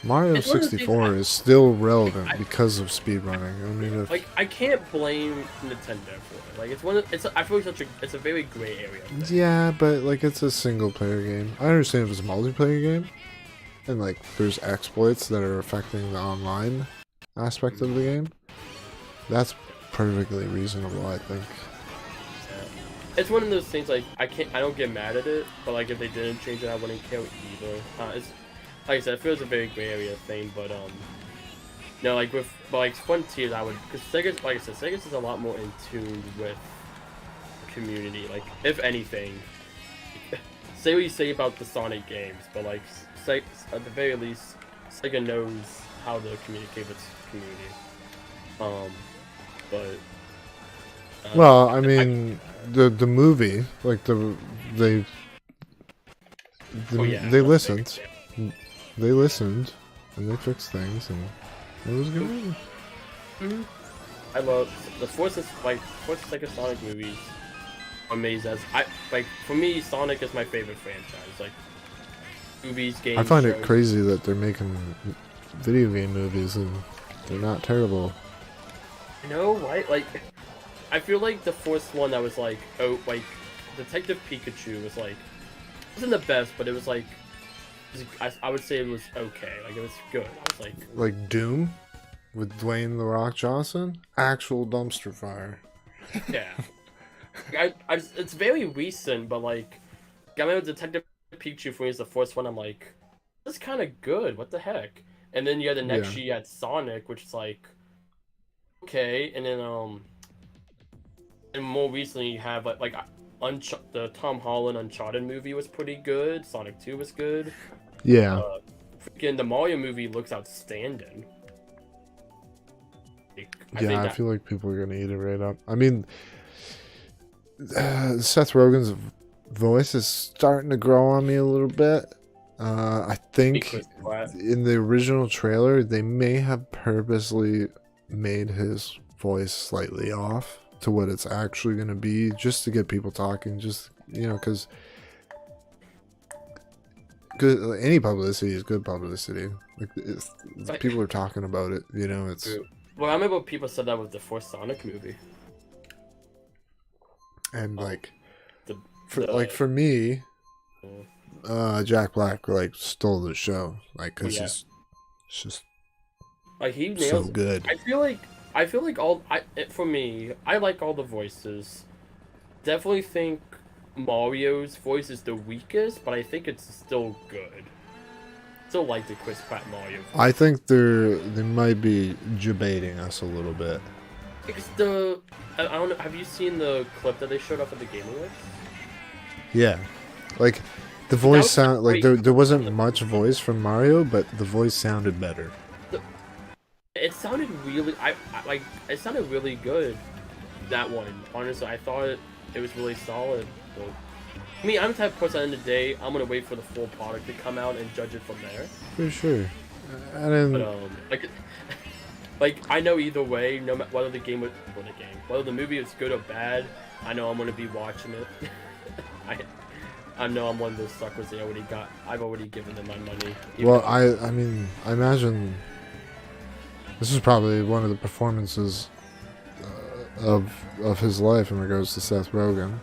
Mario It's one of the things 64 is still relevant because of speedrunning. I mean, if, Like I can't blame Nintendo for it. Like it's one of I feel like it's a very gray area. yeah, but like it's a single player game. I understand if it's a multiplayer game, and like there's exploits that are affecting the online aspect of the game. That's perfectly reasonable, I think. It's one of those things like I don't get mad at it, but like if they didn't change it, I wouldn't care either. It's like I said, it feels a very gray area thing, but no, like with like Frontiers, I would because Sega's like I said, Sega's is a lot more in tune with the community. Like if anything, say what you say about the Sonic games, but like at the very least, Sega knows how to communicate with its community. But Well, I mean, the movie, like they oh, yeah, they that's a big listened, they listened, and they fixed things, and it was good. I love the Forza Sega Sonic movies. Amazing. For me, Sonic is my favorite franchise. Like movies, games. I find shows. it crazy that they're making video game movies and they're not terrible. You know, right? Like, I feel like the first one that was like, oh, like Detective Pikachu was like, wasn't the best, but it was like, I would say it was okay. Like it was good. I was like Doom with Dwayne the Rock Johnson, actual dumpster fire. yeah. It's very recent, but like, I remember Detective Pikachu for me is the first one. I'm like, this is kind of good. What the heck? And then you had the next year you had Sonic, which is like, okay. And then and more recently you have like the Tom Holland Uncharted movie was pretty good. Sonic 2 was good. Yeah. Freaking the Mario movie looks outstanding. I feel like people are gonna eat it right up. I mean, Seth Rogen's voice is starting to grow on me a little bit. I think in the original trailer they may have purposely made his voice slightly off to what it's actually going to be, just to get people talking, just, you know, because good, any publicity is good publicity. Like people are talking about it, you know. It's well, I remember people said that with the first Sonic movie, and like for me, Jack Black like stole the show, like because it's just like he nails so good. I feel like for me, I like all the voices. Definitely think Mario's voice is the weakest, but I think it's still good. Still like the Chris Pratt Mario voice. I think they might be debating us a little bit. It's I don't know. Have you seen the clip that they showed up at the Game Awards? Yeah, like the voice sound like there wasn't much voice from Mario, but the voice sounded better. It sounded really, it sounded really good. That one, honestly, I thought it was really solid. But, I mean, I'm the type of person. At the end of the day, I'm gonna wait for the full product to come out and judge it from there. For sure. And then, like I know either way, no matter whether whether the movie is good or bad, I know I'm gonna be watching it. I know I'm one of those suckers. I've already given them my money. Well, I mean, I imagine this is probably one of the performances of his life in regards to Seth Rogen,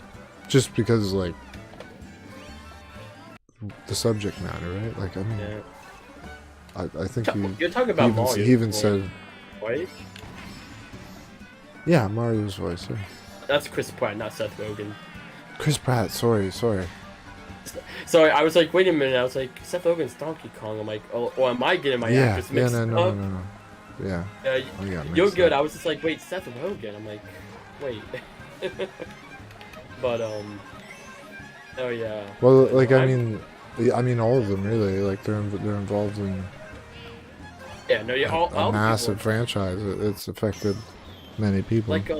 just because like the subject matter, right? Like I mean, I think you're talking about Mario. He even said, right? Yeah, Mario's voice. Yeah. That's Chris Pratt, not Seth Rogen. Chris Pratt. Sorry. Sorry, I was like, wait a minute. I was like, Seth Rogen's Donkey Kong. I'm like, oh, or am I getting my actors mixed up? No. Yeah. You're good. I was just like, wait, Seth Rogen. I'm like, wait. But oh yeah. Well, like I mean, all of them really. Like they're involved in. Yeah. No. Yeah. A massive franchise. It's affected many people. Like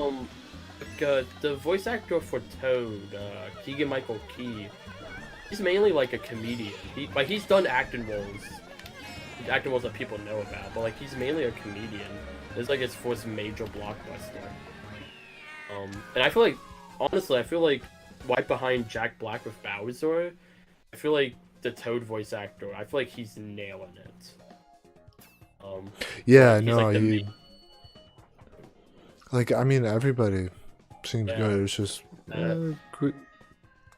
the voice actor for Toad, Keegan-Michael Key. He's mainly like a comedian. He's done acting roles that people know about, but like he's mainly a comedian. It's like his first major blockbuster. And I feel like, honestly, right behind Jack Black with Bowser, I feel like the Toad voice actor, I feel like he's nailing it. Yeah, he's, no, like, the he main- like I mean everybody seems Yeah. good. It's just Uh,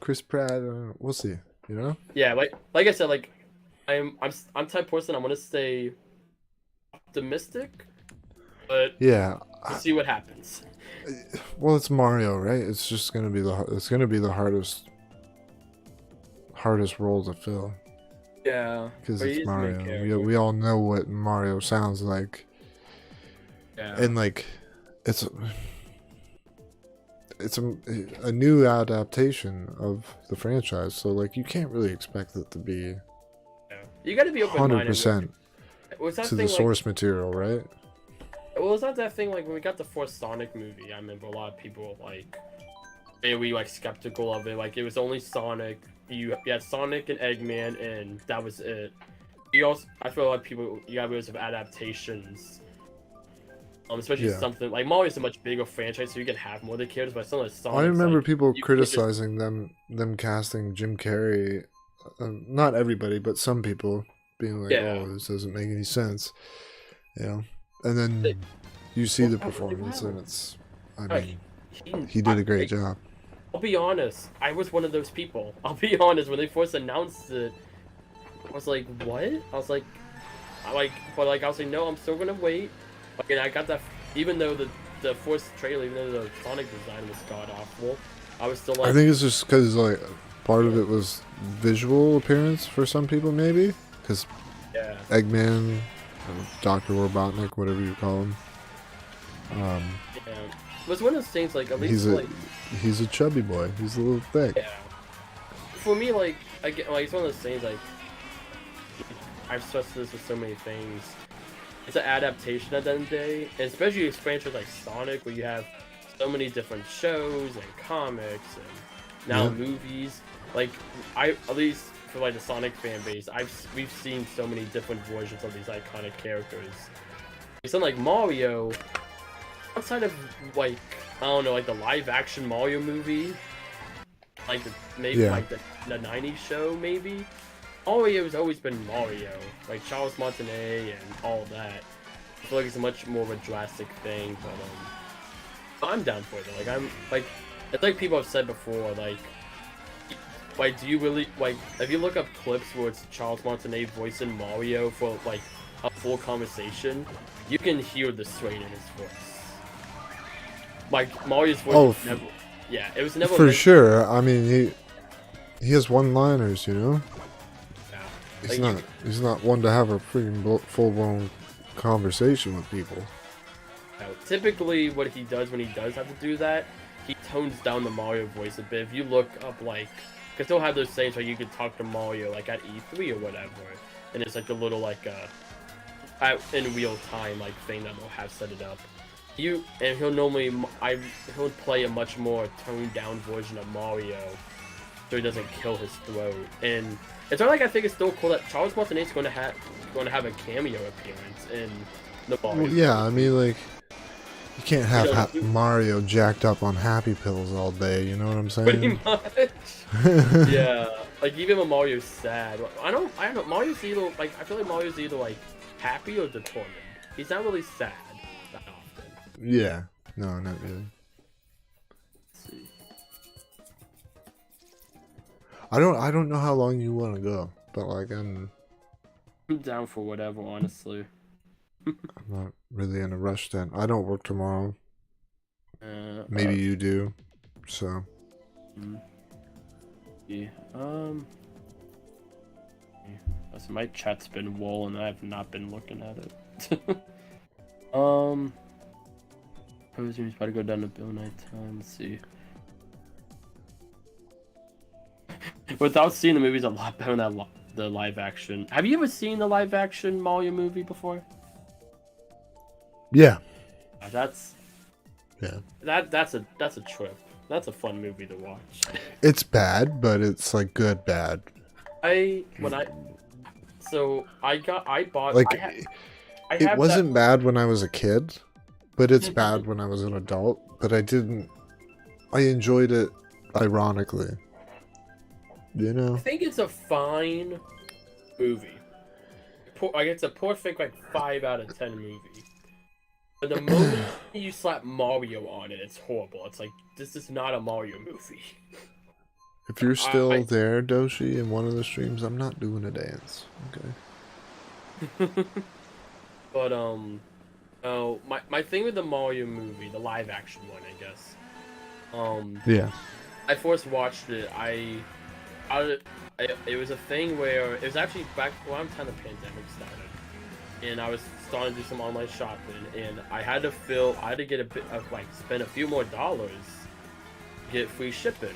Chris Pratt. We'll see. You know? yeah, like I said, like I'm type of person. I want to stay optimistic, but Yeah. we'll see what happens. Well, it's Mario, right? It's just gonna be the hardest role to fill Yeah, because but it's he's the main Mario. character. We all know what Mario sounds like, Yeah. and like it's a new adaptation of the franchise, so like you can't really expect it to be Yeah. You got to be open-minded. 100% Was that to the thing source material, right? well, was that thing like when we got the fourth Sonic movie? I remember a lot of people like they were like skeptical of it. Like it was only Sonic. You had Sonic and Eggman, and that was it. You also, I feel like people you got rid of adaptations. Especially Yeah. something like Mario's a much bigger franchise, so you can have more of the characters. But something like Sonic, I remember people you can't just- criticizing them casting Jim Carrey. Not everybody, but some people being like, Yeah. "Oh, this doesn't make any sense," you know. And then you see the performance, and it's, I mean, he did a great job. I'll be honest, I was one of those people. I'll be honest, when they first announced it, I was like, what? I was like, I was like, no, I'm still gonna wait. Like, and I got that, even though the first trailer, even though the Sonic design was god awful, I was still like. I think it's just because like part of it was visual appearance for some people, maybe because Yeah. Eggman, Dr. Robotnik, whatever you call him. Yeah. It was one of those things, like, at least, He's a chubby boy. He's a little thick. yeah. For me, like, I get, like, it's one of those things, like, I've stressed this with so many things. It's an adaptation at the end of the day, and especially a franchise like Sonic, where you have so many different shows and comics and now movies. Like, at least for like the Sonic fan base, we've seen so many different versions of these iconic characters. Something like Mario, outside of like I don't know, like the live action Mario movie, like like the '90s show maybe. Mario's always been Mario, like Charles Martinet and all that. I feel like it's a much more of a drastic thing, but I'm down for it. Like it's like people have said before, like do you really like if you look up clips where it's Charles Martinet voicing Mario for like a full conversation, you can hear the strain in his voice. Like Mario's voice was never, yeah, it was never for sure. I mean, he has one-liners, you know. He's not one to have a freaking full-blown conversation with people. Typically, what he does when he does have to do that, he tones down the Mario voice a bit. If you look up, like, because they'll have those things where you can talk to Mario, like, at E3 or whatever, and it's, like, a little, like, in real time, like, thing that they'll have set it up. And he'll normally, he'll play a much more toned down version of Mario, so he doesn't kill his throat. And it's not like I think it's still cool that Charles Martinet's going to have a cameo appearance in the Mario. Well, yeah, I mean, like, you can't have Mario jacked up on happy pills all day. You know what I'm saying? Pretty much. Yeah, like even when Mario's sad, I don't know. Mario's either like I feel like Mario's either like happy or determined. He's not really sad that often. Yeah, no, not really. Let's see. I don't know how long you want to go, but like I'm down for whatever, honestly. I'm not really in a rush then. I don't work tomorrow. Maybe you do, so. Yeah. So my chat's been swollen. I have not been looking at it. Posing about to go down to Bill Night time. Let's see. Without seeing the movies, a lot better than the live action. Have you ever seen the live action Mario movie before? Yeah. That's a trip. That's a fun movie to watch. It's bad, but it's like good bad. I bought like it wasn't bad when I was a kid, but it's bad when I was an adult. But I enjoyed it ironically. You know? I think it's a fine movie. it's a perfect like 5 out of 10 movie. But the moment you slap Mario on it, it's horrible. It's like this is not a Mario movie. If you're still there, Doshi, in one of the streams, I'm not doing a dance. Okay. But oh, my thing with the Mario movie, the live action one, I guess. Yeah. I first watched it. It was a thing where it was actually back around the time the pandemic started, and I was starting to do some online shopping, and I had to get a bit of like spend a few more dollars to get free shipping.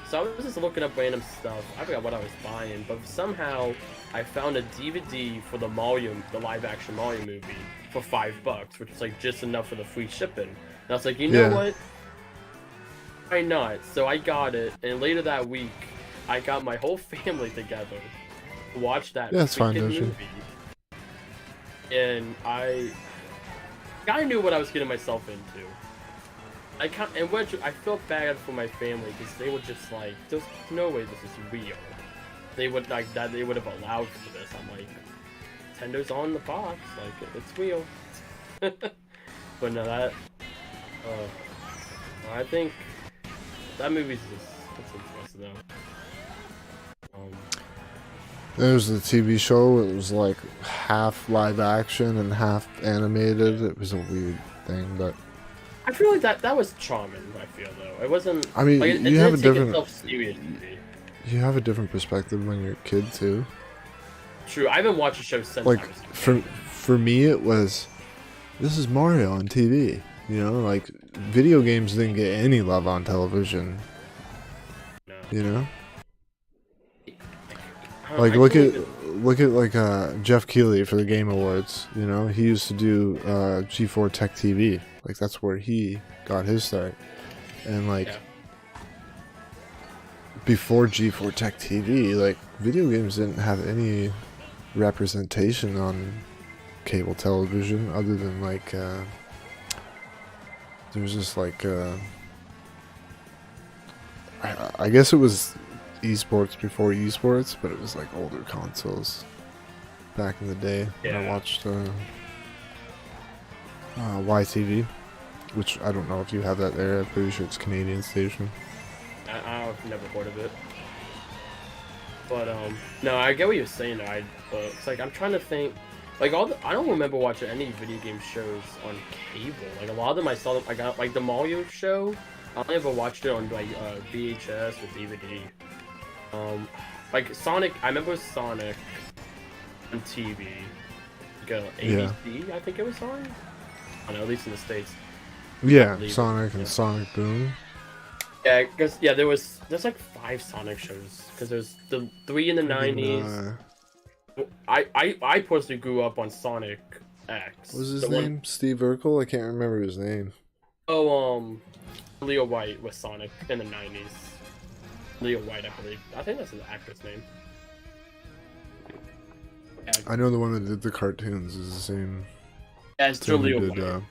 So I was just looking up random stuff. I forgot what I was buying, but somehow I found a DVD for the live action Mario movie for $5, which was like just enough for the free shipping. And I was like, you know what? Why not? So I got it, and later that week, I got my whole family together to watch that movie. And I knew what I was getting myself into. I felt bad for my family because they were just like, "There's no way this is real." They would like that. They would have allowed for this. I'm like, Nintendo's on the box, like it's real. But no, I think that movie's that's interesting though. There was a TV show. It was like half live action and half animated. It was a weird thing, but I feel like that was charming. I feel though it wasn't. I mean, like, you have a different. Seriously. You have a different perspective when you're a kid too. True, I haven't watched the show since. Like I was a kid. for me, it was this is Mario on TV. You know, like video games didn't get any love on television. No. You know. Like look at like Jeff Keighley for the Game Awards. You know, he used to do G4 Tech TV. Like that's where he got his start. And like before G4 Tech TV, like video games didn't have any representation on cable television other than like there was just like I guess it was esports before esports, but it was like older consoles back in the day. When I watched YTV, which I don't know if you have that there. I'm pretty sure it's a Canadian station. I've never heard of it. But no, I get what you're saying. It's like I'm trying to think. Like I don't remember watching any video game shows on cable. Like a lot of them I saw them. I got like the Mario show. I only ever watched it on like VHS or DVD. Like Sonic, I remember Sonic on TV. Like ABC, I think it was on. I don't know, at least in the States. Yeah, Sonic and Sonic Boom. Yeah, because there's like 5 Sonic shows. Because there's the 3 in the 90s. I personally grew up on Sonic X. What was his name? Steve Urkel? I can't remember his name. Oh, Leo White was Sonic in the 90s. Leo White, I believe. I think that's the actor's name. Yeah. I know the one that did the cartoons is the same. Yeah, it's Leo White.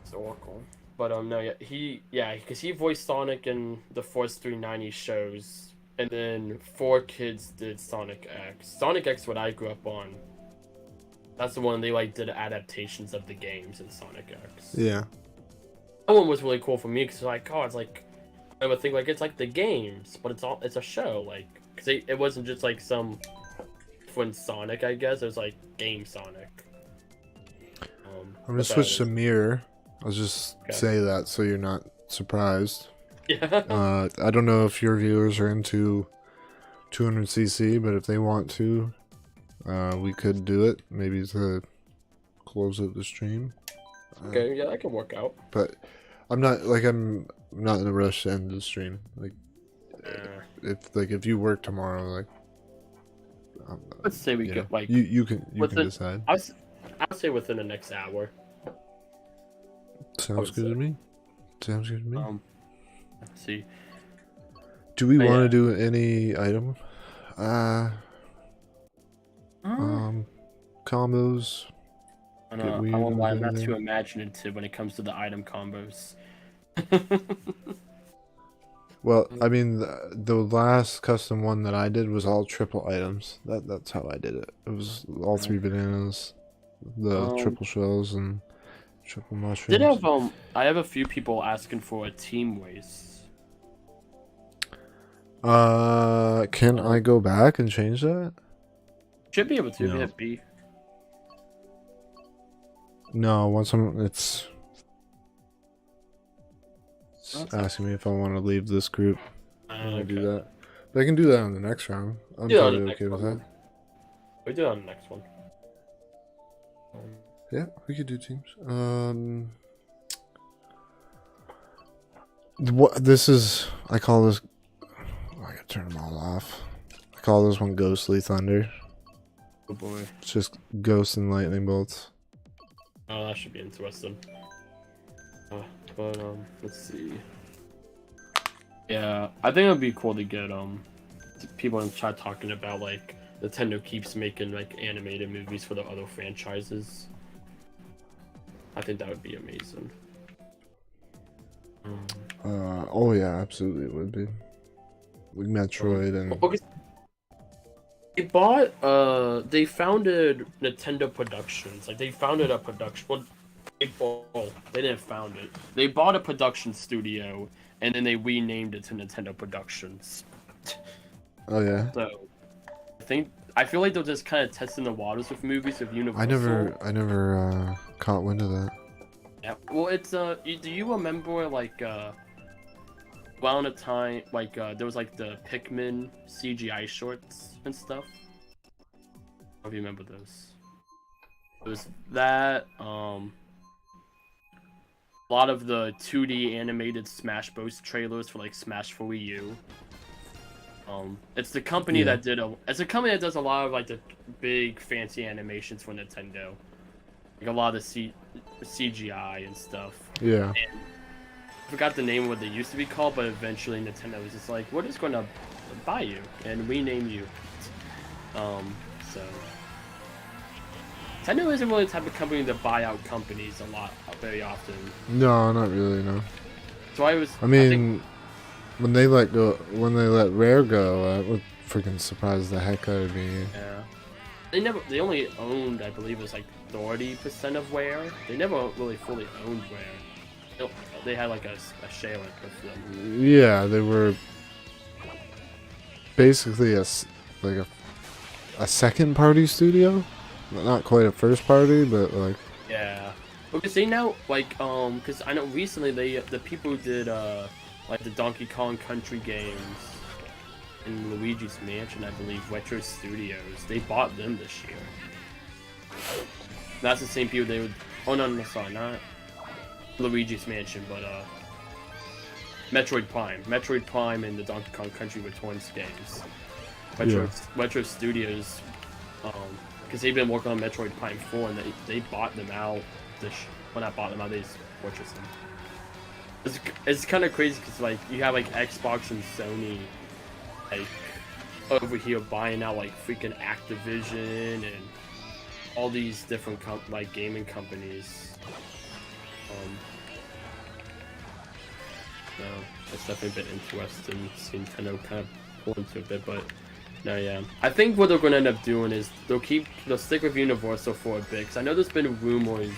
It's Oracle. But no, because he voiced Sonic in the first 3 90s shows, and then 4 kids did Sonic X. Sonic X, what I grew up on. That's the one they like did adaptations of the games in Sonic X. Yeah. That one was really cool for me because it's like I would think like it's like the games, but it's a show, like because it wasn't just like some fun Sonic. I guess it was like game Sonic. I'm gonna switch to Mirror. I'll just say that so you're not surprised. Yeah. I don't know if your viewers are into 200cc, but if they want to, we could do it. Maybe to close out the stream. Okay, yeah, that could work out. But I'm not in a rush to end the stream. Like, if you work tomorrow, like, let's say we could like you can decide. I'll say within the next hour. Sounds good to me. Sounds good to me. Let's see. Do we want to do any item? Combos. I won't lie, I'm not too imaginative when it comes to the item combos. Well, I mean, the last custom one that I did was all triple items. That's how I did it. It was all 3 bananas, the triple shells, and triple mushrooms. Did have I have a few people asking for a team race. Can I go back and change that? Should be able to. No. Hit B. No, it's asking me if I want to leave this group. I'll do that. But I can do that on the next round. I'm totally okay with that. We do it on the next one. Yeah, we could do teams. What this is? I call this. Oh, I gotta turn them all off. I call this one Ghostly Thunder. Oh boy. It's just ghosts and lightning bolts. Oh, that should be interesting. But let's see. Yeah, I think it would be cool to get people in chat talking about like Nintendo keeps making like animated movies for the other franchises. I think that would be amazing. Oh yeah, absolutely it would be. Like Metroid and. Okay. They bought. They founded Nintendo Productions. Like they founded a production. Well, they didn't found it. They bought a production studio and then they renamed it to Nintendo Productions. Oh yeah. So, I feel like they're just kind of testing the waters with movies with Universal. I never caught wind of that. Yeah. Well, it's do you remember like around a time like there was like the Pikmin CGI shorts and stuff? I don't know if you remember those. It was that a lot of the 2D animated Smash Bros trailers for like Smash for Wii U. It's the company that did it's a company that does a lot of like the big fancy animations for Nintendo, like a lot of the CGI and stuff. Yeah. And I forgot the name of what they used to be called, but eventually Nintendo was just like, we're just going to buy you and rename you. So Nintendo isn't really the type of company to buy out companies very often. No, not really. No. So I mean, when they let Rare go, it would freaking surprise the heck out of me. Yeah. They only owned, I believe, it was like 30% of Rare. They never really fully owned Rare. They had like a share with them. Yeah, they were basically a second party studio. Not quite a first party, but like. Yeah. Because they now like because I know recently the people who did like the Donkey Kong Country games in Luigi's Mansion, I believe, Retro Studios, they bought them this year. That's the same people they would. Oh no, sorry, not Luigi's Mansion, but Metroid Prime. Metroid Prime and the Donkey Kong Country Returns games. Retro Studios, because they've been working on Metroid Prime 4, and they bought them out. Not bought them out, they just purchased them. It's kind of crazy because like you have like Xbox and Sony like over here buying out like freaking Activision and all these different like gaming companies. So it's definitely been interesting seeing Nintendo kind of pull into a bit, but no, yeah. I think what they're going to end up doing is they'll stick with Universal for a bit, because I know there's been rumors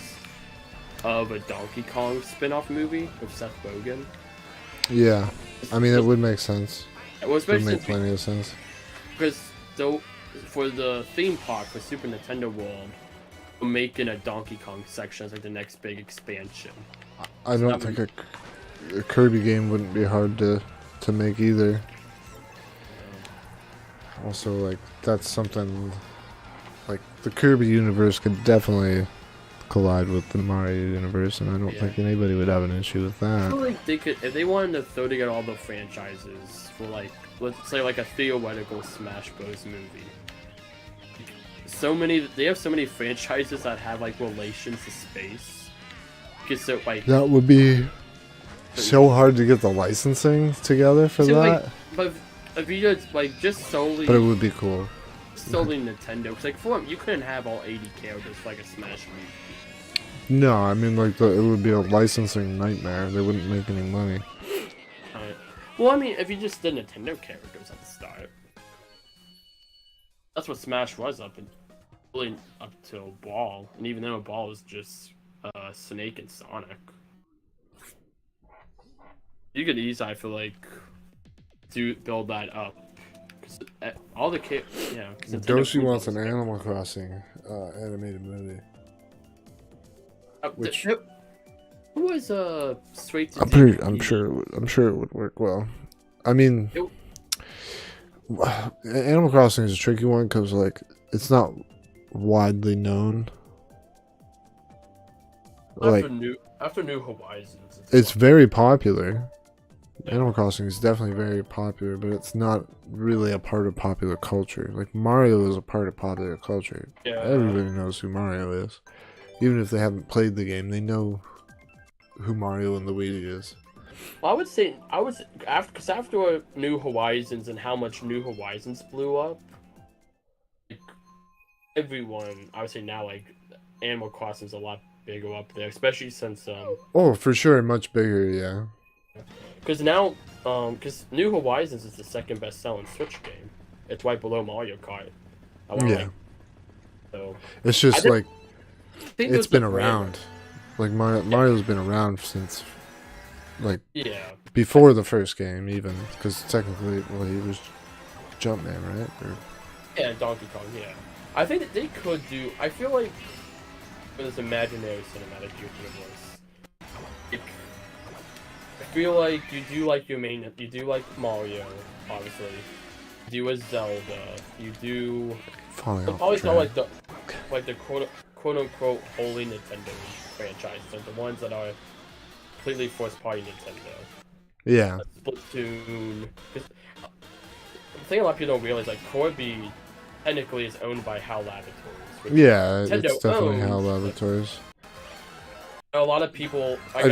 of a Donkey Kong spin-off movie with Seth Rogen. Yeah, I mean, it would make sense. Well, it would make plenty of sense. Because for the theme park for Super Nintendo World, we're making a Donkey Kong section as like the next big expansion. I don't think a Kirby game wouldn't be hard to make either. Also, like, that's something, like, the Kirby universe could definitely collide with the Mario universe, and I don't think anybody would have an issue with that. I feel like they could, if they wanted to throw together all the franchises for, like, let's say, like, a theoretical Smash Bros. Movie. They have so many franchises that have, like, relations to space. So, like, that would be so hard to get the licensing together for that. Like, but if you just solely, but it would be cool. Solely Nintendo, because like for them, you couldn't have all 80 characters for like a Smash movie. No, I mean like it would be a licensing nightmare. They wouldn't make any money. Well, I mean, if you just did Nintendo characters at the start, that's what Smash was really up till Ball, and even though Ball was just Snake and Sonic, you could easily, I feel like, build that up. Cause all the yeah. Doshi wants an Animal Crossing animated movie. Which who was straight to I'm sure it would work well. I mean, Animal Crossing is a tricky one because like it's not widely known. After New Horizons, it's very popular. Animal Crossing is definitely very popular, but it's not really a part of popular culture. Like Mario is a part of popular culture. Yeah. Everybody knows who Mario is. Even if they haven't played the game, they know who Mario and Luigi is. Well, I would say after New Horizons and how much New Horizons blew up, like, everyone, I would say now, like, Animal Crossing is a lot bigger up there, especially since Oh, for sure, much bigger, yeah. Because now, because New Horizons is the second best-selling Switch game. It's right below Mario Kart. Yeah. So it's just like it's been brand. around. Like Mario's been around since, like, before the first game, even because technically, well, he was Jumpman, right? Or... Yeah, Donkey Kong. Yeah, I think that they could do. I feel like for this imaginary cinematic universe, I feel like you do like Mario, obviously. You do a Zelda. You do. Always not like the quote unquote holy Nintendo franchises, like the ones that are completely first party Nintendo. Yeah. Splatoon. The thing a lot of people don't realize, like Kirby technically is owned by HAL Laboratories. Yeah, Nintendo it's definitely owns, HAL Laboratories. A lot of people. I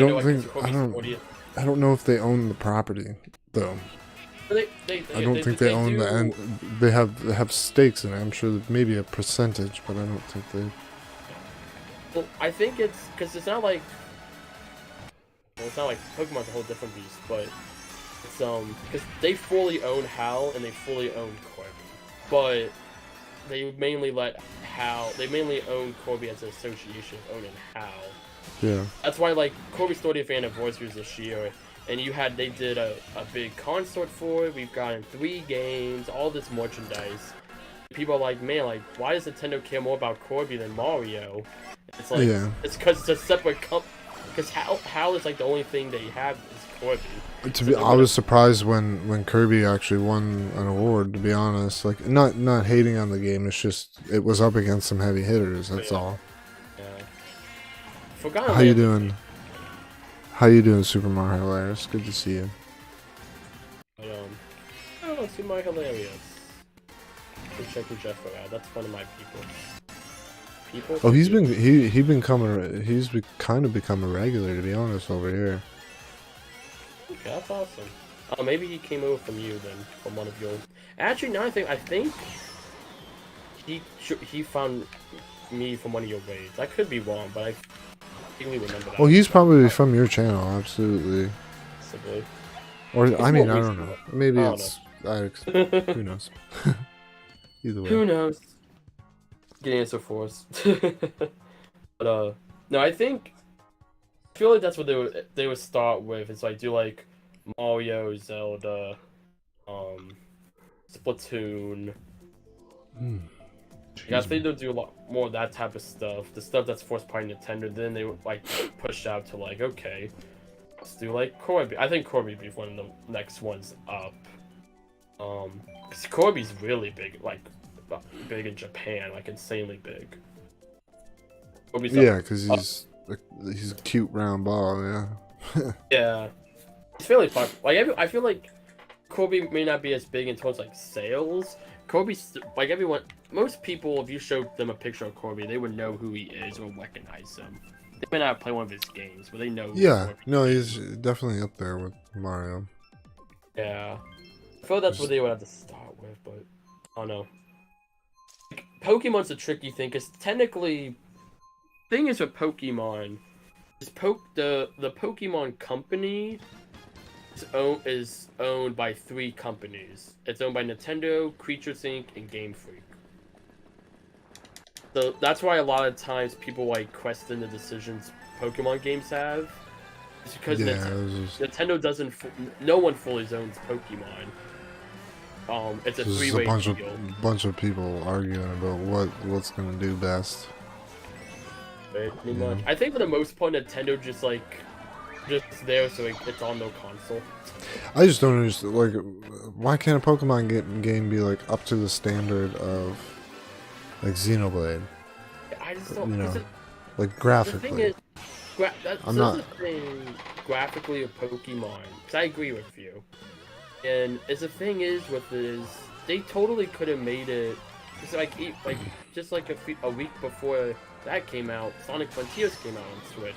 don't know if they own the property though. I don't think they own the end. They have stakes in it. I'm sure maybe a percentage, but I don't think they. Well, I think it's because it's not like. Well, it's not like Pokemon's a whole different beast, but it's because they fully own HAL and they fully own Kirby, but they mainly own Kirby as an association of owning HAL. Yeah. That's why, like, Kirby's 30th anniversary was this year, and they did a big concert for it. We've gotten 3 games, all this merchandise. People are like, man, like, why does Nintendo care more about Kirby than Mario? It's like, it's because it's a separate company. Because HAL is like the only thing they have is Kirby. I was surprised when Kirby actually won an award. To be honest, like not hating on the game, it's just it was up against some heavy hitters. That's all. Yeah. How you doing? How you doing, Super Mario Hilarious? Good to see you. Oh, Super Mario Hilarious. Checking Jeff out. That's one of my people. Oh, he's kind of become a regular, to be honest, over here. Okay, that's awesome. Oh, maybe he came over from you then, from one of your. Actually, now I think he found me from one of your raids. I could be wrong, but I vaguely remember that. Well, he's probably from your channel, absolutely. Possibly. Or I mean, I don't know. Maybe it's who knows. Either way. Who knows? Get answer for us. But no, I feel like that's what they would start with. It's like do like Mario, Zelda, Splatoon. Yeah, I think they'll do a lot more of that type of stuff. The stuff that's first party Nintendo. Then they would like push out to like, okay, let's do like Kirby. I think Kirby would be one of the next ones up. Because Kirby's really big, like big in Japan, like insanely big. Yeah, because he's a cute round ball. Yeah. Yeah, it's fairly popular. Like I feel like Kirby may not be as big in terms of like sales. Kirby's like most people, if you showed them a picture of Kirby, they would know who he is or recognize him. They may not play one of his games, but they know. Yeah, no, he's definitely up there with Mario. Yeah, I feel that's what they would have to start with, but I don't know. Like, Pokemon's a tricky thing because technically, the thing is with Pokemon, is the Pokemon company is owned by 3 companies. It's owned by Nintendo, Creatures Inc., and Game Freak. So that's why a lot of times people like question the decisions Pokemon games have. It's because Nintendo doesn't. No one fully owns Pokemon. It's a 3-way deal. Bunch of people arguing about what's gonna do best. Right, pretty much. I think for the most part, Nintendo just there so it's on no console. I just don't understand. Like, why can't a Pokemon game be like up to the standard of like Xenoblade? I just don't. You know, like graphically. The thing is, I'm not the thing graphically of Pokemon. Because I agree with you. And the thing is with this, they totally could have made it. It's like a week before that came out, Sonic Frontiers came out on Switch.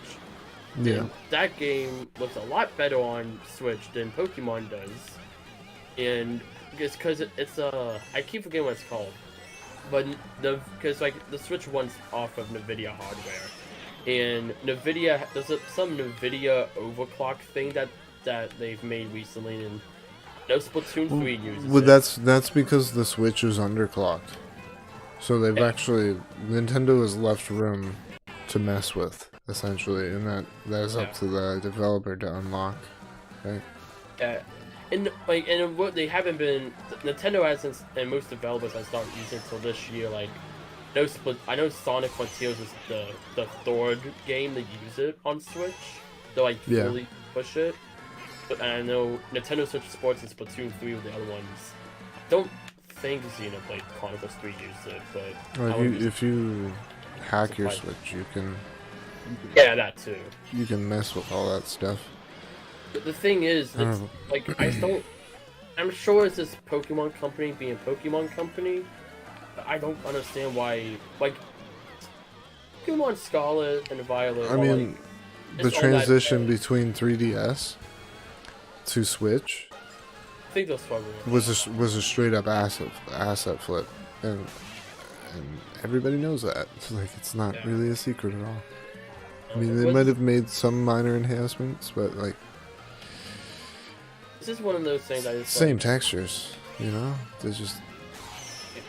Yeah. And that game looks a lot better on Switch than Pokemon does. And it's because it's I keep forgetting what it's called. But because like the Switch runs off of NVIDIA hardware. And NVIDIA, there's some NVIDIA overclock thing that they've made recently, and no Splatoon 3 uses well, it. that's because the Switch is underclocked. So they've actually, Nintendo has left room to mess with, essentially, and that's up to the developer to unlock. Right? Yeah. And what they haven't been, Nintendo hasn't, and most developers have started using until this year. Like, I know Sonic Frontiers is the third game to use it on Switch. To like fully push it. But I know Nintendo Switch Sports and Splatoon 3 were the other ones. Don't think Xenoblade Chronicles 3 used it, but well, if you hack your Switch, you can. Yeah, that too. You can mess with all that stuff. The thing is, it's like I'm sure it's this Pokemon company being a Pokemon company. But I don't understand why, like, Pokemon Scarlet and Violet. I mean, the transition between 3DS to Switch. I think they'll struggle. Was a straight up asset flip, and everybody knows that. It's like it's not really a secret at all. I mean, they might have made some minor enhancements, but like. This is one of those things I just same textures, you know? They're just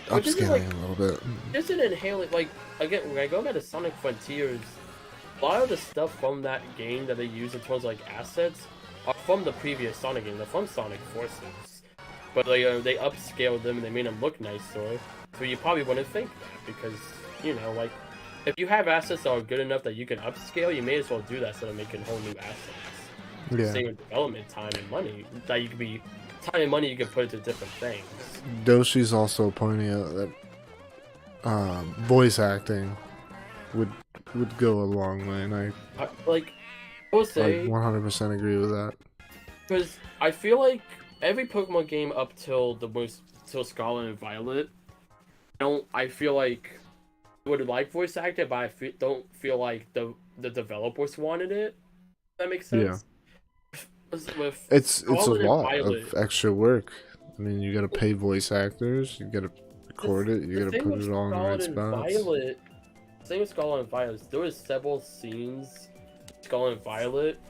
upscaling a little bit. Isn't inhaling like again when I go back to Sonic Frontiers, a lot of the stuff from that game that they use in terms of like assets are from the previous Sonic game. They're from Sonic Forces, but they upscaled them and they made them look nicer. So you probably wouldn't think that because you know like if you have assets that are good enough that you can upscale, you may as well do that instead of making whole new assets. Yeah. Same with development time and money. That you could be time and money you could put into different things. Doshi's also pointing out that voice acting would go a long way, and I will say 100% agree with that. Because I feel like every Pokemon game up till Scarlet and Violet, I feel like I would like voice acting, but I don't feel like the developers wanted it. If that makes sense. Yeah. It's a lot of extra work. I mean, you gotta pay voice actors, you gotta record it, you gotta put it all in the right spots. Same with Scarlet and Violet. There was several scenes, Scarlet and Violet,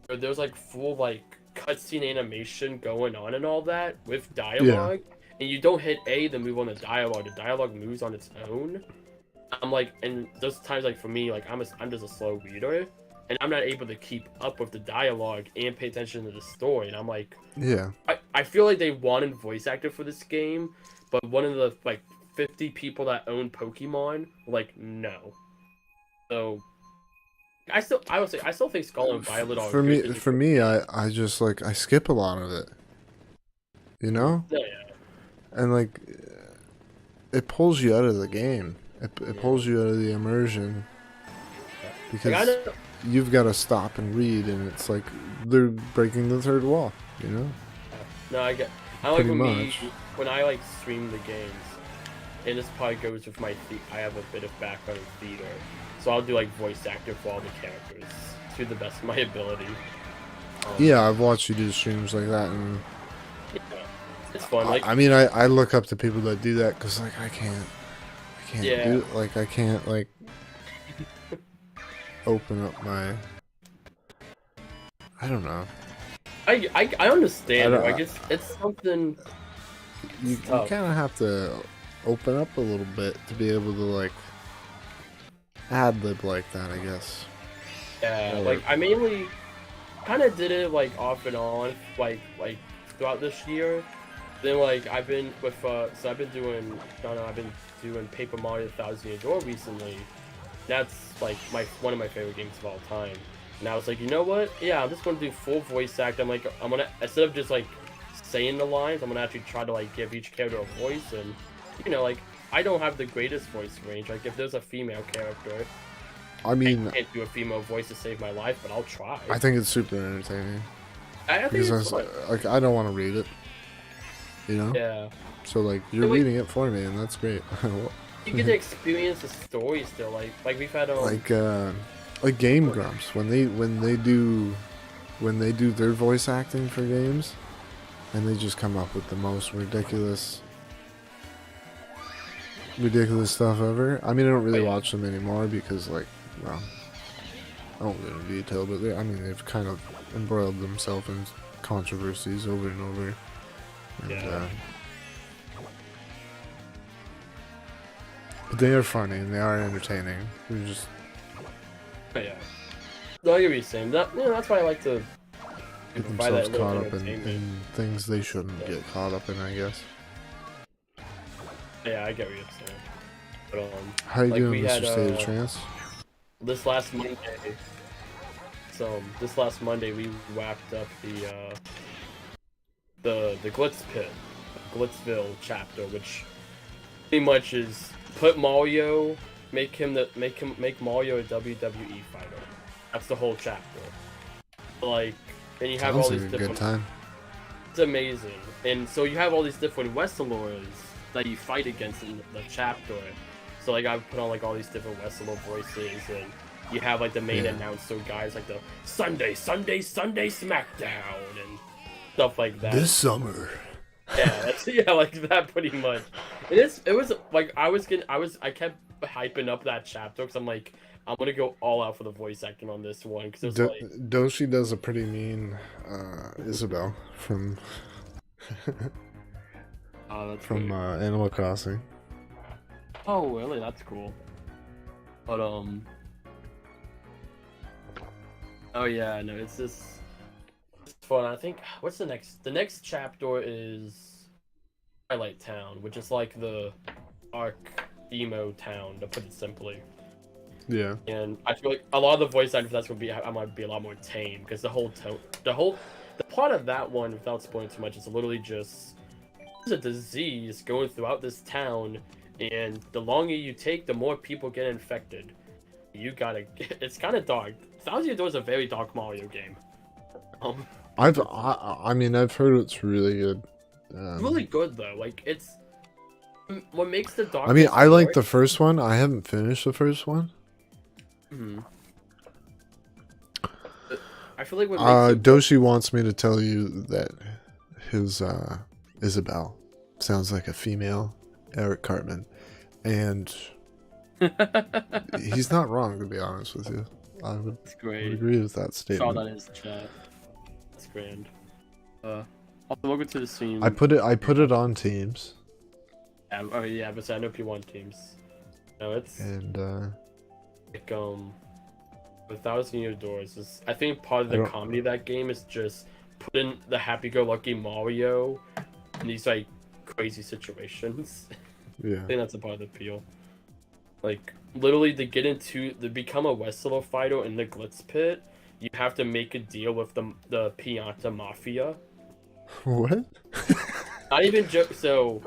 where there's like full like cutscene animation going on and all that with dialogue, and you don't hit A to move on the dialogue. The dialogue moves on its own. I'm like, and those times like for me, like I'm just a slow reader. And I'm not able to keep up with the dialogue and pay attention to the story. And I'm like, I feel like they wanted voice actor for this game, but one of the like 50 people that own Pokemon were like, no. So I still think Scarlet and Violet are for me, I just like I skip a lot of it. You know? Yeah. And like it pulls you out of the game. It pulls you out of the immersion. Because you've got to stop and read, and it's like they're breaking the third wall, you know? No, I like when I like stream the games, and this probably goes with I have a bit of background in theater, so I'll do like voice actor for all the characters to the best of my ability. Yeah, I've watched you do streams like that, and it's fun. Like, I mean, I look up to people that do that because like I can't do like I can't like open up my I don't know. I understand it. I Like it's something. You tough. kind of have to open up a little bit to be able to like ad lib like that, I guess. Yeah, Or- like I mainly kind of did it like off and on, like throughout this year. Then like I've been with so I've been doing I've been doing Paper Mario Thousand Year Door recently. That's like one of my favorite games of all time. And I was like, you know what? Yeah, I'm just gonna do full voice act. I'm gonna instead of just like saying the lines, I'm gonna actually try to like give each character a voice. And you know, like I don't have the greatest voice range. Like if there's a female character, I mean, I can't do a female voice to save my life, but I'll try. I think it's super entertaining I think because it's fun. like I don't want to read it, you know. Yeah. So like you're So, like- reading it for me, and that's great. You get to experience the story still, like we've had like Game Grumps when they do their voice acting for games, and they just come up with the most ridiculous stuff ever. I mean, I don't really watch them anymore because like, well, I won't go into detail, but I mean they've kind of embroiled themselves in controversies over and over. And, Yeah. but they are funny and they are entertaining. They're just yeah. No, I get what you're saying. That's why I like to get provide that themselves little caught up entertainment. in things they shouldn't get caught up in, I guess. Yeah, I get what you're saying. But How you like, doing, we Mr. had, State of Trance? this last Monday, this last Monday we wrapped up the Glitz Pit, Glitzville chapter, which pretty much is put Mario, make Mario a WWE fighter. That's the whole chapter. Like, and you have Sounds all like these a different. good time. It's amazing, and so you have all these different wrestlers that you fight against in the chapter. So like I've put on like all these different wrestler voices, and you have like the main announcer guys, like the Sunday SmackDown and stuff like that. This summer. Yeah, yeah, like that pretty much. It was like I kept hyping up that chapter because I'm like, I'm gonna go all out for the voice acting on this one because it's like Doshi does a pretty mean Isabel from that's from weird. Animal Crossing. Oh really? That's cool. But oh yeah, no, it's fun. I think what's the next chapter is Twilight Town, which is like the dark emo town, to put it simply. Yeah. And I feel like a lot of the voice acting for that's gonna be I might be a lot more tame because the part of that one, without spoiling too much, is literally just there's a disease going throughout this town, and the longer you take, the more people get infected. You gotta. It's kind of dark. Thousand Year Door is a very dark Mario game. I mean I've heard it's really good. Really good though. Like it's what makes the dark. I mean I like the first one. I haven't finished the first one. I feel like what makes Doshi wants me to tell you that his Isabel sounds like a female Eric Cartman, and he's not wrong, to be honest with you. I would, It's great. would agree with that Saw statement. that in his chat. It's grand. Also, welcome to the stream. I put it on Teams, Oh yeah, but I know people want teams. No, it's and like the Thousand Year Doors is. I think part of the comedy of that game is just putting the happy-go-lucky Mario in these like crazy situations. yeah. I think that's a part of the appeal. Like literally, to become a wrestler fighter in the Glitz Pit, you have to make a deal with the Pianta Mafia. What? Not even joke. So,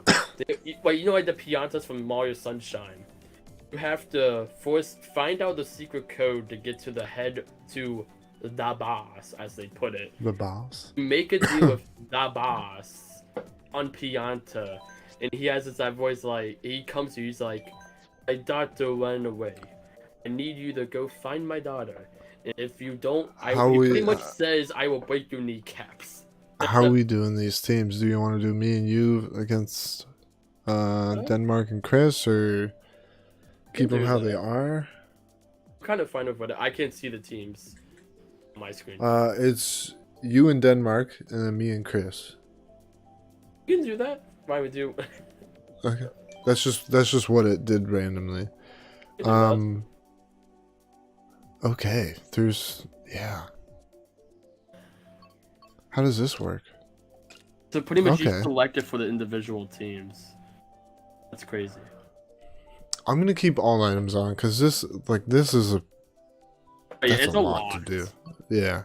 you know, like the Piantas from Mario Sunshine. You have to find out the secret code to get to the head to the boss, as they put it. The boss? Make a deal with the boss on Pianta, and he has that voice like he comes to you. He's like, "My daughter ran away. I need you to go find my daughter. And if you don't, he pretty much says I will break your kneecaps." How are we doing these teams? Do you want to do me and you against Denmark and Chris, or keep them how they are? I'm kind of fine with it. I can't see the teams on my screen. It's you in Denmark, and then me and Chris. You can do that. Why would you? Okay. That's just what it did randomly. Okay. Yeah. How does this work? So pretty much you Okay. select it for the individual teams. That's crazy. I'm gonna keep all items on because this is a But yeah, that's it's a lot to do. Yeah.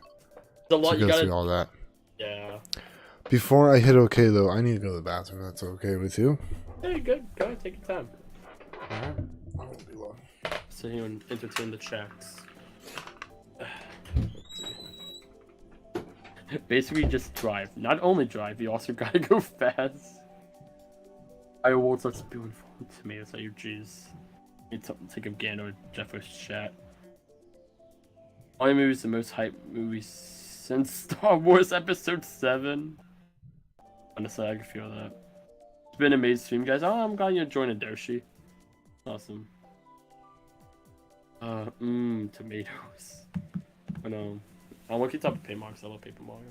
It's a lot. To You go gotta. through all that. Yeah. Before I hit OK though, I need to go to the bathroom. That's okay with you? Hey, good. Go ahead, take your time. Alright. I won't be long. Sit here and entertain the chats. Basically, just drive. Not only drive, you also gotta go fast. I won't start spewing tomatoes at you, jeez. Need to take a gander at Jeffrey's chat. Only movie's the most hyped movie since Star Wars Episode 7. Honestly, I can feel that. It's been an amazing stream, guys. Oh, I'm glad you joined Doshi. Awesome. Tomatoes. I know. I want to keep talking Paper Mario 'cause I love Paper Mario.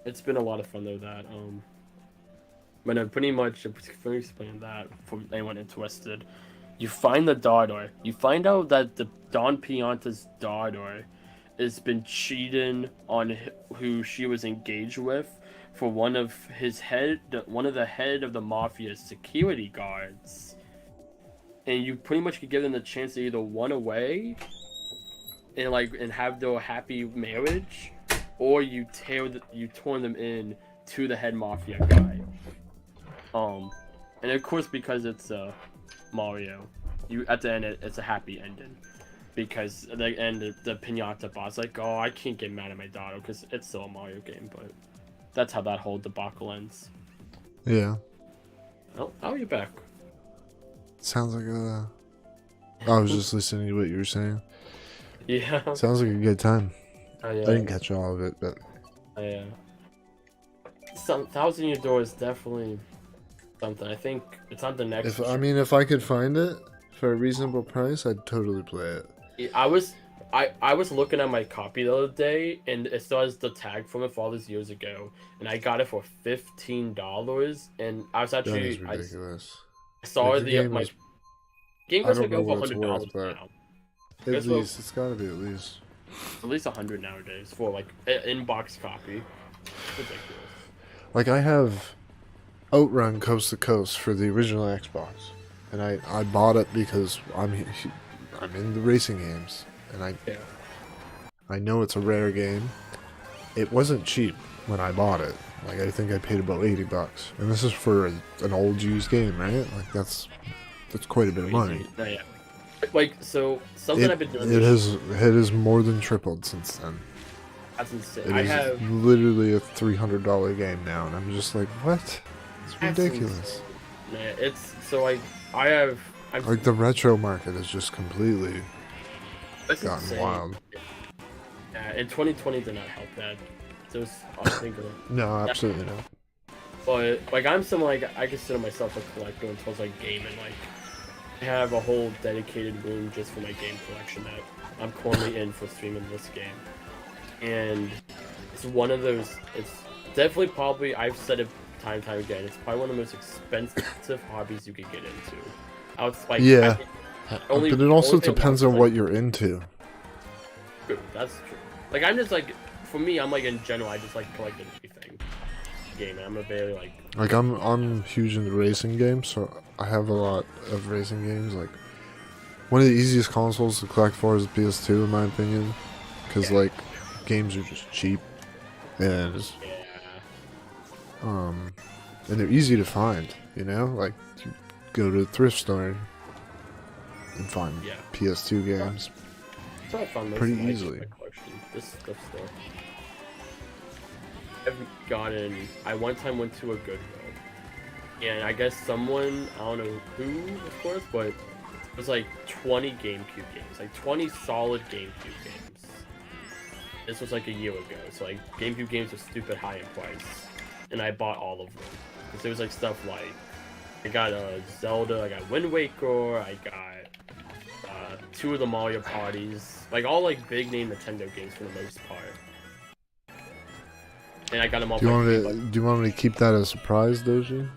It's been a lot of fun though. That but no, pretty much for explaining that for anyone interested, you find the daughter. You find out that the Don Pianta's daughter has been cheating on who she was engaged with for one of the head of the mafia's security guards. And you pretty much could give them the chance to either run away and have their happy marriage, or you turn them in to the head mafia guy. And of course, because it's Mario, at the end it's a happy ending, because at the end the pinata boss like, oh, I can't get mad at my daughter because it's still a Mario game, but that's how that whole debacle ends. Yeah. Oh, how are you back? Sounds like I was just listening to what you were saying. Yeah. Sounds like a good time. Yeah. I didn't catch all of it, but Yeah. Some Thousand Year Door is definitely something. I think it's on the next. If I could find it for a reasonable price, I'd totally play it. I was looking at my copy the other day, and it still has the tag from it for all these years ago, and I got it for $15, and I was actually That is ridiculous. I saw Like, my game goes I like don't know over what it's $100 worth, but now. at least it's gotta be at least. At least 100 nowadays for like an in-box copy. Ridiculous. Like I have Outrun Coast to Coast for the original Xbox, and I bought it because I'm in the racing games, and I know it's a rare game. It wasn't cheap when I bought it. Like I think I paid about $80, and this is for an old used game, right? Like that's quite a bit of money. Yeah. Like so, something I've been doing. It has more than tripled since then. That's insane. It is literally a $300 game now, and I'm just like, what? It's ridiculous. Man, it's so like I'm like the retro market has just completely gotten insane. wild. Yeah, and 2020 did not help that. So I think No, absolutely not. But like I'm someone like I consider myself a collector in terms of like gaming. Like I have a whole dedicated room just for my game collection that I'm currently in for streaming this game. And it's one of those. It's definitely probably I've said it time and time again. It's probably one of the most expensive hobbies you could get into. I was like, yeah, but it also depends on what you're into. True, that's true. Like I'm just like, for me, I'm like in general, I just like collecting everything. Gaming, I'm a very like I'm huge into racing games, so I have a lot of racing games. Like one of the easiest consoles to collect for is the PS2, in my opinion, because like games are just cheap and and they're easy to find. You know, like you go to a thrift store and find PS2 games so I found pretty easily. This stuff still. I one time went to a Goodwill, and I guess someone, I don't know who, of course, but it was like 20 GameCube games, like 20 solid GameCube games. This was like a year ago, so like GameCube games were stupid high in price, and I bought all of them. Because there was like stuff like, I got a Zelda, I got Wind Waker, I got 2 of the Mario parties, like all like big name Nintendo games for the most part. and I got them all. Do you want me to keep that a surprise, Doji?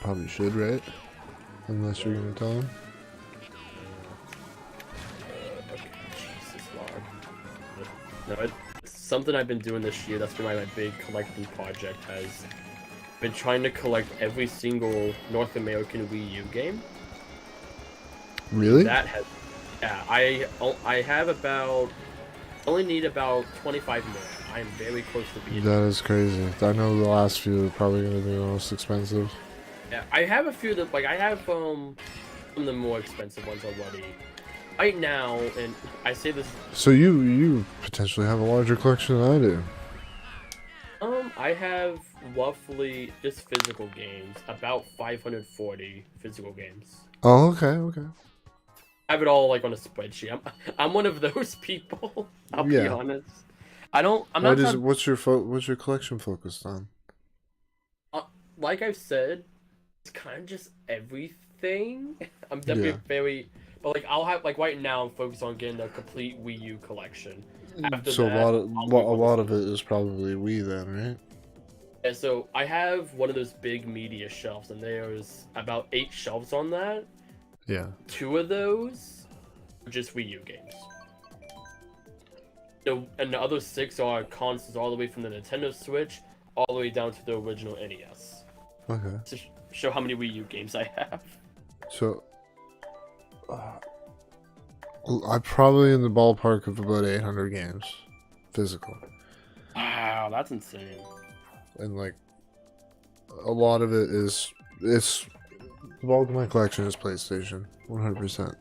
Probably should, right? Unless you're gonna tell him. Okay, Jesus Lord. No, it's something I've been doing this year. That's been my big collecting project. Has been trying to collect every single North American Wii U game. Really? That has, yeah. I have about. Only need about 25 more. I am very close to being. That is crazy. I know the last few are probably gonna be the most expensive. Yeah, I have a few that I have some of the more expensive ones already. Right now, and I say this. So you potentially have a larger collection than I do. I have roughly just physical games, about 540 physical games. Oh, okay. I have it all like on a spreadsheet. I'm one of those people. I'll be Yeah. honest. I'm not. What's your collection focused on? Like I've said, it's kind of just everything. I'm definitely very, but like I'll have like right now I'm focused on getting the complete Wii U collection. After So that, a lot of it is probably Wii then, right? Yeah, so I have one of those big media shelves, and there's about 8 shelves on that. Yeah. 2 of those are just Wii U games. And the other 6 are consoles all the way from the Nintendo Switch all the way down to the original NES. Okay. To show how many Wii U games I have. So, I'm probably in the ballpark of about 800 games, physical, Wow, that's insane. and like a lot of it is the bulk of my collection is PlayStation, 100%.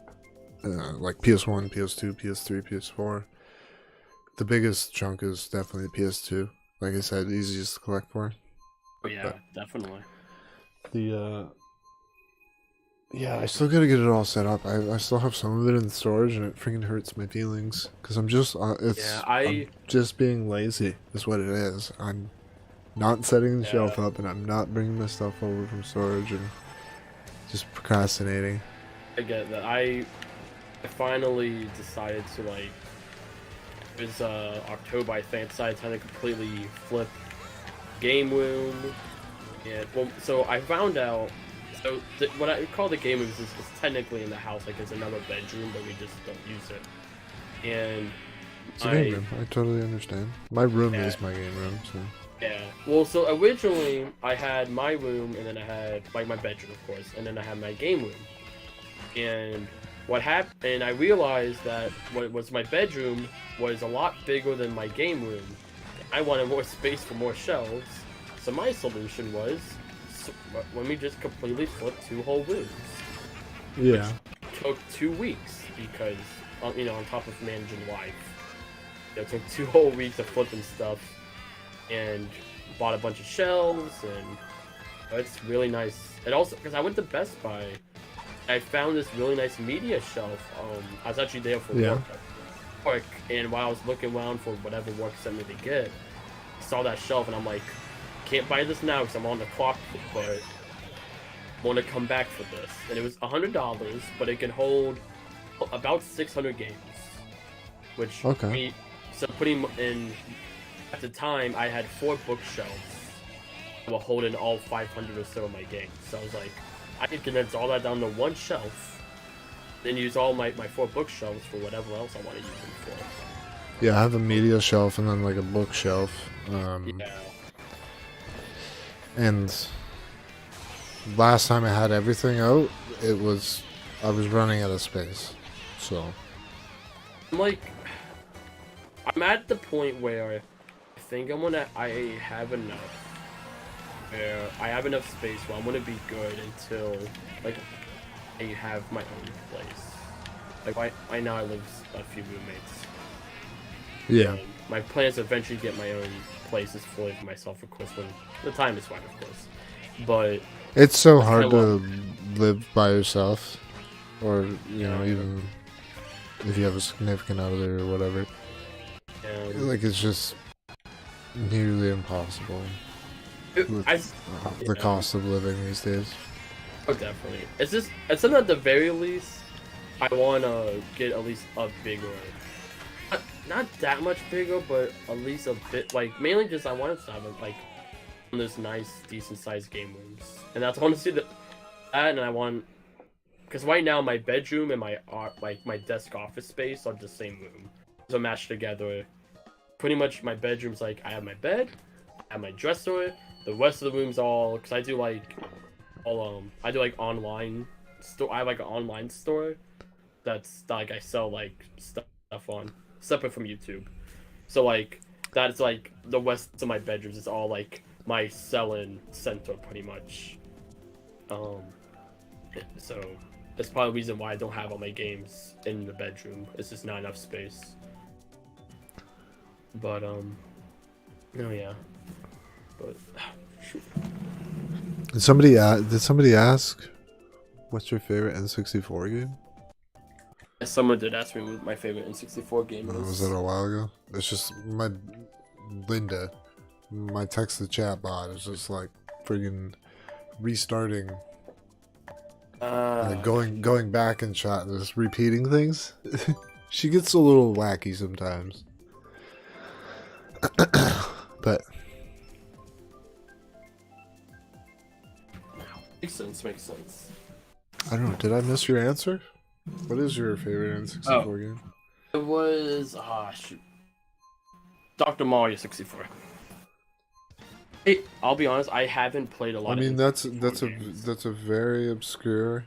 Like PS1, PS2, PS3, PS4. The biggest chunk is definitely the PS2. Like I said, easiest to collect for. Oh yeah, definitely. Yeah, I still gotta get it all set up. I still have some of it in storage, and it freaking hurts my feelings because I'm just I'm just being lazy. Is what it is. I'm not setting the shelf up, and I'm not bringing my stuff over from storage, and just procrastinating. I get that. I finally decided to like. It was October, I think. I decided to completely flip game room, and well, so I found out. So what I call the game room is technically in the house, like it's another bedroom, but we just don't use it. And it's a game room. I totally understand. My room is my game room, so. Yeah. Well, so originally I had my room, and then I had like my bedroom, of course, and then I had my game room. And what happened? And I realized that what was my bedroom was a lot bigger than my game room. I wanted more space for more shelves, so my solution was. Let me just completely flip 2 whole rooms. Yeah. Which took 2 weeks because, you know, on top of managing life, it took 2 whole weeks of flipping stuff, and bought a bunch of shelves, and it's really nice. And also, because I went to Best Buy, I found this really nice media shelf. I was actually there for work, and while I was looking around for whatever work sent me to get, I saw that shelf, and I'm like, can't buy this now because I'm on the clock, but I want to come back for this. And it was $100, but it can hold about 600 games, which so putting in at the time I had 4 bookshelves that were holding all 500 or so of my games. So I was like, I could condense all that down to 1 shelf, then use all my 4 bookshelves for whatever else I want to use them for. Yeah, I have a media shelf and then like a bookshelf. And last time I had everything out, I was running out of space. So I'm at the point where I think I have enough. Where I have enough space where I'm gonna be good until like I have my own place. Like right now I live with a few roommates. Yeah. My plan is to eventually get my own places fully for myself, of course, when the time is right, of course. But it's so hard to live by yourself, or you know, even if you have a significant other or whatever. Like it's just nearly impossible with the cost of living these days. Oh, definitely. It's something at the very least I want to get at least a bigger not that much bigger, but at least a bit. Like mainly just I wanted to have like one of those nice, decent sized game rooms, and that's honestly that. And I want because right now my bedroom and my my desk office space are the same room, so matched together. Pretty much my bedroom's like I have my bed, I have my dresser. The rest of the rooms all because I do like all I do like online store. I have like an online store that's like I sell like stuff on separate from YouTube. So like that's like the rest of my bedrooms is all like my selling center pretty much. So that's probably the reason why I don't have all my games in the bedroom. It's just not enough space. But oh yeah. But shoot. Did somebody ask what's your favorite N64 game? Someone did ask me what my favorite N64 game is. Was that a while ago? It's just my Linda, my text to chat bot is just like friggin' restarting, like going back in chat and just repeating things. She gets a little wacky sometimes, but makes sense. I don't know. Did I miss your answer? What is your favorite N64 game? It was shoot. Dr. Mario 64. Hey, I'll be honest, I haven't played a lot. I mean, that's a very obscure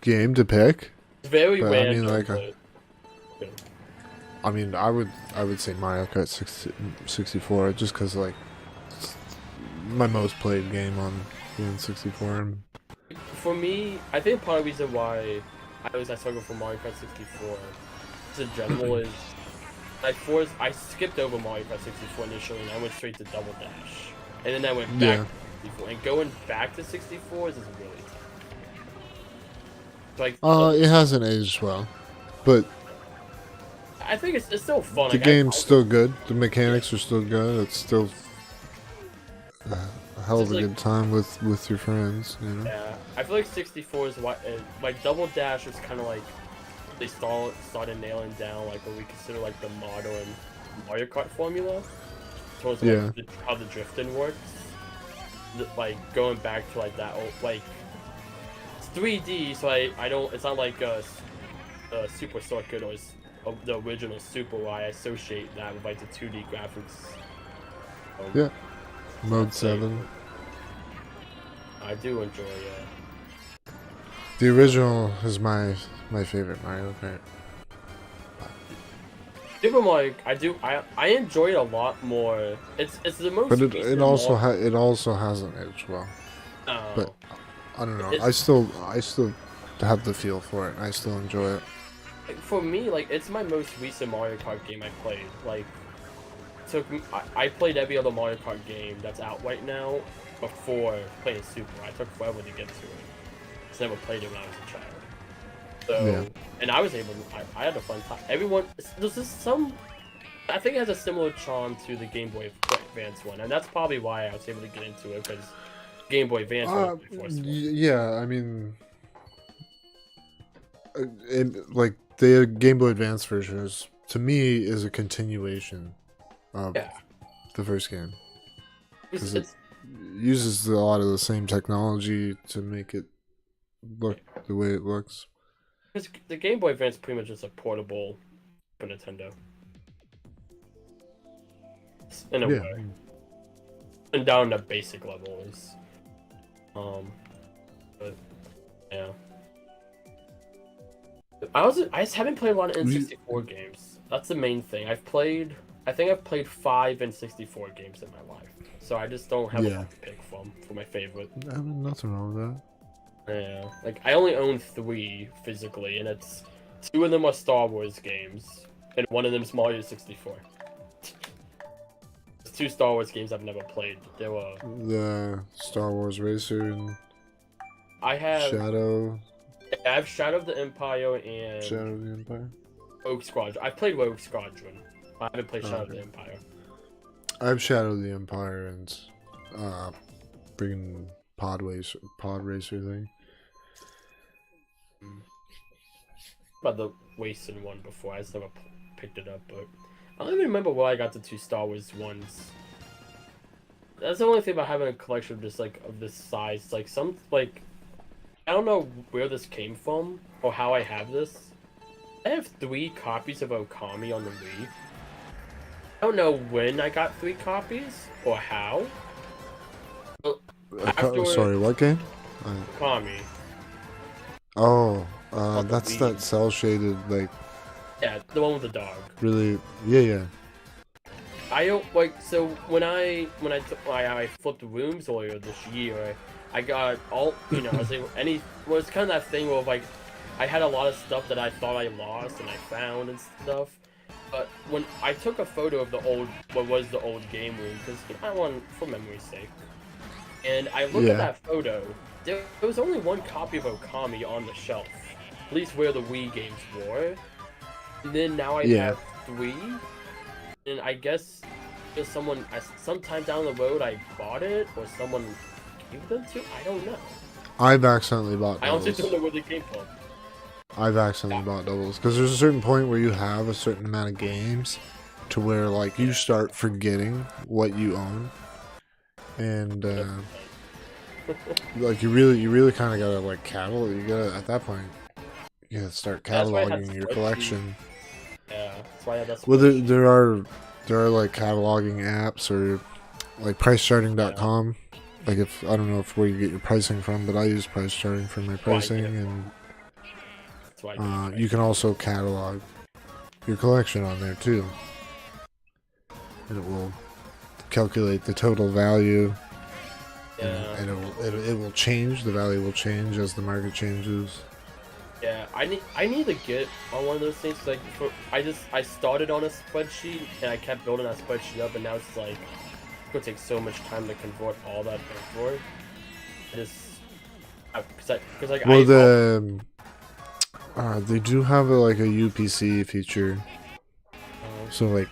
game to pick. It's very but random. I mean, I would say Mario Kart 64 just because like it's my most played game on the N64. For me, I think part of the reason why I struggle for Mario Kart 64 in general is I skipped over Mario Kart 64 initially and I went straight to Double Dash. And then I went back to 64. And going back to 64 is really tough. Like it hasn't aged well. But I think it's still fun. The like, game's still good. The mechanics are still good. It's still a hell of a good time with your friends, you know? Yeah, I feel like 64 is like Double Dash is kind of like they started nailing down like what we consider like the modern Mario Kart formula towards like how the drifting works. Like going back to like that old like it's 3D, so I don't. It's not like a Super Circuit or the original Super where I associate that with like the 2D graphics. Yeah. Mode 7. I do enjoy it. The original is my favorite Mario Kart. Super Mario, I enjoy it a lot more. It's the most. But it also hasn't aged well. Oh. But I don't know. I still have the feel for it. I still enjoy it. For me, like it's my most recent Mario Kart game I played. Like took me, I played every other Mario Kart game that's out right now before playing Super. I took forever to get to it. I never played it when I was a child. So, and I was able to, I had a fun time. Everyone, there's just some, I think it has a similar charm to the Game Boy Advance one, and that's probably why I was able to get into it, because Game Boy Advance was before Super. Yeah, I mean, like, the Game Boy Advance version is, to me, is a continuation of the first game. Because it uses a lot of the same technology to make it look the way it looks. Because the Game Boy Advance is pretty much just a portable for Nintendo. In a way. And down to basic levels. But, yeah. I just haven't played a lot of N64 games. That's the main thing. I think I've played 5 N64 games in my life. So I just don't have a lot to pick from for my favorite. Nothing wrong with that. Yeah, like I only own 3 physically, and it's 2 of them are Star Wars games, and 1 of them is Mario 64. There's 2 Star Wars games I've never played. There were the Star Wars Racer and I have Shadow of the Empire and Shadow of the Empire. Rogue Squadron. I've played Rogue Squadron. I haven't played Shadow of the Empire. I have Shadow of the Empire and freaking Pod Racer thing. about the wasted one before. I just never picked it up, but I don't even remember where I got the 2 Star Wars ones. That's the only thing about having a collection of just like of this size. Like some like I don't know where this came from or how I have this. I have 3 copies of Okami on the Wii. I don't know when I got 3 copies or how. But Sorry, what game? Okami. Oh, On the that's Wii. that cell shaded, like, Yeah, the one with the dog. really, yeah. I don't like so when I flipped rooms earlier this year, I got all I was able well, it's kind of that thing where like I had a lot of stuff that I thought I lost and I found and stuff. But when I took a photo of the old what was the old game room because I want for memory's sake, and I looked at that photo, there was only 1 copy of Okami on the shelf, at least where the Wii games were. And then now I have 3. And I guess just sometime down the road I bought it or someone gave them to. I don't know. I've accidentally bought I honestly doubles. don't know where they came from. I've accidentally bought doubles because there's a certain point where you have a certain amount of games to where like you start forgetting what you own, and like you really kind of gotta like catalog. You gotta at that point you gotta start cataloging your collection. Yeah, that's why I had that. Well, there are like cataloging apps or like pricecharting.com. Like if I don't know if where you get your pricing from, but I use price charting for my pricing, and that's why you can also catalog your collection on there too, and it will calculate the total value. Yeah. And it will change. The value will change as the market changes. Yeah, I need to get on one of those things. Like, I started on a spreadsheet and I kept building that spreadsheet up, and now it's like it's gonna take so much time to convert all that info. Because like Well, they do have like a UPC feature, so like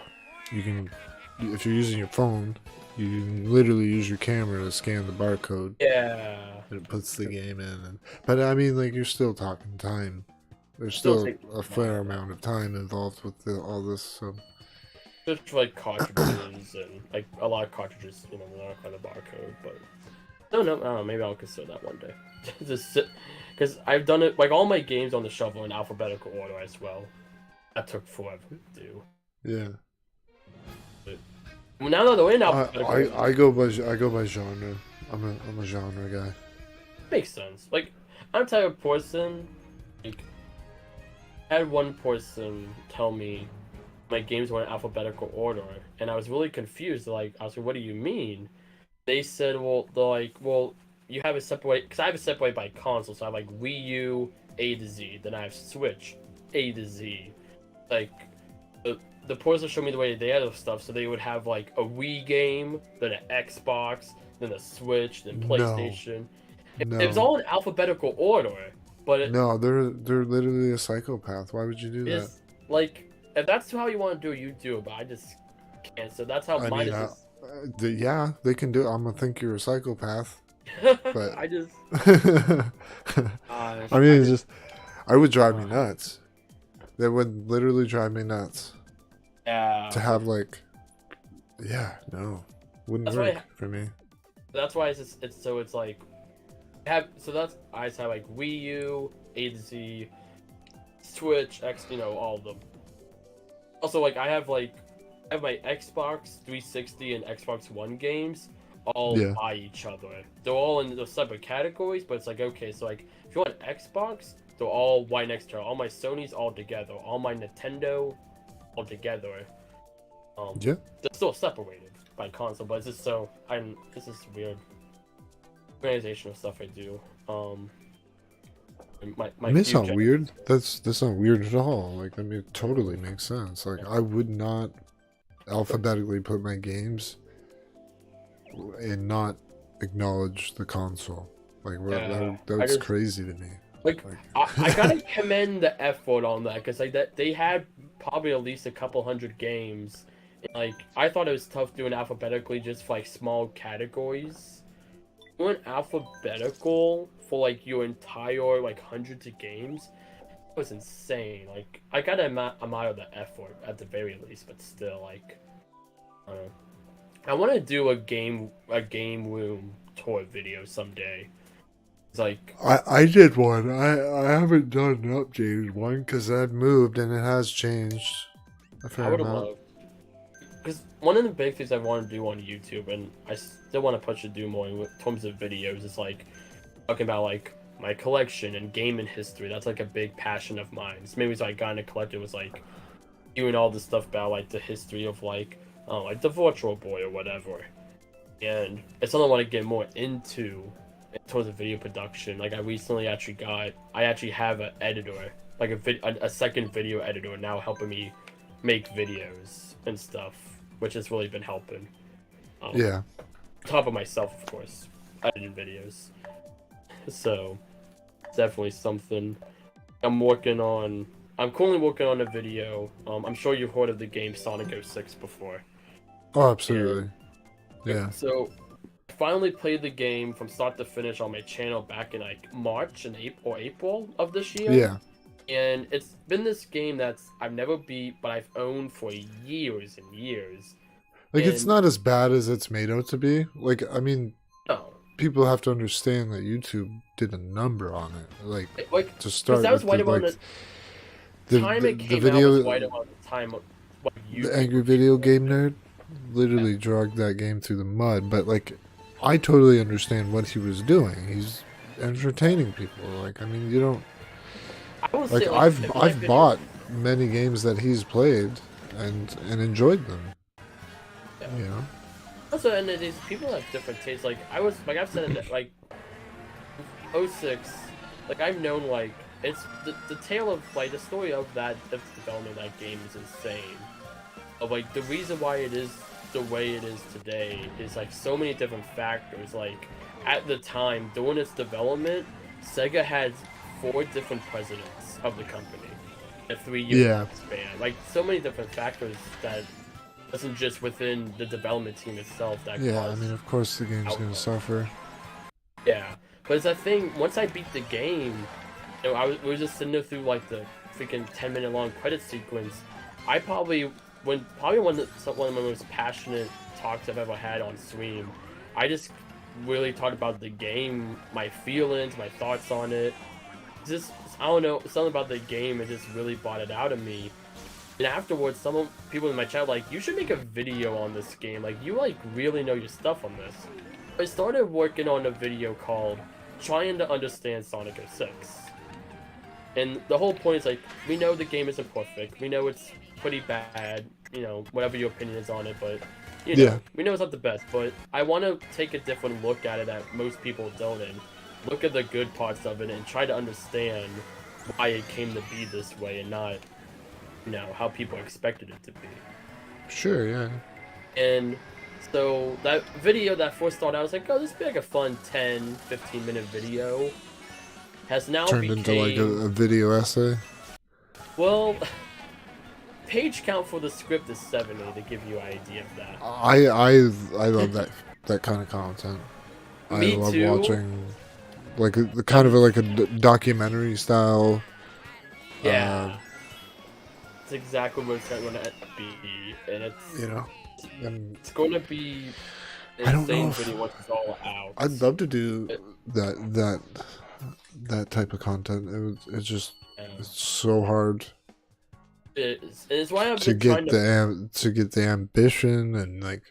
you can, if you're using your phone, you can literally use your camera to scan the barcode. Yeah. And it puts the game in, but I mean, like you're still talking time. There's still a fair amount of time involved with all this. So just for, like cartridges and like a lot of cartridges, they're not on the barcode. But I don't know. Maybe I'll consider that one day. Just sit, because I've done it. Like all my games on the shelf are in alphabetical order as well. That took forever to do. yeah. Well, now that they're in alphabetical, I go by genre. I'm a genre guy. Makes sense. Like, I'm the type of person, like, I had one person tell me my games were in alphabetical order, and I was really confused. Like, I was like, what do you mean? They said, well, they're like, well, you have it separated, because I have it separated by console, so I have, like, Wii U, A to Z, then I have Switch, A to Z. Like, the person showed me the way they had stuff, so they would have, like, a Wii game, then an Xbox, then a Switch, then PlayStation. No. It was all in alphabetical order, but no, they're literally a psychopath. Why would you do that? Like, if that's how you want to do it, you do it. But I just can't. So that's how mine is. Yeah, they can do it. I'm gonna think you're a psychopath, but I just. I mean, it's just, I would drive me nuts. That would literally drive me nuts. Yeah. To have like, wouldn't work for me. That's why it's like. I just have like Wii U, A to Z, Switch, X, all of them. Also, like I have my Xbox 360 and Xbox One games all by each other. They're all in those separate categories, but it's like, okay, so like if you want Xbox, they're all right next to her. All my Sony's all together. All my Nintendo all together. They're still separated by console, but it's just this is weird organizational stuff I do. That's not weird. That's not weird at all. Like, I mean, it totally makes sense. Like, I would not alphabetically put my games and not acknowledge the console. Like, that's crazy to me. Like I gotta commend the effort on that, because like they had probably at least a couple hundred games. And, like, I thought it was tough doing alphabetically just for like small categories. Doing alphabetical for like your entire like hundreds of games, was insane. Like, I gotta admire the effort at the very least, but still, like, I don't know. I want to do a game room tour video someday. It's like, I did one. I haven't done an updated one because I've moved and it has changed a I fair would have amount. loved. Because one of the big things I want to do on YouTube, and I still want to push to do more in terms of videos, is like talking about like my collection and gaming history. That's like a big passion of mine. So maybe so I got into collecting was like doing all this stuff about like the history of like the Virtual Boy or whatever. And it's something I want to get more into in terms of video production. Like I recently I actually have an editor, like a second video editor now helping me make videos and stuff, which has really been helping. Yeah. On top of myself, of course, editing videos. So definitely something I'm working on. I'm currently working on a video. I'm sure you've heard of the game Sonic 06 before. Oh, absolutely. Yeah. So I finally played the game from start to finish on my channel back in like March and April of this year. Yeah. And it's been this game that's I've never beat, but I've owned for years and years. Like, it's And- not as bad as it's made out to be. Like, I mean, No, people have to understand that YouTube did a number on it. Like, like to start that was with right the, around like, the time it came out was right around the time of what YouTube. the Angry Video Game Nerd literally dragged that game through the mud. But, like, I totally understand what he was doing. He's entertaining people. Like, I mean, you don't... I will Like, say, I've in my video- bought many games that he's played and enjoyed them. Yeah. You know? Also, and these people have different tastes. Like I've said it like 06, like I've known like it's the tale of like the story of that development of that game is insane. Of like the reason why it is the way it is today is like so many different factors. Like at the time during its development, Sega had 4 different presidents of the company. A 3-year Yeah. span. Like so many different factors that wasn't just within the development team itself that Yeah, I caused. mean, of course the game's going to suffer. Yeah, but it's that thing. Once I beat the game, you know, we were just sitting there through like the freaking 10-minute long credit sequence. I probably one of my most passionate talks I've ever had on stream. I just really talked about the game, my feelings, my thoughts on it. Just I don't know, something about the game. It just really brought it out of me. And afterwards, some people in my chat were like, you should make a video on this game. Like, you like really know your stuff on this. I started working on a video called Trying to Understand Sonic 06. And the whole point is like, we know the game isn't perfect. We know it's pretty bad, you know, whatever your opinion is on it, but you know, Yeah. we know it's not the best. But I want to take a different look at it that most people don't, and look at the good parts of it and try to understand why it came to be this way and not, you know, how people expected it to be. Sure, yeah. And so that video that first started, I was like, oh, this would be like a fun 10, 15-minute video. Has now Turned into like a video essay. Well, page count for the script is 70 to give you an idea of that. I love that kind of content. Me I love too. watching like the kind of like a documentary style. Yeah. It's exactly what it's going to be, and it's You know, and it's going to be an I don't know insane if- video once it's all out. I'd love to do that type of content. It's just it's so hard It's why I've to been trying get to get the ambition and like.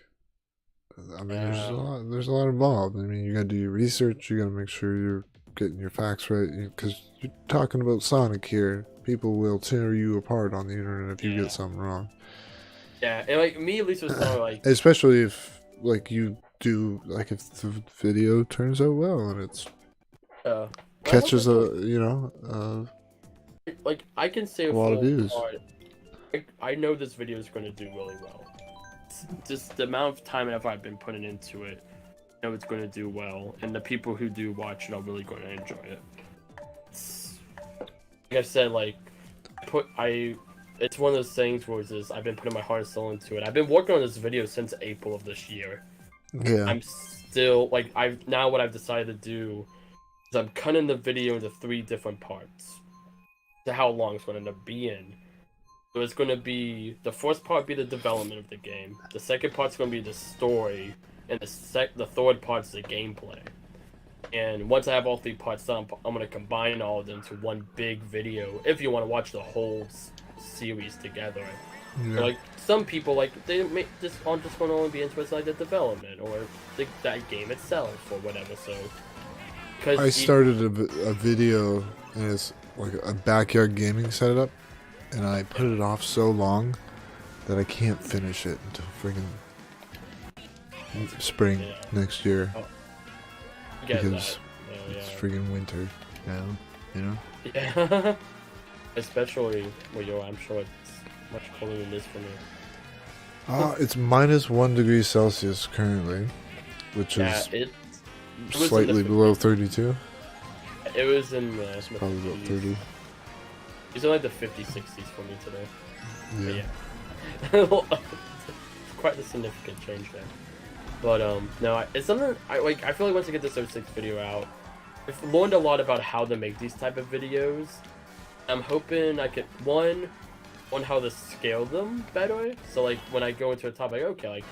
I mean, Yeah. there's a lot involved. I mean, you got to do your research. You got to make sure you're getting your facts right because you're talking about Sonic here. People will tear you apart on the internet if you Yeah. get something wrong. Yeah, and like me at least was so like Especially if like you do like if the video turns out well and it's well, catches I hope like I can say a lot of full views. part, I know this video is going to do really well. It's just the amount of time and effort I've been putting into it, I know it's going to do well, and the people who do watch it are really going to enjoy it. It's, like I said, like it's one of those things where it's just, I've been putting my heart and soul into it. I've been working on this video since April of this year. Yeah. I'm still like what I've decided to do is I'm cutting the video into 3 different parts. to how long it's going to end up being. So it's going to be the first part be the development of the game. The second part's going to be the story, and the third part's the gameplay. And once I have all 3 parts done, I'm going to combine all of them to one big video. If you want to watch the whole series together. Yeah. Like some people, like they may just aren't just going to only be interested in like the development or that game itself or whatever. So, because I started a video and it's like a backyard gaming setup, and I put it off so long that I can't finish it until friggin' spring next year. Oh, because it's friggin' winter now, you know? Yeah. Especially where you're, I'm sure it's much colder than this for me. It's -1 degree Celsius currently, which is it slightly below 32. It was in the Probably about 30. It's in like the 50s, 60s for me today. Yeah. Yeah. Quite a significant change there. But no, it's something I like. I feel like once I get this 06 video out, I've learned a lot about how to make these type of videos. I'm hoping I could one how to scale them better. So like when I go into a topic, okay, like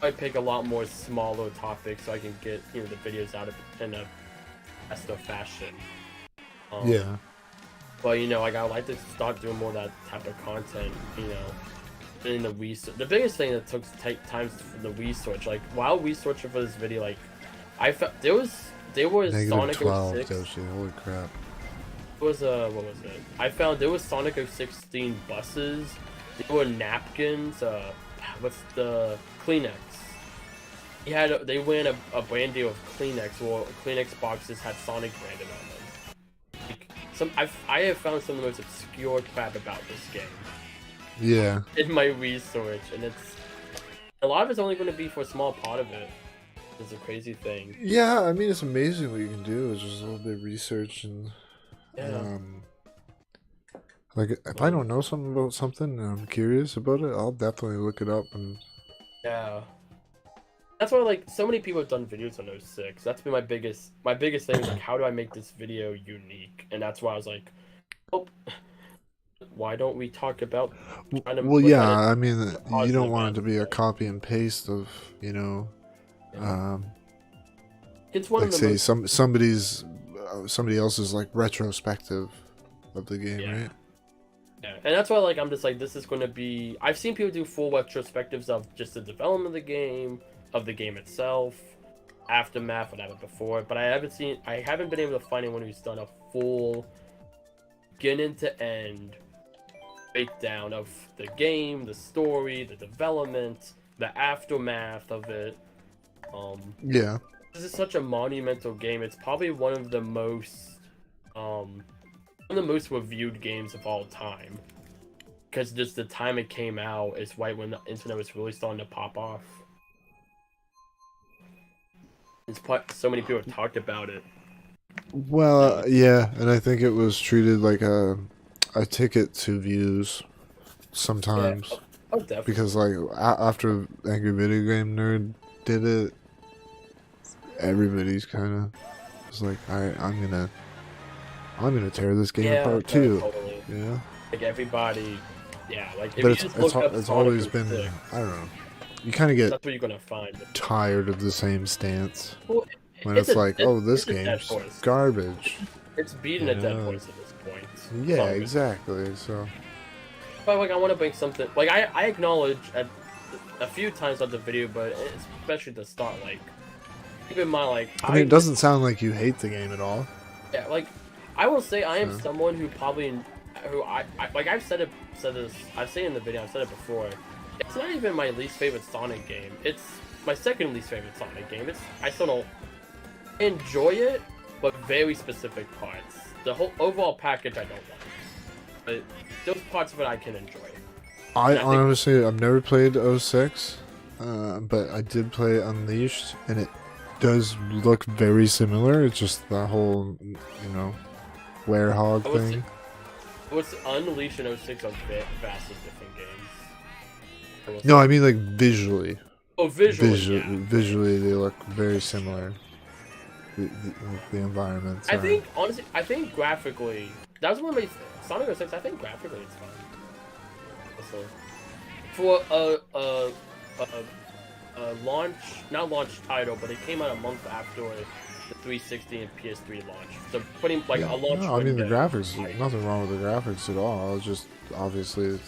I pick a lot more smaller topics so I can get the videos out of it in a faster fashion. Yeah. But like I like to start doing more of that type of content. In the research, the biggest thing that took times for the research, like while researching for this video, like I felt there was Sonic 12, 06. holy crap. It was what was it? I found there was Sonic 06 themed buses. There were napkins. What's the Kleenex? They ran a brand deal of Kleenex, or Kleenex boxes had Sonic branded on them. Like I have found some of the most obscure crap about this game. Yeah. In my research, and it's a lot of it's only going to be for a small part of it. It's a crazy thing. Yeah, I mean, it's amazing what you can do. It's just a little bit of research and like if I don't know something about something and I'm curious about it, I'll definitely look it up. And that's why like so many people have done videos on 06. That's been my biggest thing is like, how do I make this video unique? And that's why I was like, oh, why don't we talk about well, yeah, I mean, you don't want it to be a copy and paste of it's one like of the say somebody else's like retrospective of the game, right? Yeah, and that's why like I'm just like, this is going to be. I've seen people do full retrospectives of just the development of the game itself, aftermath, whatever before. But I haven't been able to find anyone who's done a full beginning to end breakdown of the game, the story, the development, the aftermath of it. Yeah. This is such a monumental game. It's probably one of the most reviewed games of all time. Because just the time it came out is right when the internet was really starting to pop off. So many people have talked about it. Well, yeah, and I think it was treated like a ticket to views sometimes. Yeah. Oh, definitely. Because like after Angry Video Game Nerd did it, everybody's kind of was like, I'm gonna tear this game apart too. Totally. Yeah. Like everybody, like. But it's always been, I don't know. You kind of get that's what you're gonna find. Tired of the same stance Well, when it's like, oh, this game's garbage. It's beating a dead horse at this point. Yeah, exactly. So. But like, I want to bring something. Like, I acknowledge at a few times on the video, but especially at the start, like, keep in mind, like. I mean, it doesn't sound like you hate the game at all. Yeah, like, I will say I am someone who I've said this. I've said it in the video. I've said it before. It's not even my least favorite Sonic game. It's my second least favorite Sonic game. I still don't enjoy it, but very specific parts. The whole overall package I don't like. But those parts of it I can enjoy. I honestly, I've never played 06, but I did play Unleashed, and it does look very similar. It's just the whole, werehog thing. What's Unleashed and 06 are vastly different games. No, I mean like visually. Oh, visually. Visually, they look very similar. The environments. I think honestly, graphically, that was one of my Sonic 06. I think graphically it's fine. Also, for a launch, not launch title, but it came out a month after the 360 and PS3 launch. So putting like a launch. No, I mean the window, graphics. Nothing wrong with the graphics at all. It's just obviously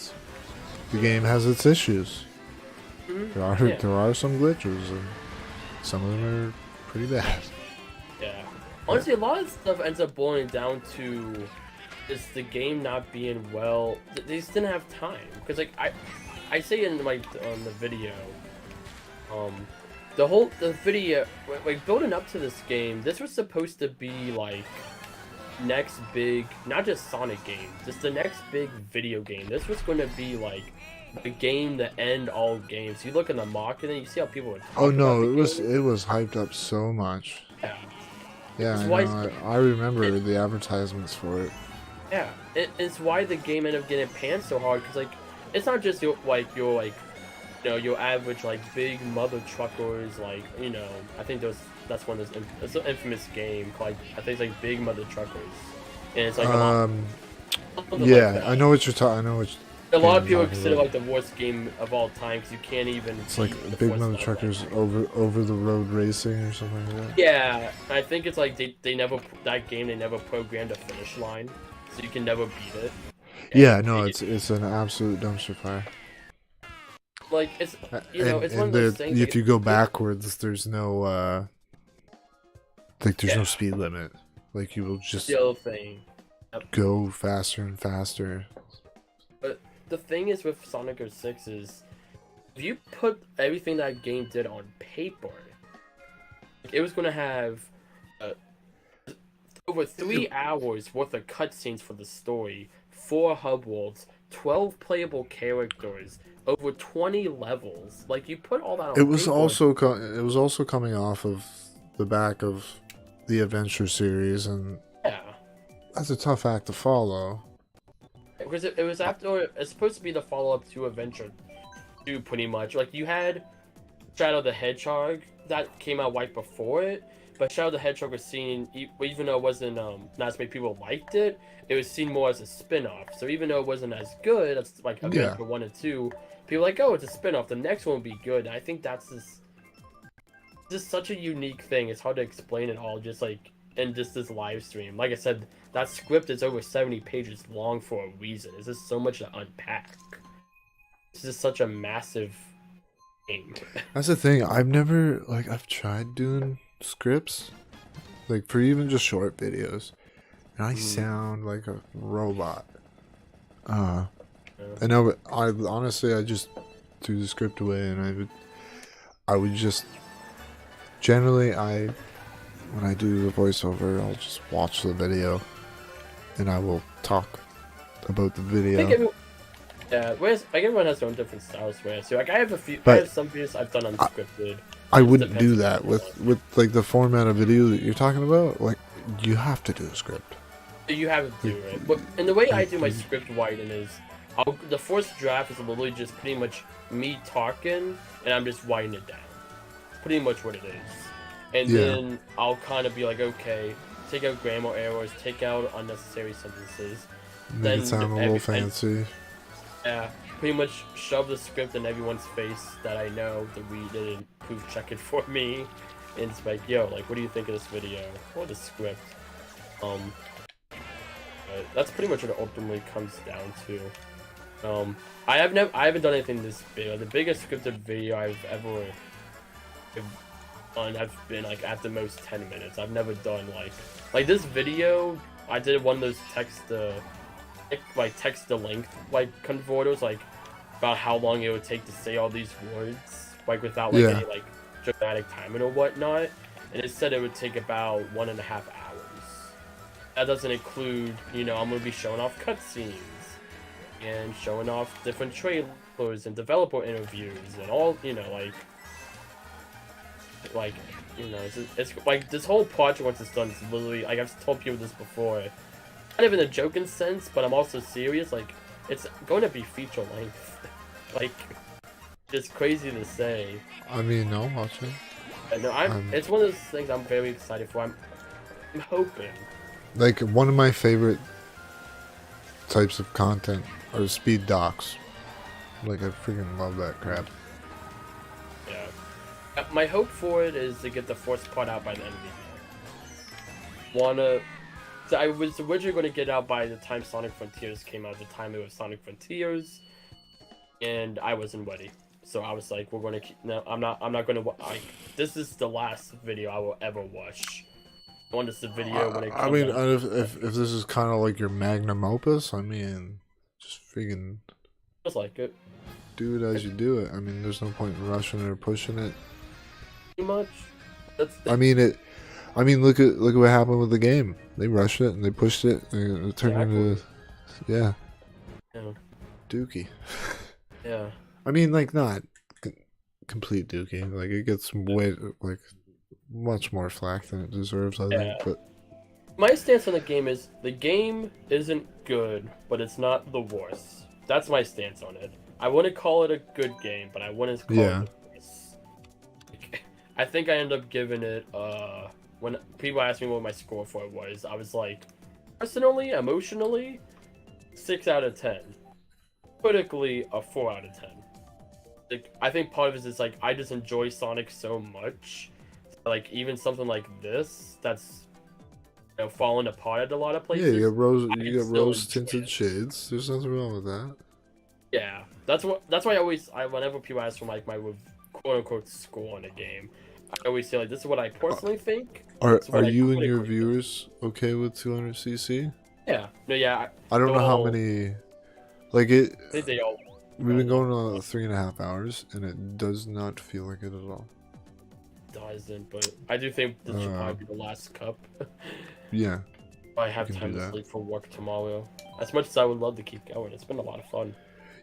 the game has its issues. Mm-hmm. There are some glitches, and some of them are pretty bad. Yeah. Honestly, a lot of stuff ends up boiling down to just the game not being well. They just didn't have time because like I say in like on the video, the video like building up to this game, this was supposed to be like next big, not just Sonic game, just the next big video game. This was going to be like the game to end all games. You look in the marketing, you see how people were talking Oh no, about it was hyped up so much. Yeah. Yeah, I remember the advertisements for it. Yeah, it's why the game ended up getting panned so hard, because like it's not just your average like big mother truckers, like, you know, I think that's one of those it's an infamous game called, like, I think it's like Big Mother Truckers, and it's like yeah, like I know what you're talking. I know what. A lot of people consider like the worst game of all time because you can't even. It's like Big Mother Truckers over the road racing or something like that. Yeah, I think it's like they never programmed a finish line, so you can never beat it. Yeah, no, it's an absolute dumpster fire. Like it's it's one of those things. If you go backwards, there's no no speed limit. Like you will just go faster and faster. But the thing is with Sonic 06 is, if you put everything that game did on paper, it was going to have over 3 hours worth of cutscenes for the story, 4 hub worlds, 12 playable characters, over 20 levels. Like, you put all that on It was paper. it was also coming off of the back of the Adventure series, and that's a tough act to follow. Because it was after, it's supposed to be the follow-up to Adventure 2, pretty much. Like, you had Shadow the Hedgehog that came out right before it, but Shadow the Hedgehog was seen, even though it wasn't not as many people liked it, it was seen more as a spin-off. So even though it wasn't as good as like Adventure 1 and 2, people were like, oh, it's a spin-off, the next one will be good. And I think that's just such a unique thing. It's hard to explain it all just like in just this live stream. Like I said, that script is over 70 pages long for a reason. It's just so much to unpack. It's just such a massive game. That's the thing. I've tried doing scripts, like for even just short videos, and I sound like a robot. I know, but I just threw the script away, and I would just generally when I do the voiceover, I'll just watch the video, and I will talk about the video. Everyone has their own different styles, right? So like I have some videos I've done unscripted. I wouldn't do that with like the format of video that you're talking about. Like, you have to do a script. You have to do it. But and the way I do my script writing is, the first draft is literally just pretty much me talking, and I'm just writing it down. Pretty much what it is. And then I'll kind of be like, okay, take out grammar errors, take out unnecessary sentences. Make it sound a little fancy. Yeah, pretty much shove the script in everyone's face that I know to read it and proof check it for me. And it's like, yo, like, what do you think of this video or the script? But that's pretty much what it ultimately comes down to. I haven't done anything this big. The biggest scripted video I've ever done have been like at the most 10 minutes. I've never done like this video. I did one of those text to length like converters, like about how long it would take to say all these words, like without like any like dramatic timing or whatnot. And it said it would take about 1.5 hours. That doesn't include, I'm gonna be showing off cutscenes and showing off different trailers and developer interviews and all, it's like this whole project once it's done is literally, like I've told people this before, kind of in a joking sense, but I'm also serious, like it's going to be feature length. Like, it's crazy to say. I mean, no, watch it. No, it's one of those things I'm very excited for. I'm hoping. Like, one of my favorite types of content are speed docs. Like, I freaking love that crap. Yeah. My hope for it is to get the fourth part out by the end of the year. So I was originally going to get out by the time Sonic Frontiers came out, the time it was Sonic Frontiers, and I wasn't ready. So I was like, we're going to keep. No, I'm not going to. This is the last video I will ever watch. I want this the video when it comes I mean, out. if this is kind of like your magnum opus, I mean, just freaking Just like it. do it as you do it. I mean, there's no point in rushing it or pushing it. Pretty much. That's. I mean, look at what happened with the game. They rushed it and they pushed it, and it turned into, yeah, dookie. Yeah. I mean, like, not complete dookie. Like, it gets way, like, much more flack than it deserves, I think. But my stance on the game is the game isn't good, but it's not the worst. That's my stance on it. I wouldn't call it a good game, but I wouldn't call it the worst. I think I ended up giving it, when people asked me what my score for it was, I was like, personally, emotionally, 6 out of 10. Critically, a 4 out of 10. Like, I think part of it is like, I just enjoy Sonic so much. Like, even something like this, that's, you know, falling apart at a lot of places. yeah, you get rose tinted shades. There's nothing wrong with that. Yeah, that's why whenever people ask for like my quote unquote score on a game, I always say like, this is what I personally think. Are you and your viewers okay with 200cc? Yeah. No, yeah. I don't know how many. Like it. I think they all. We've been going on 3.5 hours, and it does not feel like it at all. Doesn't, but I do think this should probably be the last cup. Yeah. I have time to sleep for work tomorrow. As much as I would love to keep going, it's been a lot of fun.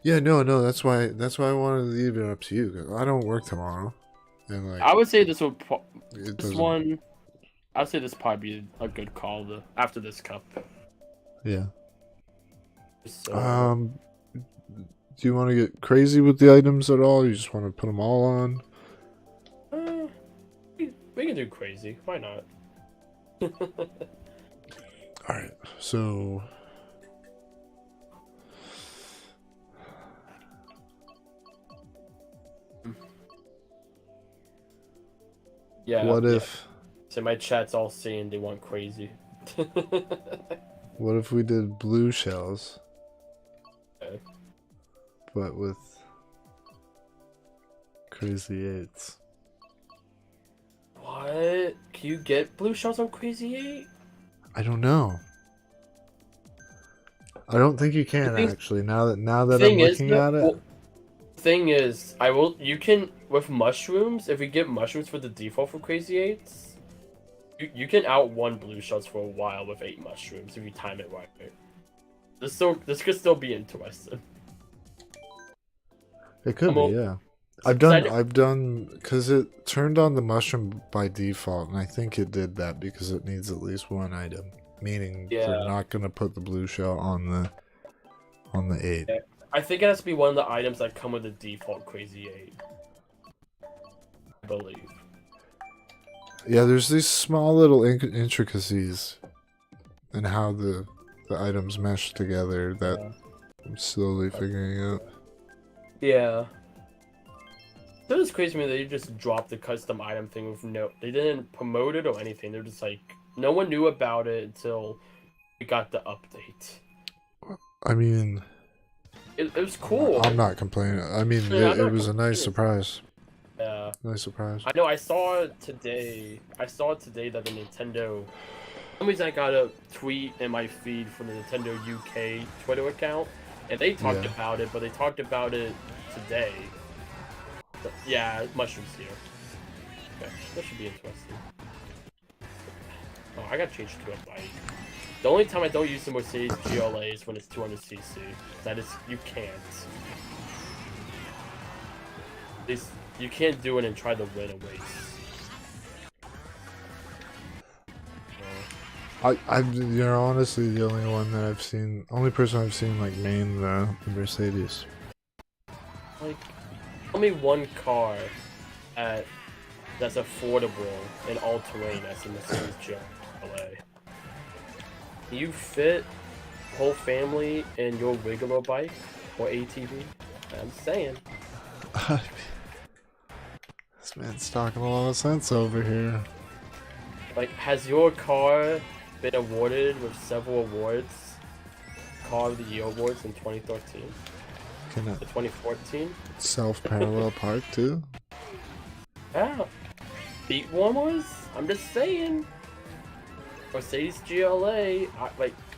Yeah, no, that's why I wanted to leave it up to you, because I don't work tomorrow, and like I would say this would doesn't... I'd say this probably be a good call after this cup. Yeah. So, do you want to get crazy with the items at all? You just want to put them all on? We can do crazy. Why not? Alright, so... Yeah. What if... So my chat's all saying they want crazy. What if we did blue shells? Okay. But with... Crazy 8s. What? Can you get blue shells on Crazy 8? I don't know. I don't think you can actually. Now that I'm looking at it. Well, thing is, you can with mushrooms. If we get mushrooms for the default for Crazy 8s, you can outrun blue shells for a while with 8 mushrooms if you time it right. This could still be interesting. It could be, yeah. I've done because it turned on the mushroom by default, and I think it did that because it needs at least one item, meaning they're not gonna put the blue shell on the 8. Yeah. I think it has to be one of the items that come with the default Crazy 8. I believe. Yeah, there's these small little intricacies in how the items mesh together that I'm slowly figuring out. Yeah. That was crazy to me that they just dropped the custom item thing with they didn't promote it or anything. They're just like, no one knew about it until we got the update. I mean, it was cool. I'm not complaining. I mean, it was a nice surprise. Yeah. Nice surprise. I know, I saw it today that the Nintendo... For some reason I got a tweet in my feed from the Nintendo UK Twitter account, and they talked about it, but they talked about it today. Yeah, mushrooms here. Okay, that should be interesting. Oh, I gotta change to a bike. The only time I don't use the Mercedes GLA is when it's 200cc. That is, you can't. You can't do it and try to win a race. You're honestly the only one that I've seen, only person I've seen like main the Mercedes. Like, tell me one car that's affordable in all terrain as a Mercedes GLA. You fit whole family in your regular bike or ATV? I'm saying. This man's talking a lot of sense over here. Like, has your car been awarded with several awards? Car of the Year awards in 2013? Can The it 2014? self-parallel park too? Yeah. Beat warmers? I'm just saying. Mercedes GLA.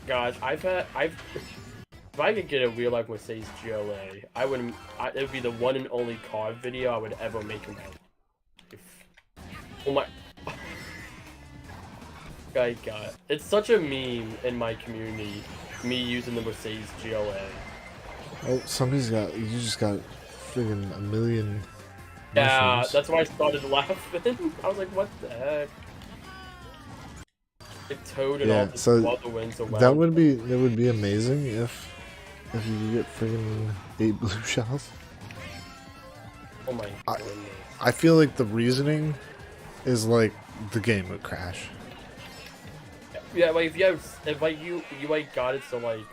Gosh, if I could get a real life Mercedes GLA, it would be the one and only car video I would ever make in my life. Oh my. God, it's such a meme in my community, me using the Mercedes GLA. Oh, you just got friggin' a million Yeah, mushrooms. that's why I started laughing. I was like, what the heck? It towed and all the other wins around. That would be amazing if you could get friggin' 8 blue shells. Oh my goodness. I feel like the reasoning is like the game would crash. Yeah, like if you like got it so like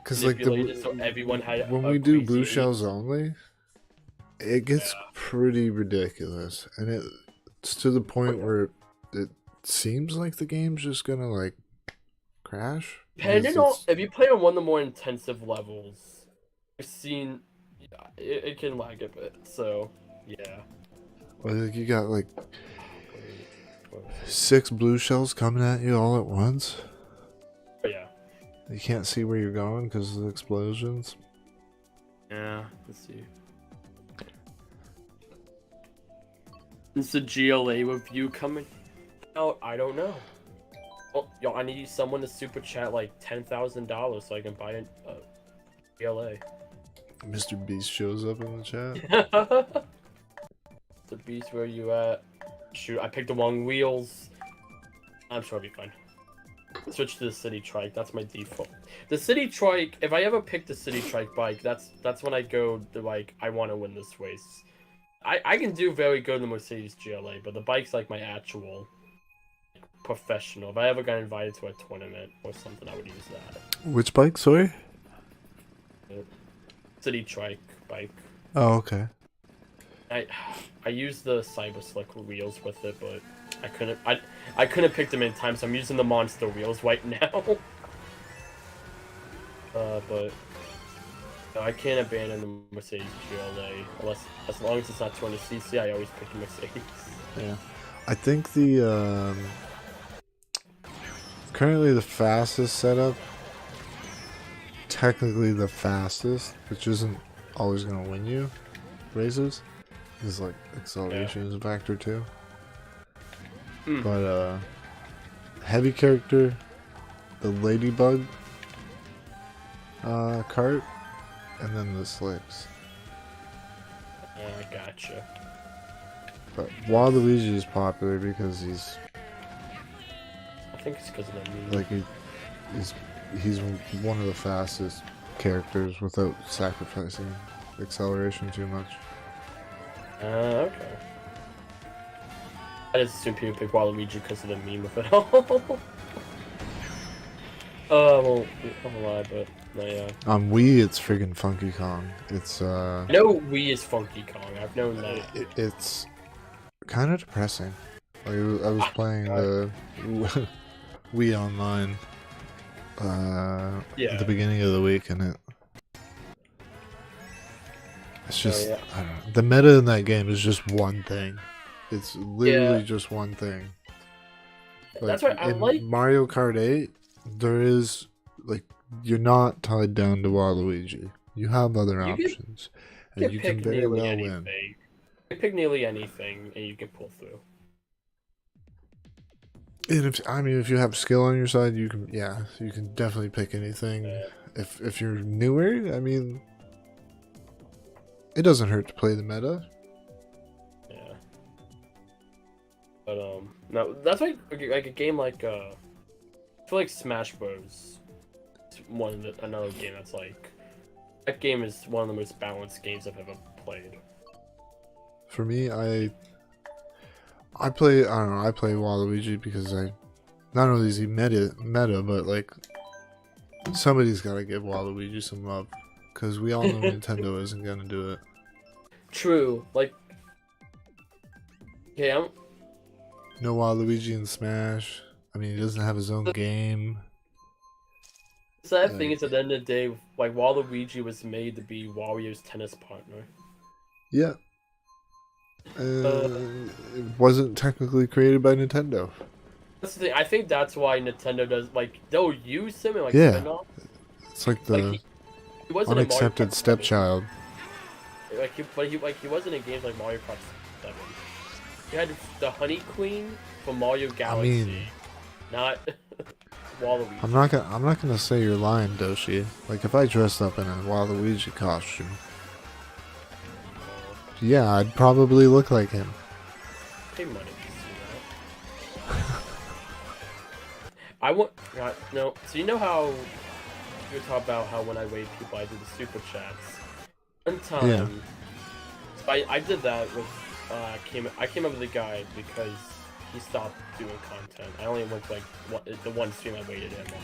Because like so everyone had when we do blue shells only, it gets pretty ridiculous, and it's to the point where it seems like the game's just gonna like crash. Depending on if you play on one of the more intensive levels, I've seen it can lag a bit. So yeah. Like you got like 6 blue shells coming at you all at once. But yeah. You can't see where you're going because of the explosions. Yeah, let's see. Is the GLA review coming out? I don't know. Well, yo, I need someone to super chat like $10,000 so I can buy a GLA. Mr. Beast shows up in the chat. The Beast, where you at? Shoot, I picked the wrong wheels. I'm sure it'll be fine. Switch to the city trike. That's my default. The city trike. If I ever pick the city trike bike, that's when I go to like I want to win this race. I can do very good in the Mercedes GLA, but the bike's like my actual professional. If I ever got invited to a tournament or something, I would use that. Which bike? Sorry. City trike bike. Oh, okay. I used the Cyber Slick wheels with it, but I couldn't pick them in time, so I'm using the monster wheels right now. But no, I can't abandon the Mercedes GLA as long as it's not 200cc. I always pick the Mercedes. Yeah, I think the currently the fastest setup, technically the fastest, which isn't always gonna win you races, is like acceleration is a factor too. But heavy character, the ladybug cart, and then the slicks. I gotcha. But Waluigi is popular because he's I think it's because of the meme. like he's one of the fastest characters without sacrificing acceleration too much. Okay. I just assume people pick Waluigi because of the meme of it all. I won't lie, but no, yeah. On Wii, it's friggin' Funky Kong. It's I know Wii is Funky Kong. I've known that. It's kind of depressing. Like, I was playing the Wii Online at the beginning of the week, and it's just I don't know. The meta in that game is just one thing. It's literally just one thing. Like, that's right. I like Mario Kart 8. There is like you're not tied down to Waluigi. You have other options, and you can very well win. You pick nearly anything, and you can pull through. And if you have skill on your side, you can definitely pick anything. If you're newer, I mean, it doesn't hurt to play the meta. Yeah. But no, that's like a game like I feel like Smash Bros. Is another game that's like that game is one of the most balanced games I've ever played. For me, I play Waluigi because not only is he meta, but like Somebody's got to give Waluigi some love, because we all know Nintendo isn't gonna do it. True. Like, yeah, No Waluigi in Smash. I mean, he doesn't have his own game. the sad thing is, at the end of the day, like Waluigi was made to be Wario's tennis partner. Yeah. It wasn't technically created by Nintendo. That's the thing. I think that's why Nintendo does like they'll use him and like Yeah. spin off. It's like the Like, he wasn't in Mario unaccepted Kart 7. stepchild. He wasn't in games like Mario Kart 7. You had the Honey Queen from Mario Galaxy, I mean, not Waluigi. I'm not gonna say you're lying, Doshi. Like, if I dressed up in a Waluigi costume, yeah, I'd probably look like him. Pay money to see that. I want no. So you know how you talk about how when I wave people, I do the super chats. One time, Yeah. I did that with I came up with a guy because he stopped doing content. I only went to like the one stream I waited him on,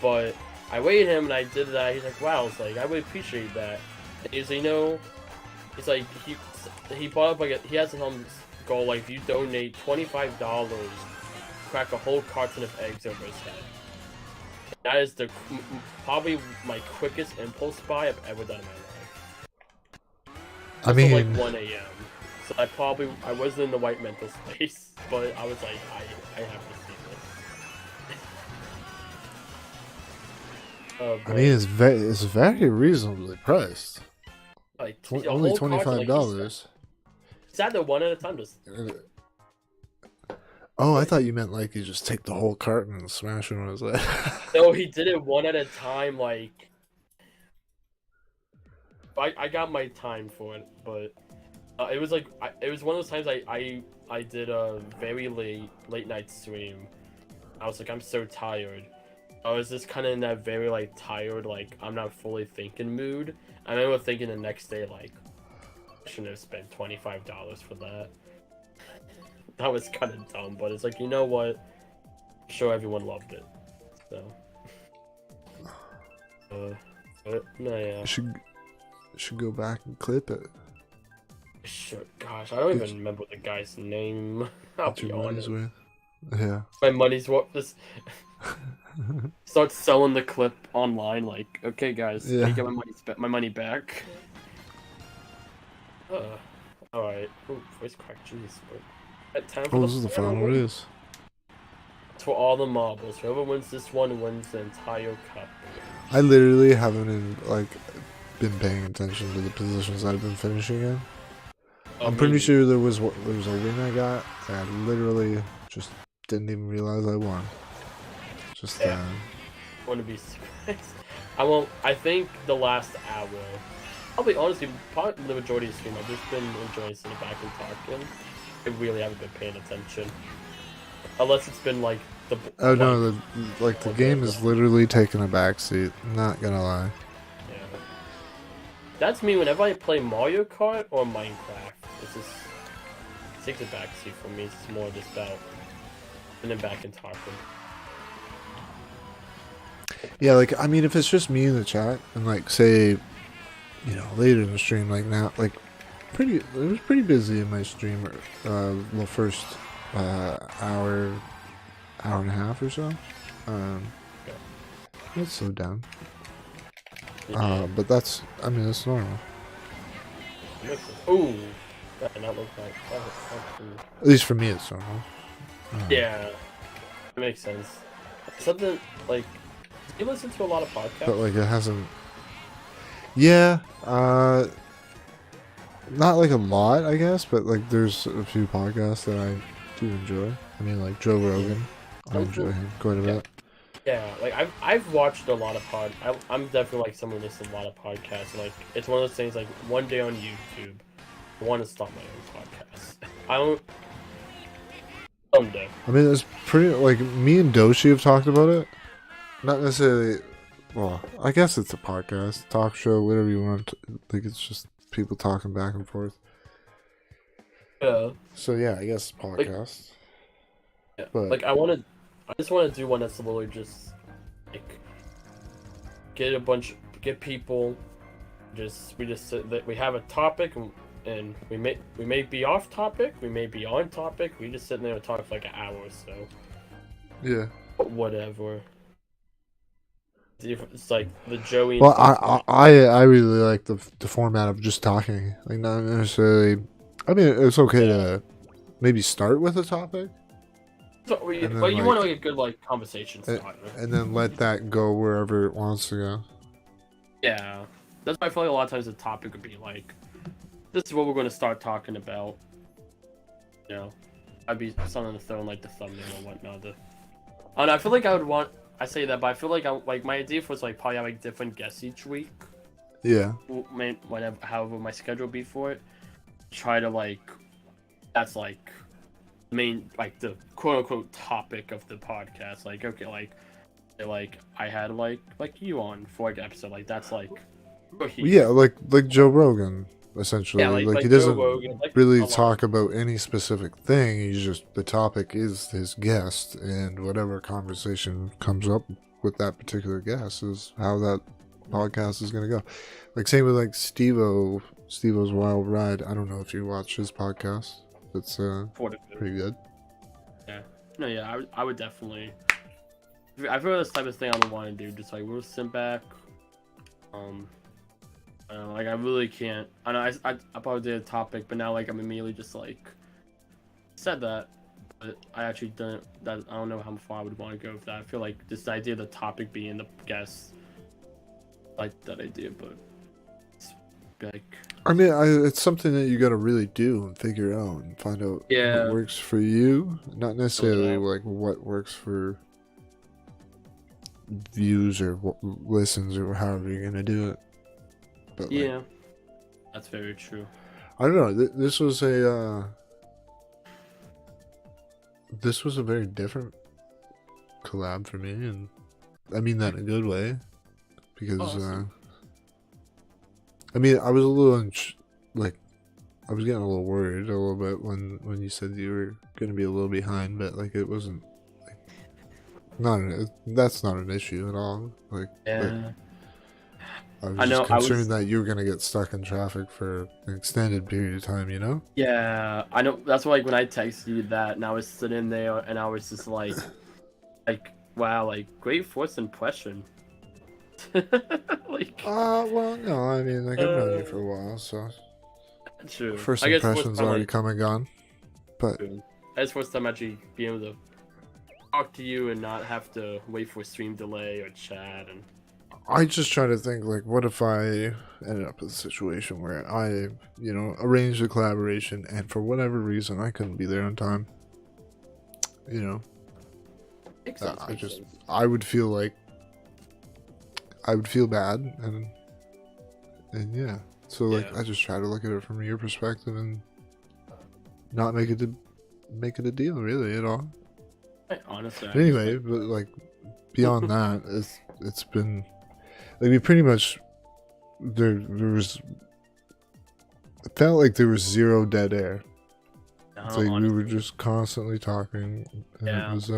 but I waited him and I did that. He's like, wow, it's like I would appreciate that. And he's like, he's like he bought up like he has some goal like if you donate $25, crack a whole carton of eggs over his head. That is probably my quickest impulse buy I've ever done in my life. I mean, like 1 a.m. So I wasn't in the right mental space, but I was like, I have to see this. I mean, it's very reasonably priced. Like Only $25. Is that the one at a time? Just Oh, I thought you meant like you just take the whole carton and smash it on his head. no, he did it one at a time. Like I got my time for it, but it was like it was one of those times I did a very late night stream. I was like, I'm so tired. I was just kind of in that very like tired, like I'm not fully thinking mood. I remember thinking the next day like I shouldn't have spent $25 for that. That was kind of dumb, but it's like, you know what? I'm sure everyone loved it. So but no, yeah. Should go back and clip it. Sure, gosh, I don't even remember the guy's name. I'll Get be your money's honest. worth. Yeah. My money's worth. This start selling the clip online. Like, okay, guys, Yeah. let me get my money back. All right. Oh, voice crack, jeez. At time for Oh, this is the final race. It's for all the marbles. Whoever wins this one wins the entire cup. I literally haven't been paying attention to the positions I've been finishing in. I'm pretty sure there was a win I got that I literally just didn't even realize I won. Just I want to be surprised. I think the last hour. I'll be honest, probably the majority of the stream I've just been enjoying sitting back and talking. I really haven't been paying attention. Unless it's been like the. Oh no, the game is literally taking a backseat. Not gonna lie. Yeah. That's me whenever I play Mario Kart or Minecraft. It's just it takes a backseat for me. It's more just about sitting back and talking. Yeah, like I mean, if it's just me in the chat and like say, you know, later in the stream, like now, like it was pretty busy in my stream. The first hour and a half or so. It's so down. But that's, I mean, it's normal. Ooh, that did not look like. At least for me, it's normal. Yeah, that makes sense. Something like, do you listen to a lot of podcasts? But like, it hasn't. Yeah, not like a lot, I guess, but like, there's a few podcasts that I do enjoy. I mean, like Joe Rogan, I enjoy him quite a bit. Yeah, like I've watched a lot of I'm definitely like someone who listens to a lot of podcasts. And, like it's one of those things. Like one day on YouTube, I want to start my own podcast. I don't. Someday. I mean, it's pretty like me and Doshi have talked about it. Not necessarily. Well, I guess it's a podcast, talk show, whatever you want. Like it's just people talking back and forth. Yeah. So yeah, I guess podcast. Yeah. But like I just want to do one that's literally just like get people. We just sit that we have a topic and we may be off topic, we may be on topic. We just sit there and talk for like an hour or so. Yeah. Whatever. It's like the Joey. Well, I really like the format of just talking, like not necessarily. I mean, it's okay to maybe start with a topic. So, but you want like a good like conversation starter, and then let that go wherever it wants to go. Yeah, that's why I feel like a lot of times the topic would be like, this is what we're going to start talking about. You know, I'd be something to throw in like the thumbnail or whatnot. And I feel like I would want. I say that, but I feel like my idea was like probably have like different guests each week. Yeah. Whenever, however my schedule be for it, try to like, that's like, main like the quote unquote topic of the podcast. Like okay, like I had like you on for like an episode. Like that's like. Yeah, like Joe Rogan. Essentially, yeah, like he doesn't really talk about any specific thing. He's just the topic is his guest, and whatever conversation comes up with that particular guest is how that podcast is gonna go. Like same with like Steve-O's Wild Ride. I don't know if you watch his podcast. It's pretty good. Yeah, no, yeah, I would definitely. I feel this type of thing I would want to do. Just like we'll sit back, like I really can't. I know I probably did a topic, but now like I'm immediately just like said that, but I actually didn't. That I don't know how far I would want to go with that. I feel like this idea of the topic being the guest, like that idea, but it's like. I mean, it's something that you got to really do and figure out and find out what works for you, not necessarily like what works for views or listens or however you're gonna do it. But yeah, that's very true. I don't know. This was a very different collab for me, and I mean that in a good way, because awesome. I mean I was a little like I was getting a little worried a little bit when you said you were gonna be a little behind, but like it wasn't like that's not an issue at all. Like yeah. I was just concerned that you were gonna get stuck in traffic for an extended period of time, you know? Yeah, I know. That's why, like, when I texted you that, and I was sitting there, and I was just like, wow, like, great first impression. Like. Well, no, I mean, like, I've known you for a while, so. True. First impression's already come and gone, but. That's the first time actually being able to talk to you and not have to wait for a stream delay or chat and. I just try to think, like, what if I ended up in a situation where I, arranged a collaboration and for whatever reason I couldn't be there on time? You know? I would feel like, I would feel bad and yeah. So, like, I just try to look at it from your perspective and not make it a deal, really, at all. Honestly. Anyway, but, like, beyond that, it's been... Like, we pretty much, there was, it felt like there was zero dead air. It's like we were just constantly talking. And it was,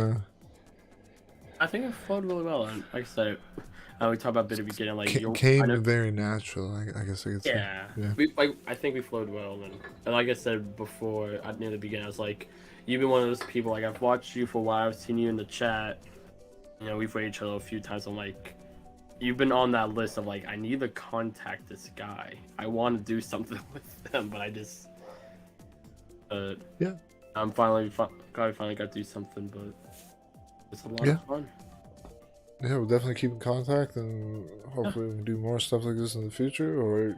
I think it flowed really well. And like I said, we talked about a bit at the beginning. Like, came very natural, I guess I could say. Yeah. I think we flowed well. And like I said before, near the beginning, I was like, you've been one of those people, like, I've watched you for a while. I've seen you in the chat. You know, we've read each other a few times. I'm like, you've been on that list of like, I need to contact this guy. I want to do something with them, but I just, I'm finally got to do something, but it's a lot of fun. Yeah, we'll definitely keep in contact, and hopefully we can do more stuff like this in the future, or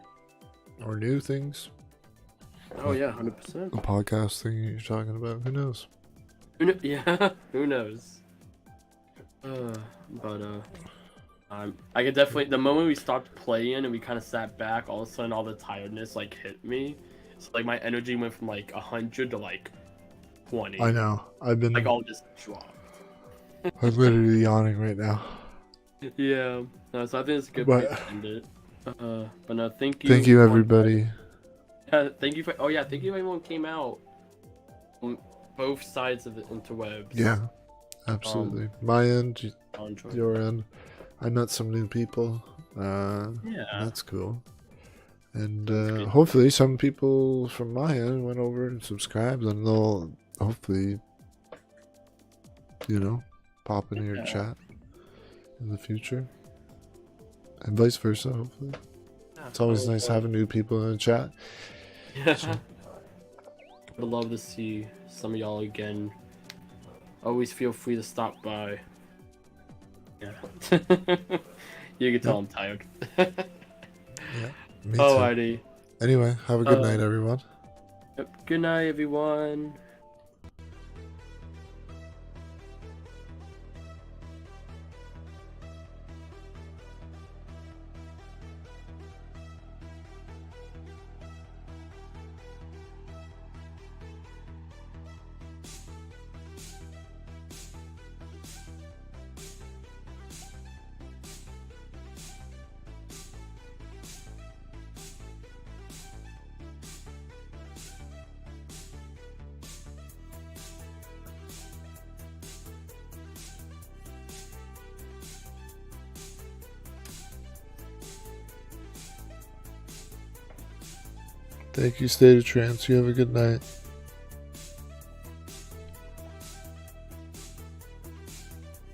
new things. Oh yeah, 100%. A podcast thing you're talking about? Who knows? Who knows? I could definitely, the moment we stopped playing and we kind of sat back, all of a sudden all the tiredness like hit me. So like my energy went from like 100 to like 20. I know. I've been like all just dropped. I'm literally yawning right now. Yeah. No, so I think it's a good way to end it. But no, thank you. Thank you, everybody. Thank you for. Oh yeah, thank you everyone came out on both sides of the interwebs. Yeah, absolutely. My end, your end. I met some new people. Yeah. That's cool. And good. hopefully some people from my end went over and subscribed, and they'll hopefully, you know, pop in your chat in the future. And vice versa, hopefully. Yeah, It's always nice having new people in the chat. Yeah. So- Would love to see some of y'all again. Always feel free to stop by. Yeah. You can tell I'm tired. Yeah, me too. Alrighty. Anyway, have a good night, everyone. Yep. Good night, everyone. Thank you, State of Trance. You have a good night.